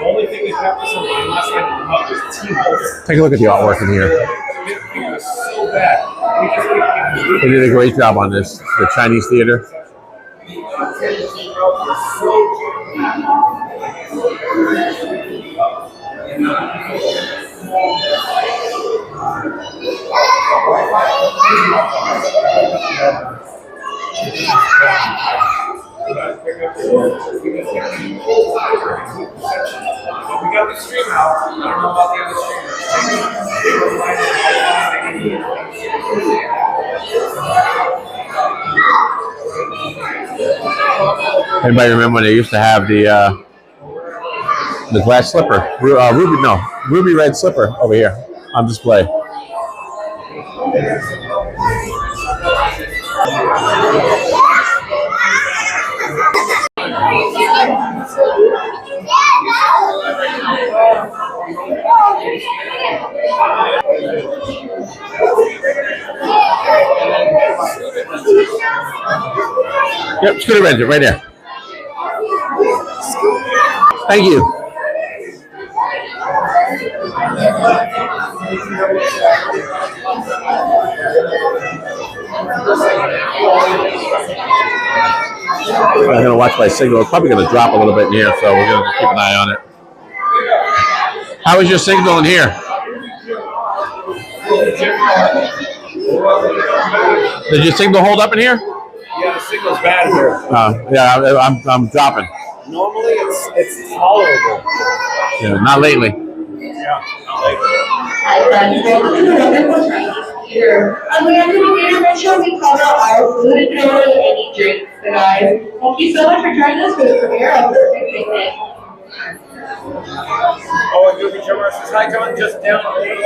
Speaker 13: only thing we kept us in line last night was team holder.
Speaker 1: Take a look at the artwork in here.
Speaker 13: It was so bad.
Speaker 1: They did a great job on this, the Chinese theater.
Speaker 13: We got the stream out. I don't know about the other streamers.
Speaker 1: Anybody remember when they used to have the glass slipper, ruby red slipper over here on display? Yep, scooter rented right there. Thank you. I'm going to watch my signal. It's probably going to drop a little bit in here, so we're going to keep an eye on it. How is your signal in here? Did your signal hold up in here?
Speaker 13: Yeah, the signal's bad here.
Speaker 1: Yeah, I'm dropping.
Speaker 13: Normally it's tolerable.
Speaker 1: Yeah, not lately.
Speaker 13: Yeah, not lately.
Speaker 14: Hi, friends. We have to do intermission. We cover our food and any drinks, guys. Thank you so much for joining us for the premiere of this picnic.
Speaker 13: Oh, and Goofy Jim Mars says, hi, John, just down the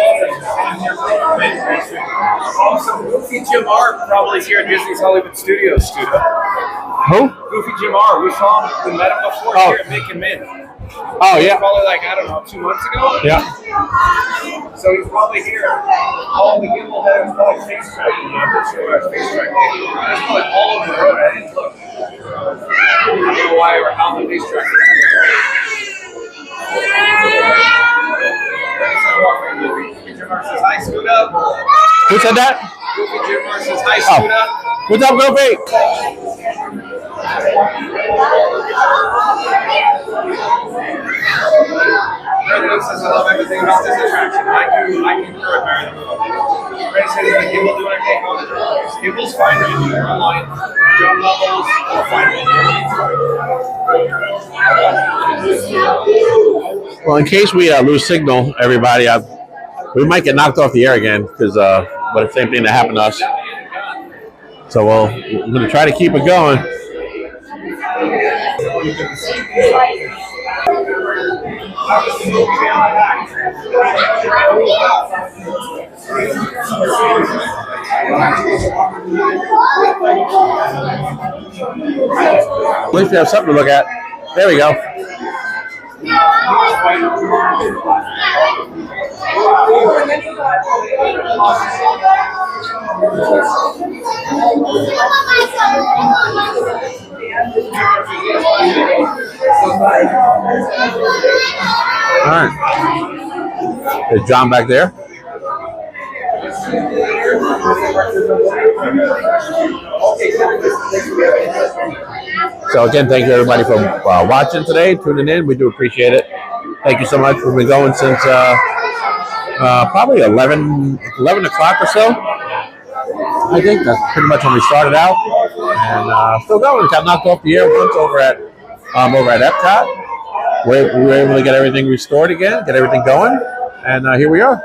Speaker 13: Also, Goofy Jim R probably is here at Disney's Hollywood Studios, Studio.
Speaker 1: Who?
Speaker 13: Goofy Jim R. We saw him, we met him before here at Make and Min.
Speaker 1: Oh, yeah.
Speaker 13: Probably like, I don't know, 2 months ago?
Speaker 1: Yeah.
Speaker 13: So he's probably here. Oh, the gimbal head was probably face tracking. I'm not sure where face tracking. It's probably all over the road. I didn't look. I don't know why or how the face tracking is. Goofy Jim R says, hi, Scuda.
Speaker 1: Who said that?
Speaker 13: Goofy Jim R says, hi, Scuda.
Speaker 1: What's up, Goofy?
Speaker 13: Brandon says, I love everything about this attraction. I concur with Mary. Brandon says, is the gimbal doing okay? Gimbal's fine right now. We're online. Jump levels.
Speaker 1: Well, in case we lose signal, everybody, we might get knocked off the air again because but the same thing that happened to us. So we're going to try to keep it going. At least we have something to look at. There we go. All right. Is John back there? So again, thank you everybody for watching today, tuning in. We do appreciate it. Thank you so much. We've been going since probably 11 o'clock or so. I think that's pretty much when we started out, and still going. Got knocked off the air once over at EPCOT. We were able to get everything restored again, get everything going, and here we are.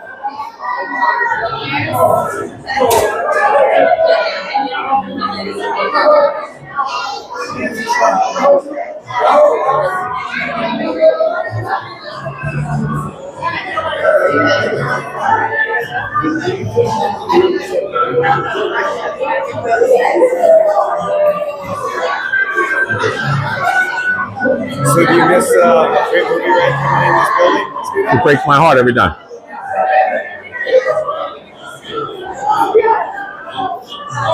Speaker 11: So do you miss great movie right coming in this building?
Speaker 1: It breaks my heart every time.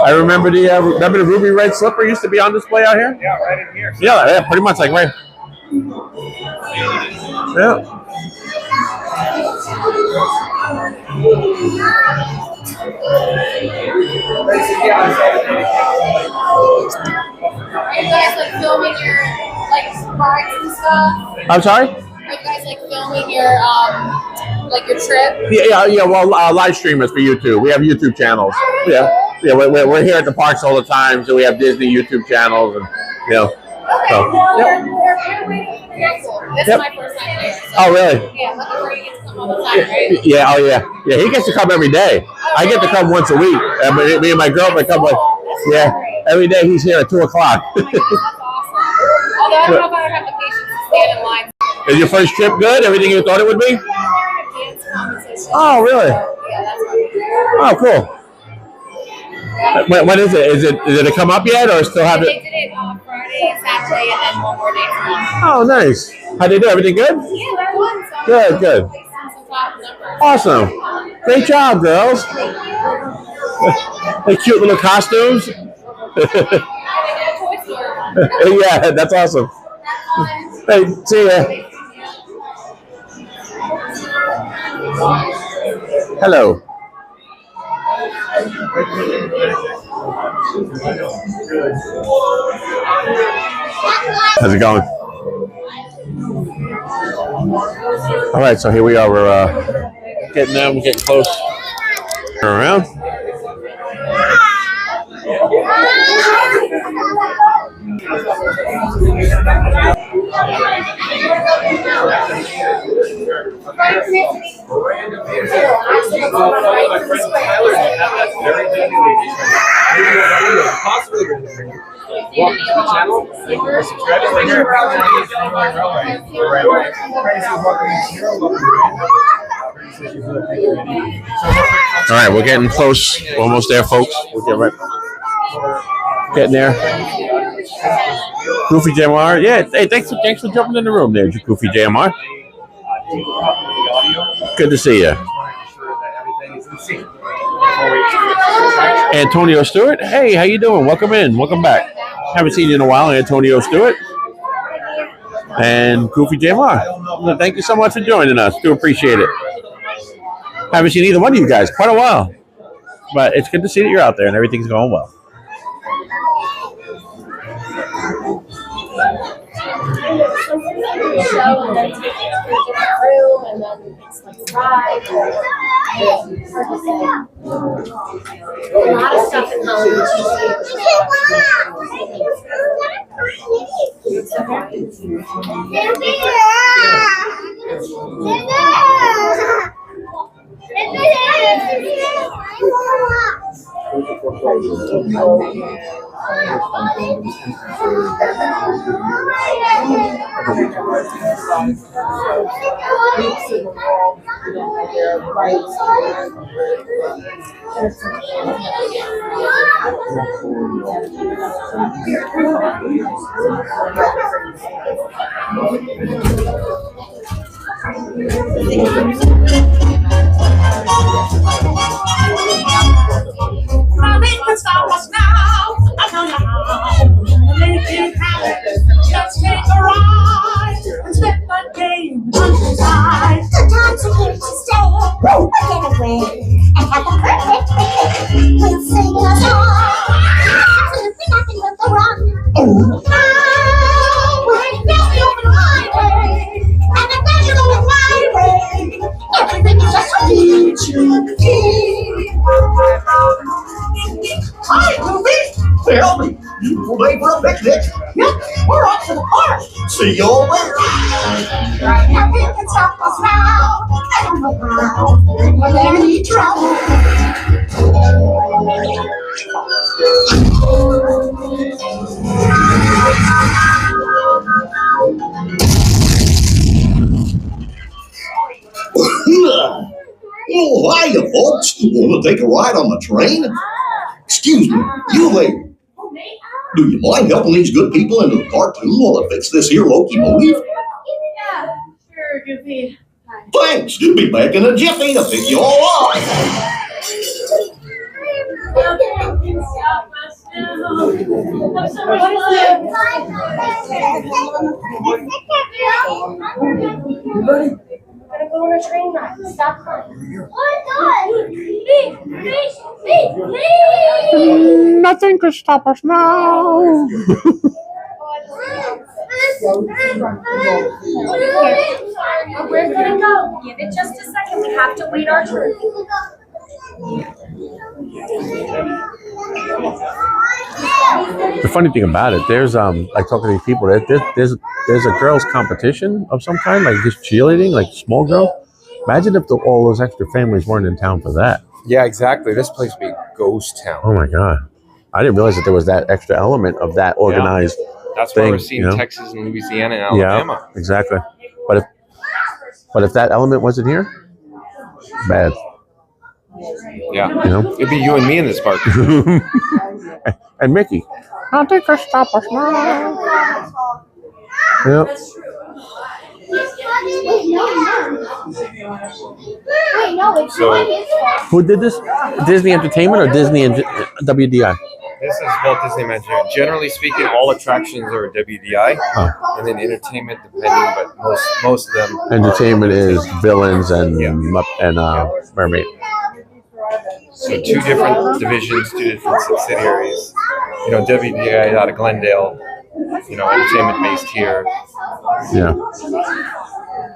Speaker 1: I remember the ruby red slipper used to be on display out here.
Speaker 11: Yeah, right in here.
Speaker 1: Yeah, pretty much like right. Yeah.
Speaker 10: Are you guys like filming your like rides and stuff?
Speaker 1: I'm sorry?
Speaker 10: Are you guys like filming your trip?
Speaker 1: Yeah. Well, live streamers for YouTube. We have YouTube channels. Yeah. We're here at the parks all the time, so we have Disney YouTube channels, and you know.
Speaker 10: Okay.
Speaker 1: So,
Speaker 10: They're waiting for the next one. This is my first time there. So,
Speaker 1: oh, really?
Speaker 10: Yeah, looking for you to come all the time, right?
Speaker 1: Yeah. Oh, yeah. Yeah. He gets to come every day. I get to come once a week. Me and my girlfriend come like, every day. He's here at 2 o'clock.
Speaker 10: Oh my gosh, that's awesome. Although I don't know if I would have the patience to stand in line.
Speaker 1: Is your first trip good? Everything you thought it would be?
Speaker 10: Yeah, we're in a dance competition.
Speaker 1: Oh, really?
Speaker 10: So, yeah, that's what
Speaker 1: Oh, cool. When is it? Is it come up yet, or still have
Speaker 10: They
Speaker 1: it?
Speaker 10: did it Friday, Saturday, and then one more day tomorrow.
Speaker 1: Oh, nice. How they do? Everything good?
Speaker 10: Yeah, that one. So
Speaker 1: Good. Awesome. Great job, girls. Hey, cute little costumes. Yeah, that's awesome. Hey, see ya. Hello. How's it going? All right, so here we are. We're getting close. Turn around.
Speaker 13: Welcome to the channel. Thank you for subscribing. We're here at
Speaker 1: All right, we're getting close. Almost there, folks. We'll getting there. Goofy JMR. Yeah, hey, thanks for jumping in the room there, Goofy JMR. Good to see you. Antonio Stewart. Hey, how you doing? Welcome in. Welcome back. Haven't seen you in a while, Antonio Stewart. And Goofy JMR. Thank you so much for joining us. Do appreciate it. Haven't seen either one of you guys quite a while. But it's good to see that you're out there and everything's going well.
Speaker 10: Show and then take it to a different room and then it's like a ride. Hard to say. A lot of stuff in Hollywood.
Speaker 5: Nothing can stop us now. I don't know how. Make it happen. Just take a ride and spend the day in the countryside. Sometimes we're here to stay. We'll get away and have a perfect day. We'll sing a song. Absolutely nothing will go wrong. Now we're down the open highway, and the pleasure is my way. Everything is just so peachy. Hi, Goofy!
Speaker 12: Tell me, beautiful day for a picnic.
Speaker 5: Yep, we're off to the park.
Speaker 12: See you all there.
Speaker 5: Nothing can stop us now. I don't know how. We're in any trouble.
Speaker 12: Oh, hiya, folks. Want to take a ride on the train? Excuse me, you there. Do you mind helping these good people into the park too while I fix this here locomotive?
Speaker 10: Yeah, sure, Goofy.
Speaker 12: Thanks. Be back in a jiffy to pick you all up.
Speaker 10: Gonna go on a train ride. Stop crying.
Speaker 1: Nothing could stop us now.
Speaker 10: We're gonna go. Give it just a second. We have to wait our turn.
Speaker 1: The funny thing about it, there's like talking to these people, there's a girls' competition of some kind, like just cheerleading, like small girl. Imagine if all those extra families weren't in town for that.
Speaker 3: Yeah, exactly. This place would be a ghost town.
Speaker 1: Oh my God, I didn't realize that there was that extra element of that organized.
Speaker 3: That's
Speaker 1: thing,
Speaker 3: why we're seeing Texas and Louisiana and Alabama.
Speaker 1: Yeah, exactly. But if that element wasn't here, bad.
Speaker 3: Yeah,
Speaker 1: you know,
Speaker 3: it'd be you and me in this park.
Speaker 1: And Mickey. Nothing could stop us now. Yep.
Speaker 3: So,
Speaker 1: who did this? Disney Entertainment or Disney and WDI?
Speaker 3: This is Walt Disney Imagineering. Generally speaking, all attractions are WDI, and then entertainment depending, but most of them.
Speaker 1: Entertainment is Villains and Mermaid.
Speaker 3: So 2 different divisions, 2 different subsidiaries. You know, WDI out of Glendale. You know, entertainment based here.
Speaker 1: Yeah.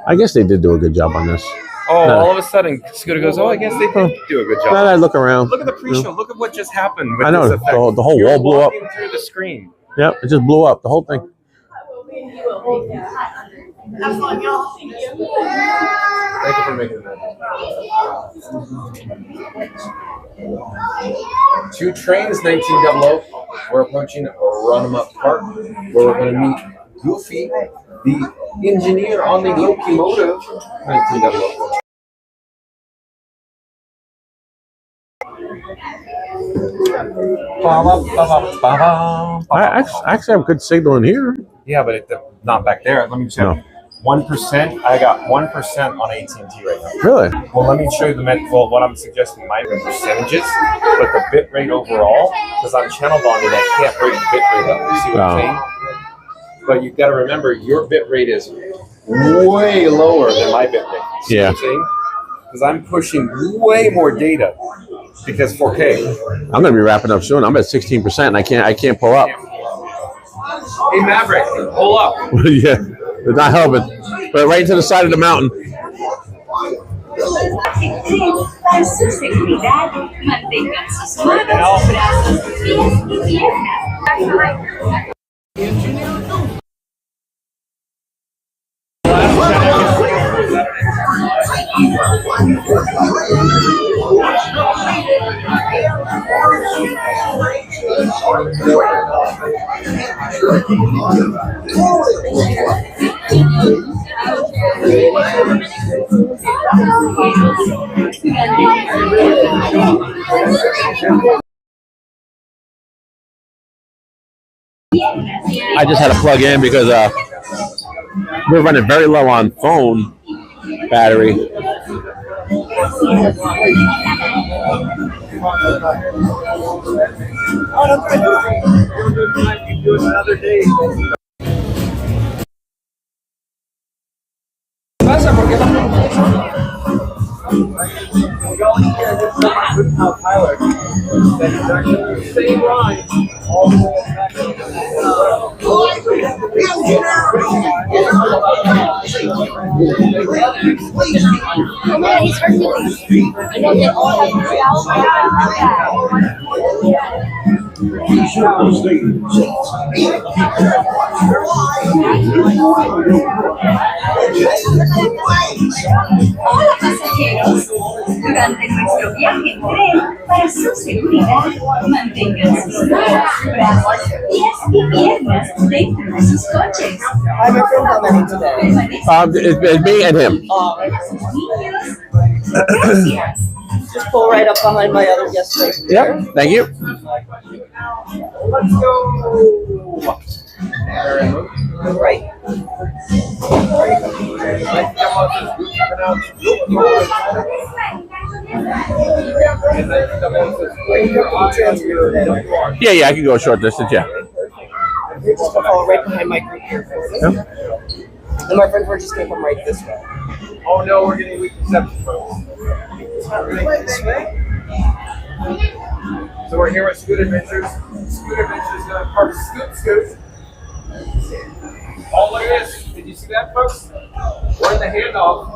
Speaker 1: I guess they did do a good job on this.
Speaker 3: Oh, all of a sudden, Scooter goes, I guess they did do a good job.
Speaker 1: Now that I look around.
Speaker 3: Look at the pre-show. Look at what just happened with
Speaker 1: I know.
Speaker 3: this effect.
Speaker 1: The whole
Speaker 3: You're
Speaker 1: wall blew up.
Speaker 3: walking through the screen.
Speaker 1: Yep, it just blew up. The whole thing.
Speaker 5: Have fun, y'all. Thank you.
Speaker 3: Thank you for making that. 2 trains, 1900. We're approaching Runaway Park, where we're going to meet Goofy, the engineer on the locomotive. 1900.
Speaker 1: I actually have good signal in here.
Speaker 3: Yeah, but not back there. Let me check.
Speaker 1: No.
Speaker 3: 1%. I got 1% on AT&T right now.
Speaker 1: Really?
Speaker 3: Well, let me show you what I'm suggesting might be percentages, but the bit rate overall, because I'm channel bonded, I can't break the bit rate up. You see what I'm saying? But you've got to remember, your bit rate is way lower than my bit rate. See what I'm saying? Because I'm pushing way more data because 4K.
Speaker 1: I'm gonna be wrapping up soon. I'm at 16% and I can't pull up.
Speaker 3: Hey Maverick, pull up.
Speaker 1: Yeah, it's not helping. But right into the side of the mountain.
Speaker 5: Right now.
Speaker 1: I just had to plug in because we're running very low on phone battery.
Speaker 11: Tyler, that is actually the same line all the way back.
Speaker 10: Oh man, he's Hercules. I know they all have the scalp.
Speaker 14: Durante nuestro viaje en tren, para su seguridad, mantengan sus manos, brazos, pies y piernas dentro de sus coches.
Speaker 8: Hi, my friend, how many today?
Speaker 1: It's me and him.
Speaker 8: Just pull right up behind my other guest right here.
Speaker 1: Yep. Thank you.
Speaker 11: Let's go.
Speaker 8: Right.
Speaker 1: Yeah, I can go a short distance, yeah.
Speaker 8: You're just gonna follow right behind my group here.
Speaker 1: Yep.
Speaker 8: And my friend, we're just gonna come right this way.
Speaker 11: Oh no, we're getting weak reception, folks.
Speaker 8: Right this way.
Speaker 11: So we're here at Scoot Adventures. Scoot Adventures is part of Scoot. Oh, look at this. Did you see that, folks? We're in the handoff.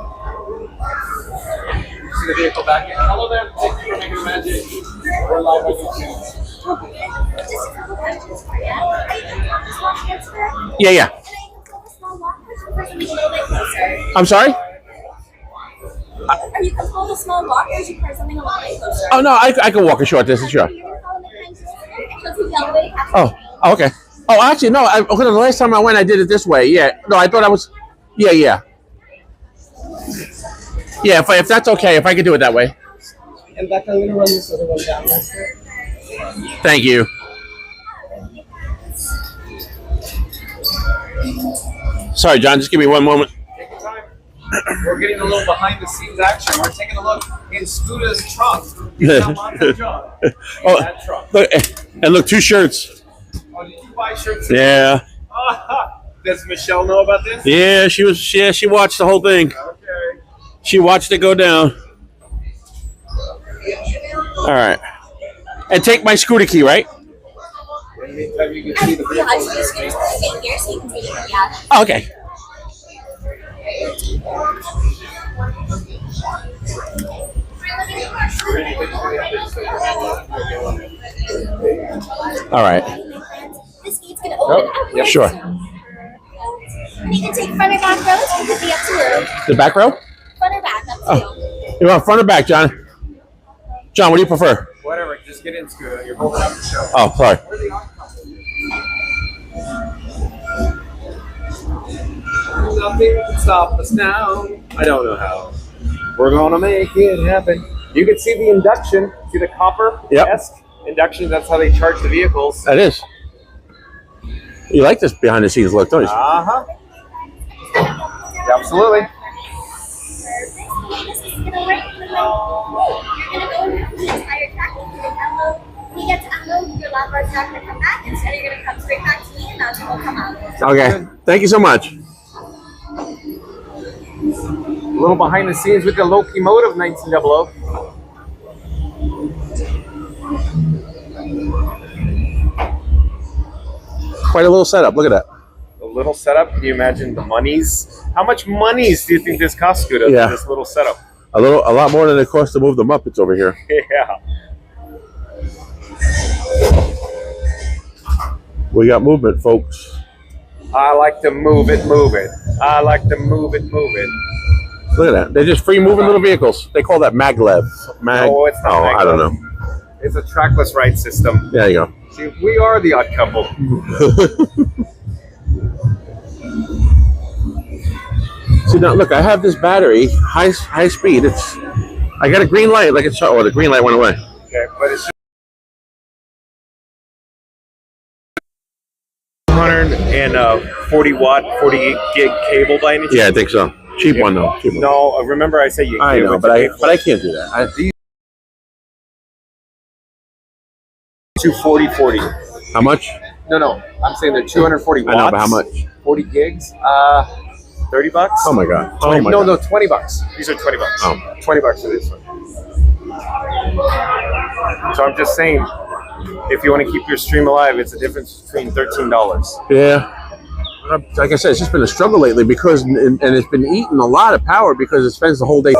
Speaker 11: You see the vehicle back in. Hello there. Thank you for making the magic. We're live on YouTube.
Speaker 10: Just a couple questions for you. Are you going to walk transfer?
Speaker 1: Yeah.
Speaker 10: Can I go a small walk or should we person a little bit closer?
Speaker 1: I'm sorry?
Speaker 10: Are you comfortable with a small walk or should we person something a little bit closer?
Speaker 1: Oh, no, I can walk a short distance, sure. Oh, okay. Oh, actually, no. Okay, the last time I went, I did it this way. Yeah. No, I thought I was. Yeah. Yeah, if that's okay, if I could do it that way.
Speaker 8: And Becca, I'm gonna run this other one down real quick.
Speaker 1: Thank you. Sorry, John. Just give me one moment.
Speaker 11: Take your time. We're getting a little behind the scenes action. We're taking a look in Scooter's trunk.
Speaker 1: Oh,
Speaker 11: That trunk.
Speaker 1: look, and look, 2 shirts.
Speaker 11: Oh, did you buy shirts?
Speaker 1: Yeah.
Speaker 11: Does Michelle know about this?
Speaker 1: Yeah, she was. Yeah, she watched the whole thing.
Speaker 11: Okay.
Speaker 1: She watched it go down. All right. And take my scooter key, right?
Speaker 11: In the meantime, you can see the vehicle.
Speaker 10: Here so you can take it. Yeah.
Speaker 1: Oh, okay. All right.
Speaker 10: This gate's gonna open up.
Speaker 1: Yeah, sure.
Speaker 10: You can take front or back rows. It could be up to you.
Speaker 1: The back row?
Speaker 10: Front or back, up to you.
Speaker 1: You want front or back, John? John, what do you prefer?
Speaker 11: Whatever, just get in, Scooter. You're holding up the show.
Speaker 1: Oh, sorry.
Speaker 11: Nothing can stop us now. I don't know how. We're gonna make it happen. You can see the induction. See the copper-esque induction. That's how they charge the vehicles.
Speaker 1: That is. You like this behind the scenes look, don't you?
Speaker 11: Uh-huh. Absolutely.
Speaker 10: This is gonna work. You're gonna go through the entire track. When you get to unload, your lap bar's not gonna come back. Instead, you're gonna come straight back to me, and that's when we'll come out.
Speaker 1: Okay. Thank you so much.
Speaker 11: A little behind the scenes with the locomotive 1900.
Speaker 1: Quite a little setup. Look at that.
Speaker 11: A little setup. Can you imagine the monies? How much monies do you think this costs, Scooter?
Speaker 1: Yeah.
Speaker 11: This little setup.
Speaker 1: A lot more than it costs to move the Muppets over here.
Speaker 11: Yeah.
Speaker 1: We got movement, folks.
Speaker 11: I like to move it. I like to move it.
Speaker 1: Look at that. They're just free moving little vehicles. They call that maglev.
Speaker 11: No, it's not maglev.
Speaker 1: I don't know.
Speaker 11: It's a trackless ride system.
Speaker 1: There you go.
Speaker 11: See, we are the odd couple.
Speaker 1: See now, look, I have this battery, high speed. I got a green light, like it's. Oh, the green light went away.
Speaker 11: Okay, but it's 240 watt, 48 gig cable by any chance?
Speaker 1: Yeah, I think so. Cheap one though. Cheap one.
Speaker 11: No, remember I said you.
Speaker 1: I know, but I can't do that.
Speaker 11: 240.
Speaker 1: How much?
Speaker 11: No, I'm saying they're 240 watts.
Speaker 1: I know, but how much?
Speaker 11: 40 gigs. $30.
Speaker 1: Oh my god. Oh my god.
Speaker 11: No, $20. These are $20.
Speaker 1: Oh.
Speaker 11: $20 for this one. So I'm just saying, if you want to keep your stream alive, it's a difference between $13.
Speaker 1: Yeah. Like I said, it's just been a struggle lately because, and it's been eating a lot of power because it spends the whole day.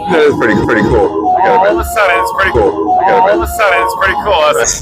Speaker 1: That is pretty cool.
Speaker 9: All of a sudden, it's pretty cool.